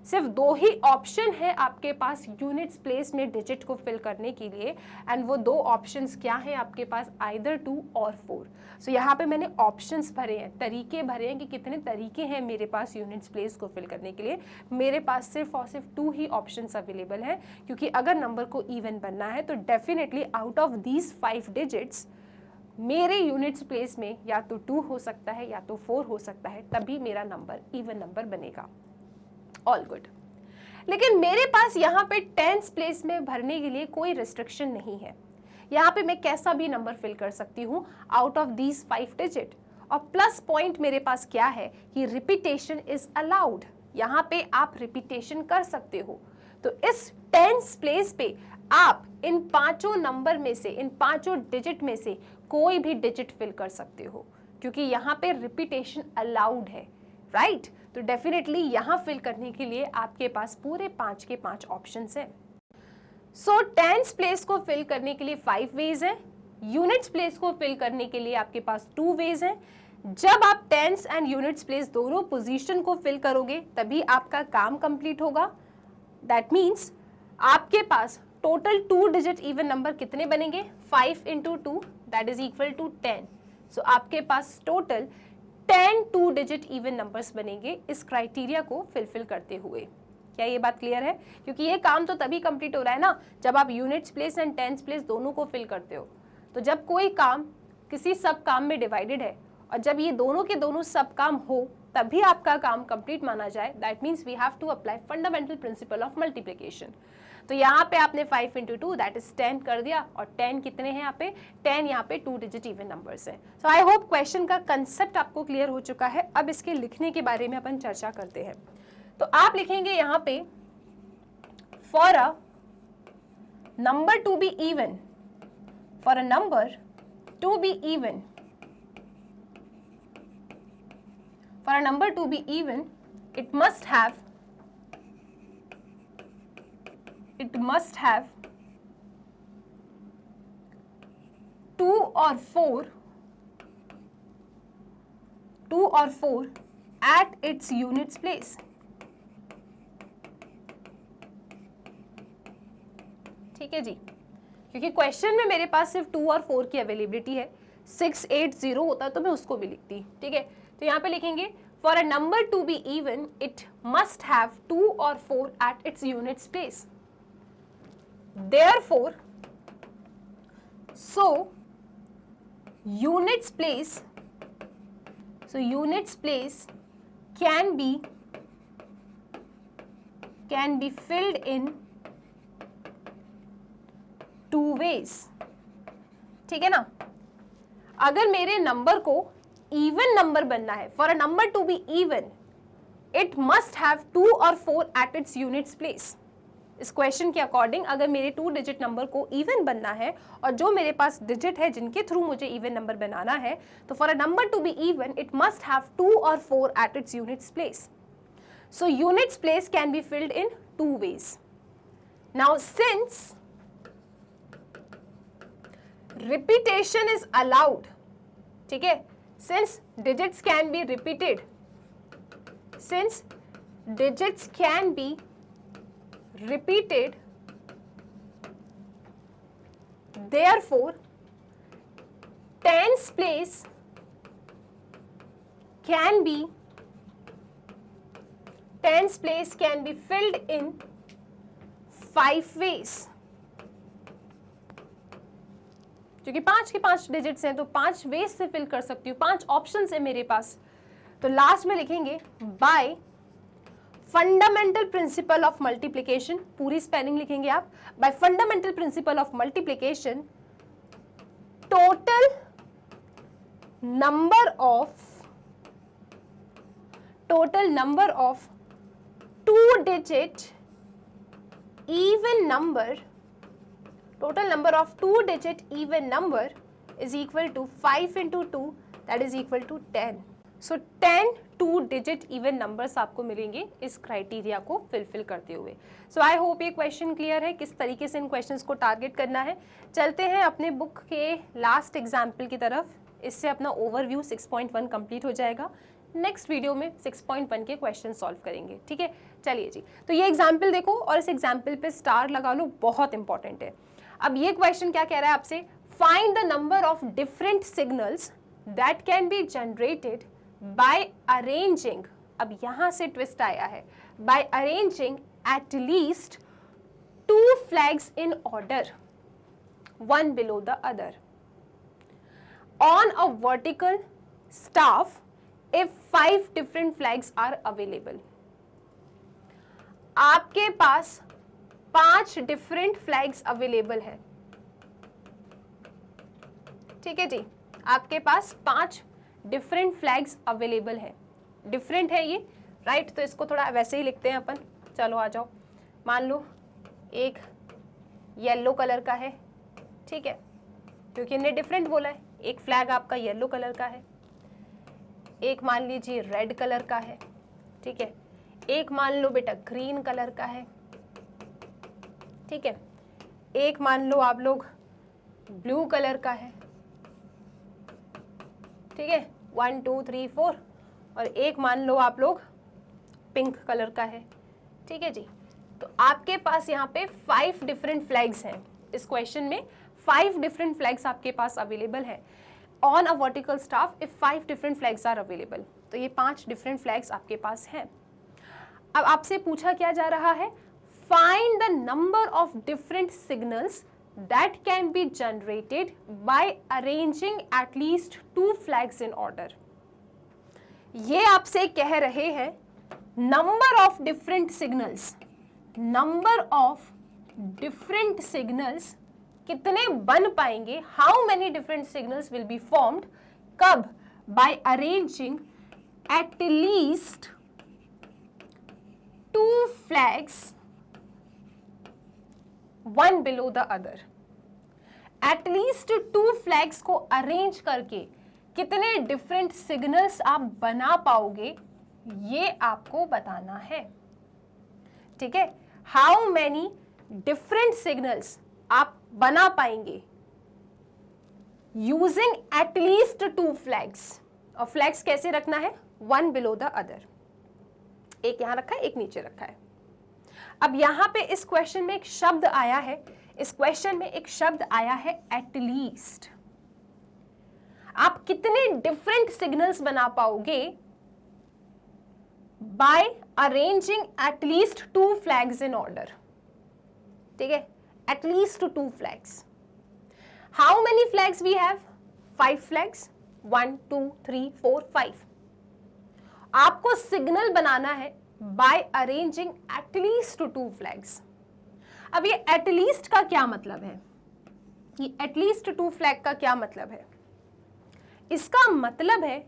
सिर्फ 2 ही ऑप्शन है आपके पास यूनिट्स प्लेस में डिजिट को फिल करने के लिए, एंड वो 2 ऑप्शंस क्या है आपके पास, आइदर 2 और 4। सो यहाँ पे मैंने ऑप्शंस भरे हैं, तरीके भरे हैं कि कितने तरीके हैं मेरे पास यूनिट्स प्लेस को फिल करने के लिए। मेरे पास सिर्फ और सिर्फ 2 ही ऑप्शंस अवेलेबल है, क्योंकि अगर नंबर को इवन बनना है तो definitely out of these 5 digits मेरे यूनिट्स प्लेस में या तो 2 हो सकता है या तो 4 हो सकता है, तभी मेरा नंबर इवन नंबर बनेगा। All good. लेकिन मेरे पास यहाँ पे टेंस प्लेस में भरने के लिए कोई रिस्ट्रिक्शन नहीं है। यहाँ पे मैं कैसा भी नंबर फिल कर सकती हूँ आउट ऑफ दीज 5 डिजिट। और प्लस पॉइंट मेरे पास क्या है कि रिपीटेशन इज अलाउड। यहाँ पे आप रिपीटेशन कर सकते हो। तो इस टेंस प्लेस पे आप इन 5 नंबर में से, इन 5 डिजिट में से कोई भी डिजिट फिल कर सकते हो, क्योंकि यहाँ पे रिपीटेशन अलाउड है, राइट? तो डेफिनेटली यहाँ फिल करने के लिए आपके पास पूरे 5 के 5 ऑप्शंस हैं। सो टेंस प्लेस को फिल करने के लिए 5 वेज हैं। यूनिट्स प्लेस को फिल करने के लिए आपके पास 2 वेज हैं। जब आप टेंस एंड यूनिट्स प्लेस दोनों पोजीशन को फिल करोगे तभी आपका काम कंप्लीट होगा। दैट मीन्स आपके पास टोटल 2 डिजिट इवन नंबर कितने बनेंगे, 5 × 2 दैट इज इक्वल टू 10। सो आपके पास टोटल 10 2 डिजिट इवन नंबर्स बनेंगे इस क्राइटेरिया को फिलफिल करते हुए। क्या ये बात क्लियर है? क्योंकि ये काम तो तभी कंप्लीट हो रहा है ना जब आप units place and tens place दोनों को फिल करते हो। तो जब कोई काम किसी सब काम में डिवाइडेड है और जब ये दोनों के दोनों सब काम हो तभी आपका काम कंप्लीट माना जाए। That means we have to apply fundamental principle of multiplication. तो यहाँ पे आपने 5 × 2 दैट इज 10 कर दिया, और 10 कितने हैं यहाँ पे, 10 यहाँ पे 2 डिजिट इवन नंबर्स हैं। सो आई होप क्वेश्चन का कंसेप्ट आपको क्लियर हो चुका है। अब इसके लिखने के बारे में अपन चर्चा करते हैं। तो आप लिखेंगे यहाँ पे for a number to be even, for a number to be even, for a number to be even it must have 2 or 4 at its units place। ठीक है जी, क्योंकि क्वेश्चन में मेरे पास सिर्फ 2 और 4 की अवेलेबिलिटी है। 6 8 0 होता तो मैं उसको भी लिखती। ठीक है, तो यहाँ पे लिखेंगे for a number to be even it must have 2 और 4 at its units place. Therefore, so units place can be filled in 2 ways। ठीक है ना? अगर मेरे नंबर को इवन नंबर बनना है, for a number to be even it must have 2 और 4 एट इट्स यूनिट्स प्लेस। इस क्वेश्चन के अकॉर्डिंग अगर मेरे 2 डिजिट नंबर को इवन बनना है और जो मेरे पास डिजिट है जिनके थ्रू मुझे इवन नंबर बनाना है, तो for a number to be even it must have 2 और 4 at its units place. So units place can be filled in 2 ways। Now since repetition is allowed, ठीक है, since digits can be repeated, therefore tens place tens place can be filled in 5 ways. क्योंकि 5 के 5 digits हैं तो 5 veg से fill कर सकती हूँ, 5 ऑप्शंस है मेरे पास. तो लास्ट में लिखेंगे bye fundamental principle of multiplication, पूरी स्पेलिंग लिखेंगे आप. Bye fundamental principle of multiplication total number of 2-digit even number, total number of 2-digit even number is equal to 5 into 2, that is equal to 10. So 10 2-digit even numbers आपको मिलेंगे इस criteria को fill करते हुए. सो I hope ये question clear है किस तरीके से इन क्वेश्चंस को टारगेट करना है. चलते हैं अपने बुक के लास्ट एग्जाम्पल की तरफ. इससे अपना ओवरव्यू 6.1 कंप्लीट हो जाएगा. नेक्स्ट वीडियो में 6.1 के क्वेश्चन सॉल्व करेंगे. ठीक है, चलिए जी. तो ये एग्जाम्पल देखो और इस एग्जाम्पल पे स्टार लगा लो, बहुत इंपॉर्टेंट है. अब ये क्वेश्चन क्या कह रहा है आपसे, find the number of different signals that can be generated by arranging. अब यहां से ट्विस्ट आया है, by arranging at least 2 flags in order, one below the other, on a vertical staff if 5 different flags are available. आपके पास 5 different flags available है. ठीक है जी, आपके पास 5 डिफरेंट फ्लैग्स अवेलेबल है. डिफरेंट है ये, राइट. तो इसको थोड़ा वैसे ही लिखते हैं अपन. चलो आ जाओ. मान लो एक येलो कलर का है, ठीक है, क्योंकि इन्हें डिफरेंट बोला है. एक फ्लैग आपका येलो कलर का है, एक मान लीजिए रेड कलर का है, ठीक है, एक मान लो बेटा ग्रीन कलर का है, ठीक है, एक मान लो आप लोग ब्लू कलर का है, ठीक है, 1 2 3 4, और एक मान लो आप लोग पिंक कलर का है. ठीक है जी. तो आपके पास यहाँ पे 5 डिफरेंट फ्लैग्स हैं. इस क्वेश्चन में 5 डिफरेंट फ्लैग्स आपके पास अवेलेबल है on a vertical staff if 5 different flags are available. तो ये 5 डिफरेंट फ्लैग्स आपके पास हैं. अब आपसे पूछा क्या जा रहा है, find the number of different signals that can be generated by arranging at least 2 flags in order. ये आपसे कह रहे हैं number of different signals, number of different signals कितने बन पाएंगे, how many different signals will be formed, कब, by arranging at least 2 flags one below the other. At least 2 flags को अरेंज करके कितने डिफरेंट सिग्नल्स आप बना पाओगे, ये आपको बताना है. ठीक है, हाउ मैनी डिफरेंट सिग्नल्स आप बना पाएंगे यूजिंग एट लीस्ट 2 flags. और फ्लैग्स कैसे रखना है, 1 below the other. एक यहां रखा है, एक नीचे रखा है. अब यहां पे इस क्वेश्चन में एक शब्द आया है, इस क्वेश्चन में एक शब्द आया है एट लीस्ट. आप कितने डिफरेंट सिग्नल्स बना पाओगे by arranging at least 2 flags in order. ठीक है, at least 2 flags. How many flags we have, 5 flags, 1 2 3 4 5. आपको सिग्नल बनाना है by arranging at least 2 flags. अब ये एट लीस्ट का क्या मतलब है, ये एट लीस्ट 2 flag का क्या मतलब है, इसका मतलब है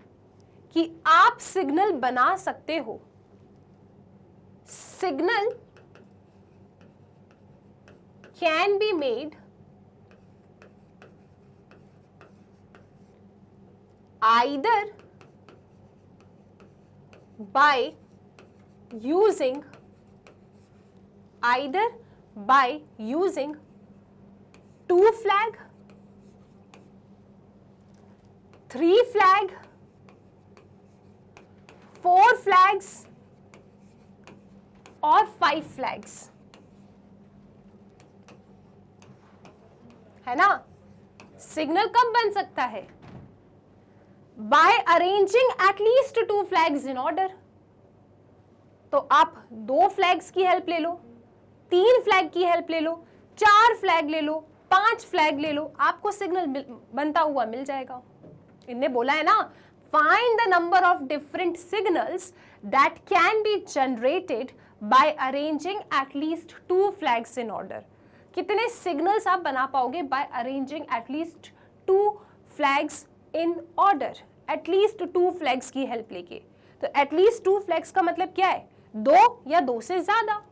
कि आप सिग्नल बना सकते हो. Signal can be made either by using 2 flag, 3 flag, 4 flags और 5 flags. है ना. सिग्नल कब बन सकता है, by arranging at least 2 flags in order. तो आप 2 फ्लैग्स की हेल्प ले लो, 3 फ्लैग की हेल्प ले लो, 4 फ्लैग ले लो, 5 फ्लैग ले लो, आपको सिग्नल बनता हुआ मिल जाएगा। इनने बोला है ना, find the number of different signals that can be generated by arranging at least 2 flags in order. कितने सिग्नल्स आप बना पाओगे by arranging at least 2 flags in order, at least 2 flags की हेल्प लेके। तो एटलीस्ट 2 फ्लैग्स का मतलब क्या है, 2 या 2 से ज्यादा।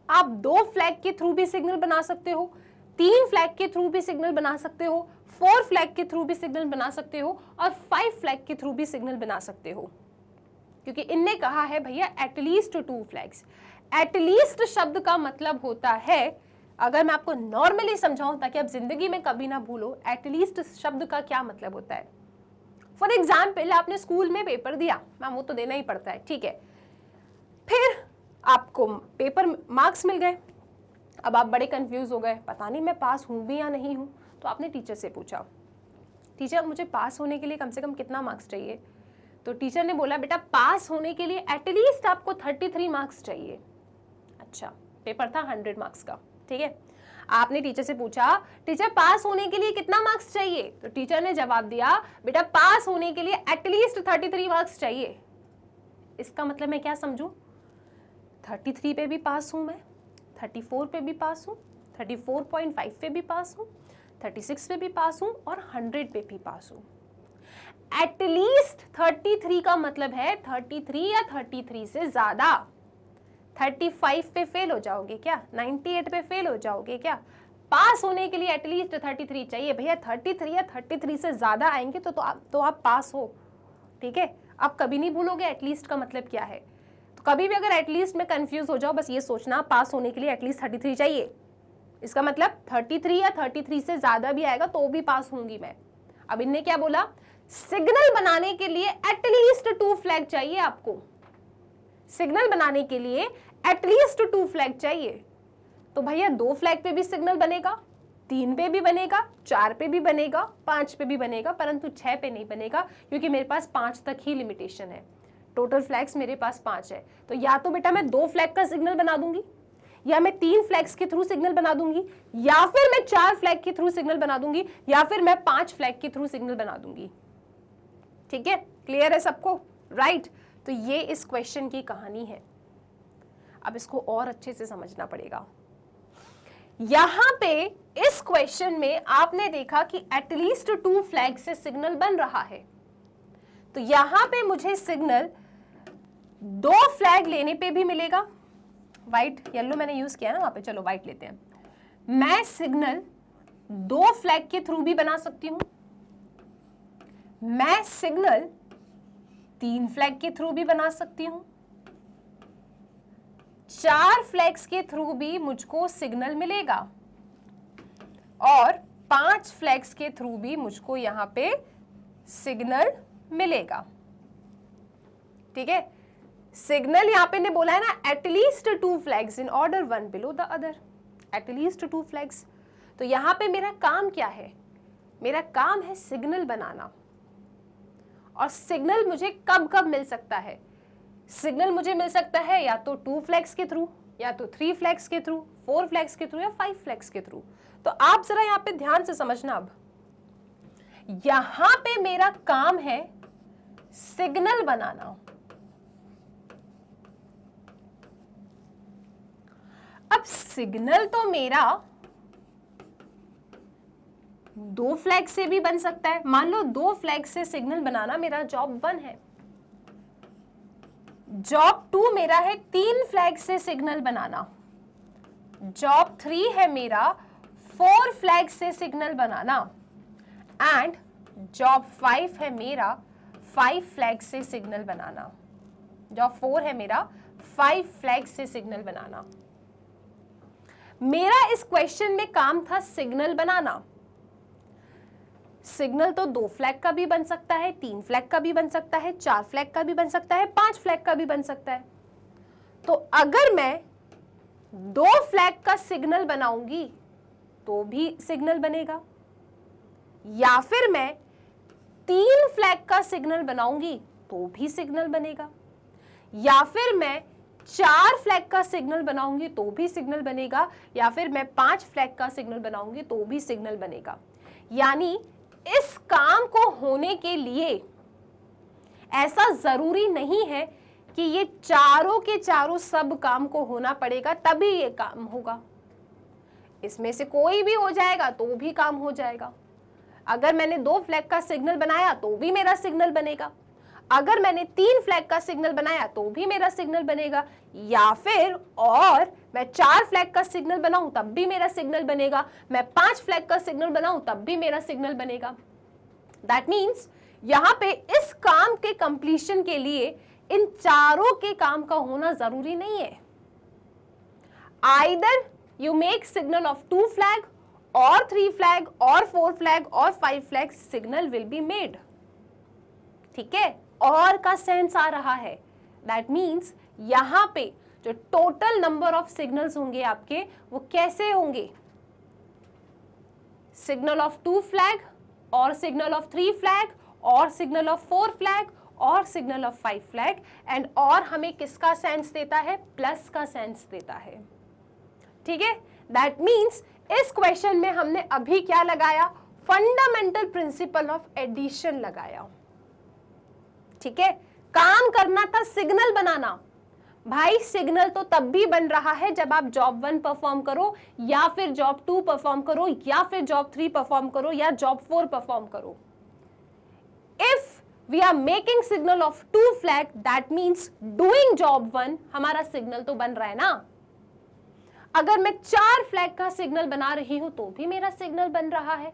आप 2 फ्लैग के थ्रू भी सिग्नल बना सकते हो, 3 फ्लैग के थ्रू भी सिग्नल बना सकते हो, 4 फ्लैग के थ्रू भी सिग्नल बना सकते हो और 5 फ्लैग के थ्रू भी सिग्नल बना सकते हो, क्योंकि इनने कहा है भैया एटलीस्ट 2 फ्लैग्स। एटलीस्ट शब्द का मतलब होता है, अगर मैं आपको नॉर्मली समझाऊं ताकि आप जिंदगी में कभी ना भूलो, एटलीस्ट शब्द का क्या मतलब होता है। फॉर एग्जाम्पल, आपने स्कूल में पेपर दिया, मैम वो तो देना ही पड़ता है, ठीक है, फिर आपको पेपर मार्क्स मिल गए, अब आप बड़े कंफ्यूज हो गए, पता नहीं मैं पास हूं भी या नहीं हूं। तो आपने टीचर से पूछा, टीचर मुझे पास होने के लिए कम से कम कितना मार्क्स चाहिए। तो टीचर ने बोला, बेटा पास होने के लिए एटलीस्ट आपको 33 मार्क्स चाहिए। अच्छा, पेपर था 100 मार्क्स का, ठीक है। आपने टीचर से पूछा, टीचर पास होने के लिए कितना मार्क्स चाहिए। तो टीचर ने जवाब दिया, बेटा पास होने के लिए एटलीस्ट 33 मार्क्स चाहिए। इसका मतलब मैं क्या समझूं, 33 पे भी पास हूं मैं, 34 पे भी पास हूं, 34.5 पे भी पास हूं, 36 पे भी पास हूं और 100 पे भी पास हूं। एटलीस्ट 33 का मतलब है 33 या 33 से ज्यादा। 35 पे फेल हो जाओगे क्या, 98 पे फेल हो जाओगे क्या। पास होने के लिए एटलीस्ट 33 चाहिए भैया। 33 या 33 से ज्यादा आएंगे तो आप पास हो, ठीक है। आप कभी नहीं भूलोगे एटलीस्ट का मतलब क्या है। तो कभी भी अगर एटलीस्ट में कंफ्यूज हो जाओ, बस ये सोचना पास होने के लिए एटलीस्ट 33 चाहिए, इसका मतलब 33 या 33 से ज्यादा भी आएगा तो भी पास होंगी मैं। अब इनने क्या बोला, सिग्नल बनाने के लिए एटलीस्ट 2 फ्लैग चाहिए आपको, सिग्नल बनाने के लिए एटलीस्ट 2 फ्लैग चाहिए। तो भैया 2 फ्लैग पे भी सिग्नल बनेगा, 3 पे भी बनेगा, 4 पे भी बनेगा, 5 पे भी बनेगा, परंतु 6 पे नहीं बनेगा, क्योंकि मेरे पास 5 तक ही लिमिटेशन है। टोटल फ्लैग्स मेरे पास 5 है। तो या तो बेटा मैं 2 फ्लैग का सिग्नल बना दूंगी, या मैं 3 फ्लैग्स के थ्रू सिग्नल बना दूंगी, या फिर मैं 4 फ्लैग के थ्रू सिग्नल बना दूंगी, या फिर मैं 5 फ्लैग के थ्रू सिग्नल बना दूंगी। ठीक है, क्लियर है सबको, राइट। तो ये इस क्वेश्चन की कहानी है। अब इसको और अच्छे से समझना पड़ेगा। यहां पे इस क्वेश्चन में आपने देखा कि एटलीस्ट 2 फ्लैग से सिग्नल बन रहा है। तो यहां पे मुझे सिग्नल 2 फ्लैग लेने पे भी मिलेगा। व्हाइट, येलो मैंने यूज किया ना वहां पे, चलो व्हाइट लेते हैं। मैं सिग्नल 2 फ्लैग के थ्रू भी बना सकती हूं, मैं सिग्नल 3 फ्लैग के थ्रू भी बना सकती हूं, 4 फ्लैग्स के थ्रू भी मुझको सिग्नल मिलेगा, और 5 फ्लैग्स के थ्रू भी मुझको यहां पे सिग्नल मिलेगा। ठीक है, सिग्नल यहां पे ने बोला है ना at least 2 flags in order, 1 below the other, at least 2 flags. तो यहां पे मेरा काम क्या है, मेरा काम है सिग्नल बनाना। और सिग्नल मुझे कब कब मिल सकता है, सिग्नल मुझे मिल सकता है या तो 2 फ्लैग्स के थ्रू, या तो 3 फ्लैग्स के थ्रू, 4 फ्लैग्स के थ्रू, या 5 फ्लैग्स के थ्रू। तो आप जरा यहां पे ध्यान से समझना। अब यहां पे मेरा काम है सिग्नल बनाना। अब सिग्नल तो मेरा 2 फ्लैग से भी बन सकता है। मान लो 2 फ्लैग से सिग्नल बनाना मेरा जॉब 1 है, जॉब 2 मेरा है 3 फ्लैग से सिग्नल बनाना, जॉब 3 है मेरा 4 फ्लैग से सिग्नल बनाना, एंड जॉब 5 है मेरा 5 फ्लैग से सिग्नल बनाना, जॉब 4 है मेरा 5 फ्लैग से सिग्नल बनाना। मेरा इस क्वेश्चन में काम था सिग्नल बनाना। सिग्नल तो 2 फ्लैग का भी बन सकता है, 3 फ्लैग का भी बन सकता है, 4 फ्लैग का भी बन सकता है, 5 फ्लैग का भी बन सकता है। तो अगर मैं 2 फ्लैग का सिग्नल बनाऊंगी तो भी सिग्नल बनेगा, या फिर मैं 3 फ्लैग का सिग्नल बनाऊंगी तो भी सिग्नल बनेगा, या फिर मैं 4 फ्लैग का सिग्नल बनाऊंगी तो भी सिग्नल बनेगा, या फिर मैं 5 फ्लैग का सिग्नल बनाऊंगी तो भी सिग्नल बनेगा। यानी इस काम को होने के लिए ऐसा जरूरी नहीं है कि ये चारों के चारों सब काम को होना पड़ेगा तभी ये काम होगा। इसमें से कोई भी हो जाएगा तो भी काम हो जाएगा। अगर मैंने 2 फ्लैग का सिग्नल बनाया तो भी मेरा सिग्नल बनेगा, अगर मैंने 3 फ्लैग का सिग्नल बनाया तो भी मेरा सिग्नल बनेगा, या फिर और मैं 4 फ्लैग का सिग्नल बनाऊं तब भी मेरा सिग्नल बनेगा, मैं 5 फ्लैग का सिग्नल बनाऊं तब भी मेरा सिग्नल बनेगा। दैट मीन्स यहां पे इस काम के कंप्लीशन के लिए इन चारों के काम का होना जरूरी नहीं है। Either you make signal of 2 flag और 3 फ्लैग और 4 फ्लैग और 5 flag, signal will be made. ठीक है, और का सेंस आ रहा है। दैट मीन्स यहां पे जो टोटल नंबर ऑफ सिग्नल्स होंगे आपके वो कैसे होंगे, सिग्नल ऑफ 2 फ्लैग और सिग्नल ऑफ 3 फ्लैग और सिग्नल ऑफ 4 फ्लैग और सिग्नल ऑफ 5 फ्लैग, एंड और हमें किसका सेंस देता है, प्लस का सेंस देता है। ठीक है, दैट मीन्स इस क्वेश्चन में हमने अभी क्या लगाया, फंडामेंटल प्रिंसिपल ऑफ एडिशन लगाया। ठीक है, काम करना था सिग्नल बनाना। भाई सिग्नल तो तब भी बन रहा है जब आप जॉब 1 परफॉर्म करो, या फिर जॉब 2 परफॉर्म करो, या फिर जॉब 3 परफॉर्म करो, या जॉब 4 परफॉर्म करो। If we are making signal of 2 flag, that means doing job 1, हमारा सिग्नल तो बन रहा है ना। अगर मैं 4 फ्लैग का सिग्नल बना रही हूं तो भी मेरा सिग्नल बन रहा है,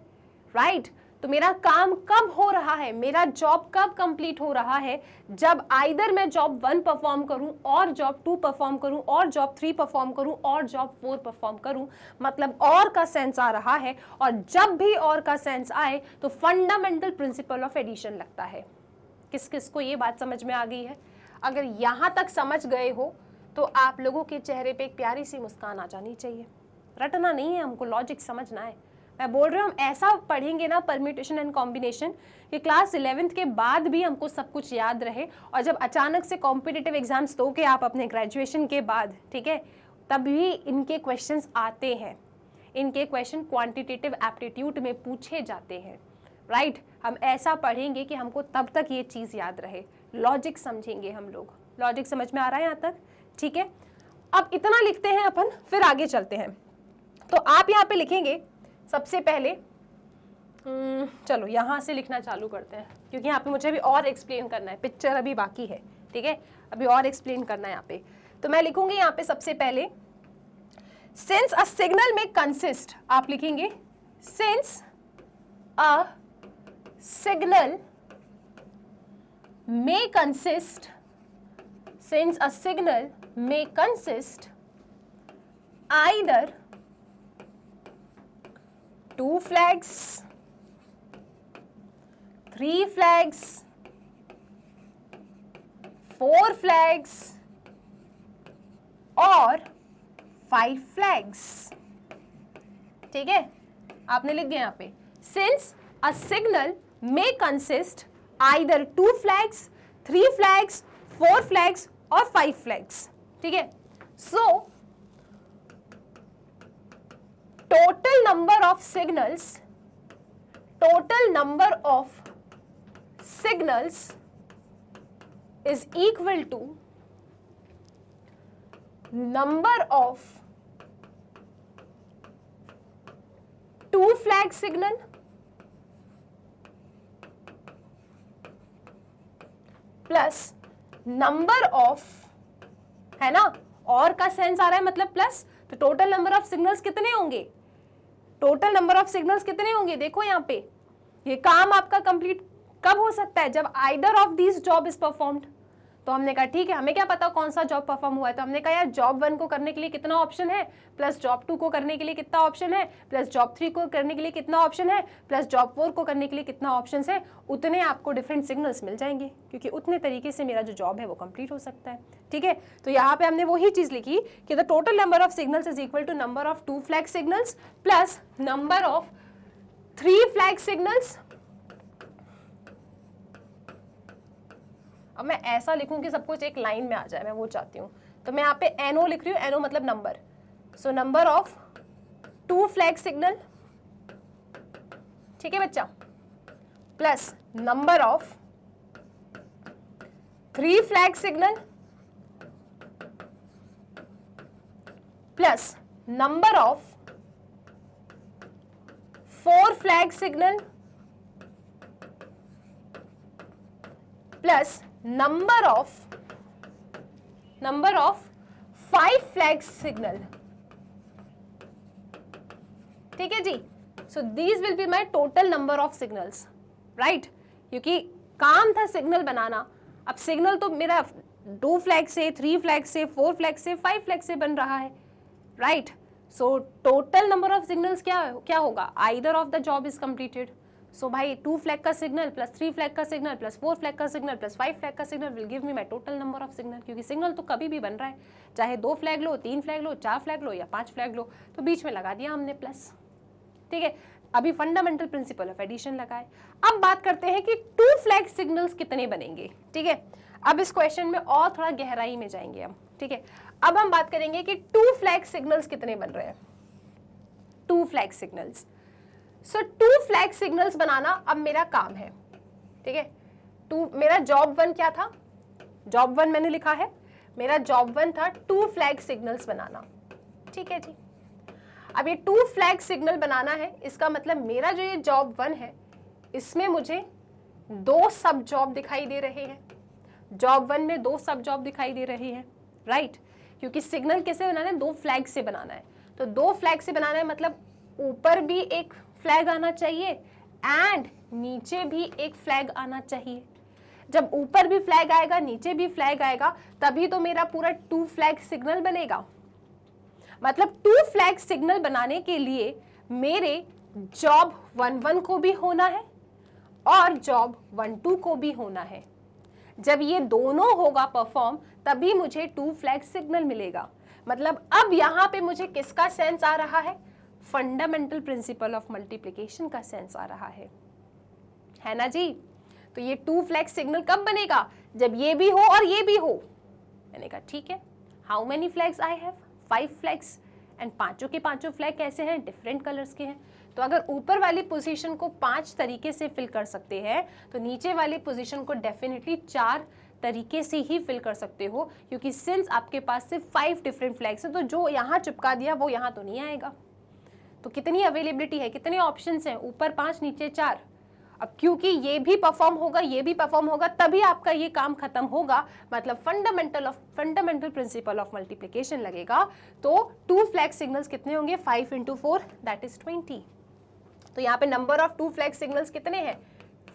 राइट? तो मेरा काम कब हो रहा है, मेरा जॉब कब कंप्लीट हो रहा है, जब आइदर मैं जॉब 1 परफॉर्म करूं और जॉब 2 परफॉर्म करूं और जॉब 3 परफॉर्म करूं और जॉब 4 परफॉर्म करूं, मतलब और का सेंस आ रहा है। और जब भी और का सेंस आए तो फंडामेंटल प्रिंसिपल ऑफ एडिशन लगता है। किस किस को ये बात समझ में आ गई है? अगर यहां तक समझ गए हो तो आप लोगों के चेहरे पे एक प्यारी सी मुस्कान आ जानी चाहिए। रटना नहीं है हमको, लॉजिक समझना है। मैं बोल रही हूँ हम ऐसा पढ़ेंगे ना परम्यूटेशन एंड कॉम्बिनेशन कि क्लास 11th के बाद भी हमको सब कुछ याद रहे, और जब अचानक से कॉम्पिटिटिव एग्जाम्स दोगे आप अपने ग्रेजुएशन के बाद, ठीक है, तब भी इनके क्वेश्चंस आते हैं। इनके क्वेश्चन क्वांटिटेटिव एप्टीट्यूड में पूछे जाते हैं, राइट? हम ऐसा पढ़ेंगे कि हमको तब तक ये चीज़ याद रहे, लॉजिक समझेंगे हम लोग। लॉजिक समझ में आ रहा है यहाँ तक? ठीक है, अब इतना लिखते हैं अपन, फिर आगे चलते हैं। तो आप यहाँ पे लिखेंगे सबसे पहले, चलो यहाँ से लिखना चालू करते हैं, क्योंकि यहाँ पे मुझे अभी और एक्सप्लेन करना है, पिक्चर अभी बाकी है। ठीक है, अभी और एक्सप्लेन करना है यहाँ पे। तो मैं लिखूंगी यहाँ पे सबसे पहले, सिंस अ सिग्नल में कंसिस्ट, आप लिखेंगे सिंस अ सिग्नल में consist, since a signal may consist either 2 flags, 3 flags, 4 flags और 5 flags। ठीक है, आपने लिख दिया यहाँ पे, since a signal may consist either 2 flags, 3 flags, 4 flags और 5 flags। ठीक है, so total number of signals, total number of signals is equal to number of 2 flag signal plus number of, है ना, और का सेंस आ रहा है मतलब प्लस, तो टोटल नंबर ऑफ सिग्नल्स कितने होंगे, टोटल नंबर ऑफ सिग्नल्स कितने होंगे, देखो यहाँ पे, ये काम आपका कंप्लीट कब हो सकता है, जब either of this job is performed. तो हमने कहा ठीक है, हमें क्या पता कौन सा जॉब परफॉर्म हुआ है, तो हमने कहा यार जॉब 1 को करने के लिए कितना ऑप्शन है, प्लस जॉब 2 को करने के लिए कितना ऑप्शन है, प्लस जॉब 3 को करने के लिए कितना ऑप्शन है, प्लस जॉब 4 को करने के लिए कितना ऑप्शन है, उतने आपको डिफरेंट सिग्नल्स मिल जाएंगे, क्योंकि उतने तरीके से मेरा जो जॉब है वो कंप्लीट हो सकता है। ठीक है, तो यहाँ पे हमने वही चीज लिखी कि the total number of signals is equal to number of 2 flag signals plus number of 3 flag signals. अब मैं ऐसा लिखूं कि सब कुछ एक लाइन में आ जाए, मैं वो चाहती हूँ। तो मैं यहाँ पे NO लिख रही हूँ, NO मतलब number. So number of 2 flag signal, ठीक है बच्चा, plus number of 3 flag signal plus number of 4 flag signal plus number of 5 flag signal, ठीक है जी। So these will be my total number of signals, right, क्योंकि काम था signal बनाना। अब सिग्नल तो मेरा 2 फ्लैग से, 3 फ्लैग से, 4 फ्लैग से, 5 फ्लैग से बन रहा है, right. So total number of signals क्या होगा, either of the job is completed. So भाई 2 फ्लैग का सिग्नल प्लस 3 फ्लैग का सिग्नल प्लस 4 फ्लैग का सिग्नल प्लस 5 फ्लैग का signal will give me my total number of signal, क्योंकि signal तो कभी भी बन रहा है, चाहे 2 फ्लैग लो, 3 फ्लैग लो, 4 फ्लैग लो या 5 फ्लैग लो, तो बीच में लगा दिया हमने प्लस, ठीक है। अभी फंडामेंटल प्रिंसिपल ऑफ एडिशन लगाए। अब बात करते हैं कि 2 फ्लैग सिग्नल्स कितने बनेंगे, ठीक है। अब इस क्वेश्चन में और थोड़ा गहराई में जाएंगे हम, ठीक है। अब हम बात करेंगे कि 2 फ्लैग सिग्नल्स कितने बन रहे हैं, 2 फ्लैग सिग्नल्स। सो 2 फ्लैग सिग्नल्स बनाना अब मेरा काम है, ठीक है। मेरा जॉब 1 क्या था, जॉब 1 मैंने लिखा है, मेरा जॉब 1 था 2 फ्लैग सिग्नल्स बनाना, ठीक है जी। अब ये 2 फ्लैग सिग्नल बनाना है, इसका मतलब मेरा जो ये जॉब 1 है इसमें मुझे 2 सब जॉब दिखाई दे रहे हैं, जॉब 1 में 2 सब जॉब दिखाई दे रहे हैं, राइट, क्योंकि सिग्नल कैसे बनाना है, 2 फ्लैग से बनाना है। तो 2 फ्लैग से बनाना है मतलब ऊपर भी एक फ्लैग आना चाहिए एंड नीचे भी एक फ्लैग आना चाहिए। जब ऊपर भी फ्लैग आएगा, नीचे भी फ्लैग आएगा, तभी तो मेरा पूरा 2 फ्लैग सिग्नल बनेगा। मतलब 2 फ्लैग सिग्नल बनाने के लिए मेरे जॉब 1-1 को भी होना है और जॉब 1-2 को भी होना है। जब ये दोनों होगा परफॉर्म, तभी मुझे 2 फ्लैग सिग्नल मिलेगा। मतलब अब यहां पे मुझे किसका सेंस आ रहा है, फंडामेंटल प्रिंसिपल ऑफ मल्टीप्लिकेशन का सेंस आ रहा है ना जी। तो ये 2 फ्लैग सिग्नल कब बनेगा, जब ये भी हो और ये भी हो। मैंने कहा ठीक है, how many flags I have, 5 flags, and पांचों के पांचों फ्लैग कैसे हैं, डिफरेंट कलर्स के हैं। तो अगर ऊपर वाली पोजीशन को 5 तरीके से फिल कर सकते हैं, तो नीचे वाली पोजीशन को डेफिनेटली 4 तरीके से ही फिल कर सकते हो, क्योंकि सिंस आपके पास सिर्फ 5 डिफरेंट फ्लैग्स है, तो जो यहाँ चिपका दिया वो यहाँ तो नहीं आएगा। तो कितनी अवेलेबिलिटी है, कितने ऑप्शंस हैं, ऊपर 5 नीचे 4। अब क्योंकि ये भी परफॉर्म होगा, ये भी परफॉर्म होगा, तभी आपका ये काम खत्म होगा। मतलब फंडामेंटल प्रिंसिपल ऑफ मल्टीप्लिकेशन लगेगा। तो 2 फ्लैग सिग्नल्स कितने होंगे, 5 × 4 दैट इज 20। तो यहाँ पे नंबर ऑफ 2 फ्लैग सिग्नल्स कितने हैं,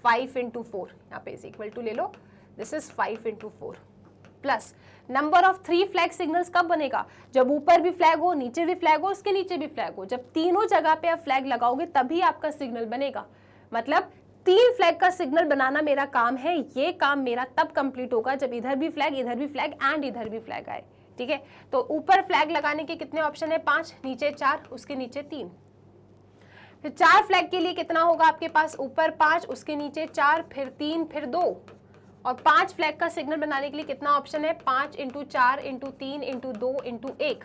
5 × 4, यहाँ पे इज इक्वल टू ले लो, this is 5 × 4 plus number of 3 flag signals कब बनेगा, जब ऊपर भी फ्लैग हो, नीचे भी फ्लैग हो, उसके नीचे भी फ्लैग हो। जब तीनों जगह पे आप फ्लैग लगाओगे तभी आपका सिग्नल बनेगा। मतलब 3 फ्लैग का सिग्नल बनाना मेरा काम है। ये काम मेरा तब कंप्लीट होगा जब इधर भी फ्लैग एंड इधर भी फ्लैग आए, ठीक है। तो ऊपर फ्लैग लगाने के कितने ऑप्शन है, 5, नीचे 4, उसके नीचे 3। फिर 4 फ्लैग के लिए कितना होगा आपके पास, ऊपर 5, उसके नीचे 4, फिर 3, फिर 2। और 5 फ्लैग का सिग्नल बनाने के लिए कितना ऑप्शन है, 5 × 4 × 3 × 2 × 1,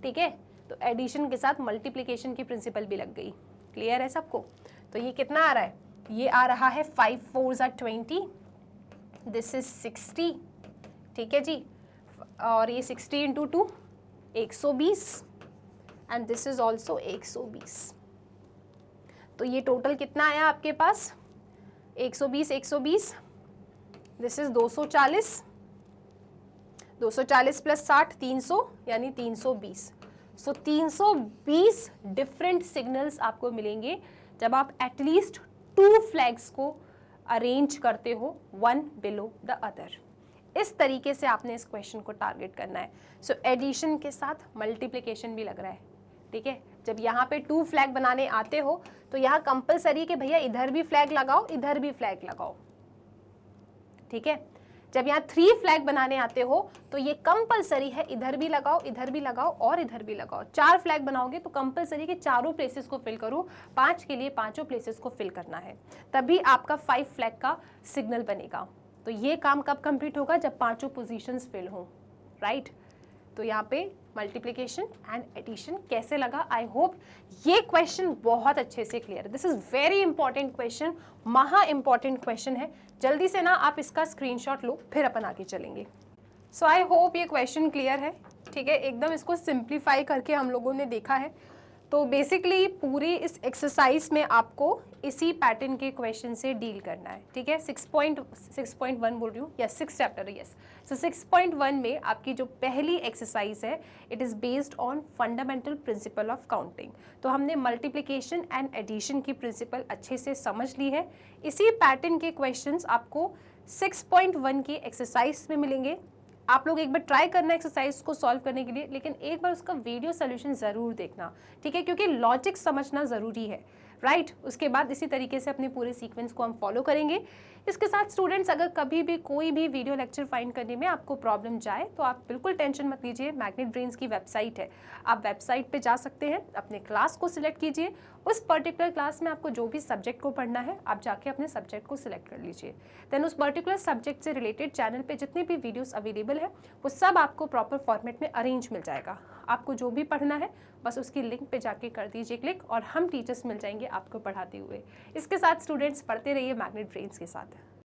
ठीक है। तो एडिशन के साथ मल्टीप्लिकेशन की प्रिंसिपल भी लग गई। क्लियर है सबको। तो ये कितना आ रहा है, ये आ रहा है 5 4s are 20, दिस इज 60, ठीक है जी। और ये 60 × 2 120 एंड दिस इज ऑल्सो 120। तो ये टोटल कितना आया आपके पास, 120 120, दिस इज 240, 240 + 60 300, यानी 320। सो 320 डिफरेंट सिग्नल्स आपको मिलेंगे जब आप एटलीस्ट 2 फ्लैग्स को अरेंज करते हो, वन बिलो द अदर। इस तरीके से आपने इस क्वेश्चन को टारगेट करना है। सो एडिशन के साथ मल्टीप्लिकेशन भी लग रहा है, ठीक है। जब यहाँ पे 2 फ्लैग बनाने आते हो तो यहाँ कंपलसरी कि भैया इधर भी फ्लैग लगाओ, इधर भी फ्लैग लगाओ, ठीक है। जब यहाँ 3 फ्लैग बनाने आते हो तो ये कंपलसरी है, इधर भी लगाओ, इधर भी लगाओ और इधर भी लगाओ। 4 फ्लैग बनाओगे तो कंपलसरी कि चारों प्लेसेस को फिल करो, 5 के लिए 5 प्लेसेस को फिल करना है, तभी आपका 5 फ्लैग का सिग्नल बनेगा। तो ये काम कब कंप्लीट होगा, जब 5 पोजीशंस फिल हो, राइट। तो यहाँ पे मल्टीप्लिकेशन एंड एडिशन कैसे लगा? आई होप ये क्वेश्चन बहुत अच्छे से क्लियर है। This is very important question, महा इंपॉर्टेंट क्वेश्चन है। जल्दी से ना आप इसका स्क्रीनशॉट लो, फिर अपन आगे चलेंगे। सो आई होप ये क्वेश्चन क्लियर है, ठीक है। एकदम इसको सिंप्लीफाई करके हम लोगों ने देखा है। तो बेसिकली पूरी इस एक्सरसाइज में आपको इसी पैटर्न के क्वेश्चन से डील करना है, ठीक है। 6.1 बोल रही हूँ, या 6 चैप्टर, यस। सो 6.1 में आपकी जो पहली एक्सरसाइज है, it is based on fundamental principle of counting. तो हमने मल्टीप्लिकेशन एंड एडिशन की प्रिंसिपल अच्छे से समझ ली है। इसी पैटर्न के क्वेश्चंस आपको 6.1 की एक्सरसाइज में मिलेंगे। आप लोग एक बार ट्राई करना एक्सरसाइज को सॉल्व करने के लिए, लेकिन एक बार उसका वीडियो सोल्यूशन ज़रूर देखना, ठीक है, क्योंकि लॉजिक समझना ज़रूरी है, राइट। उसके बाद इसी तरीके से अपने पूरे सीक्वेंस को हम फॉलो करेंगे। इसके साथ स्टूडेंट्स, अगर कभी भी कोई भी वीडियो लेक्चर फाइंड करने में आपको प्रॉब्लम जाए तो आप बिल्कुल टेंशन मत लीजिए। मैग्नेट ब्रेन्स की वेबसाइट है, आप वेबसाइट पे जा सकते हैं, अपने क्लास को सिलेक्ट कीजिए। उस पर्टिकुलर क्लास में आपको जो भी सब्जेक्ट को पढ़ना है, आप जाके अपने सब्जेक्ट को सिलेक्ट कर लीजिए। देन उस पर्टिकुलर सब्जेक्ट से रिलेटेड चैनल पे जितने भी वीडियोस अवेलेबल है, वो सब आपको प्रॉपर फॉर्मेट में अरेंज मिल जाएगा। आपको जो भी पढ़ना है बस उसकी लिंक पे जाके कर दीजिए क्लिक, और हम टीचर्स मिल जाएंगे आपको पढ़ाते हुए। इसके साथ स्टूडेंट्स पढ़ते रहिए मैग्नेट ब्रेन्स के साथ।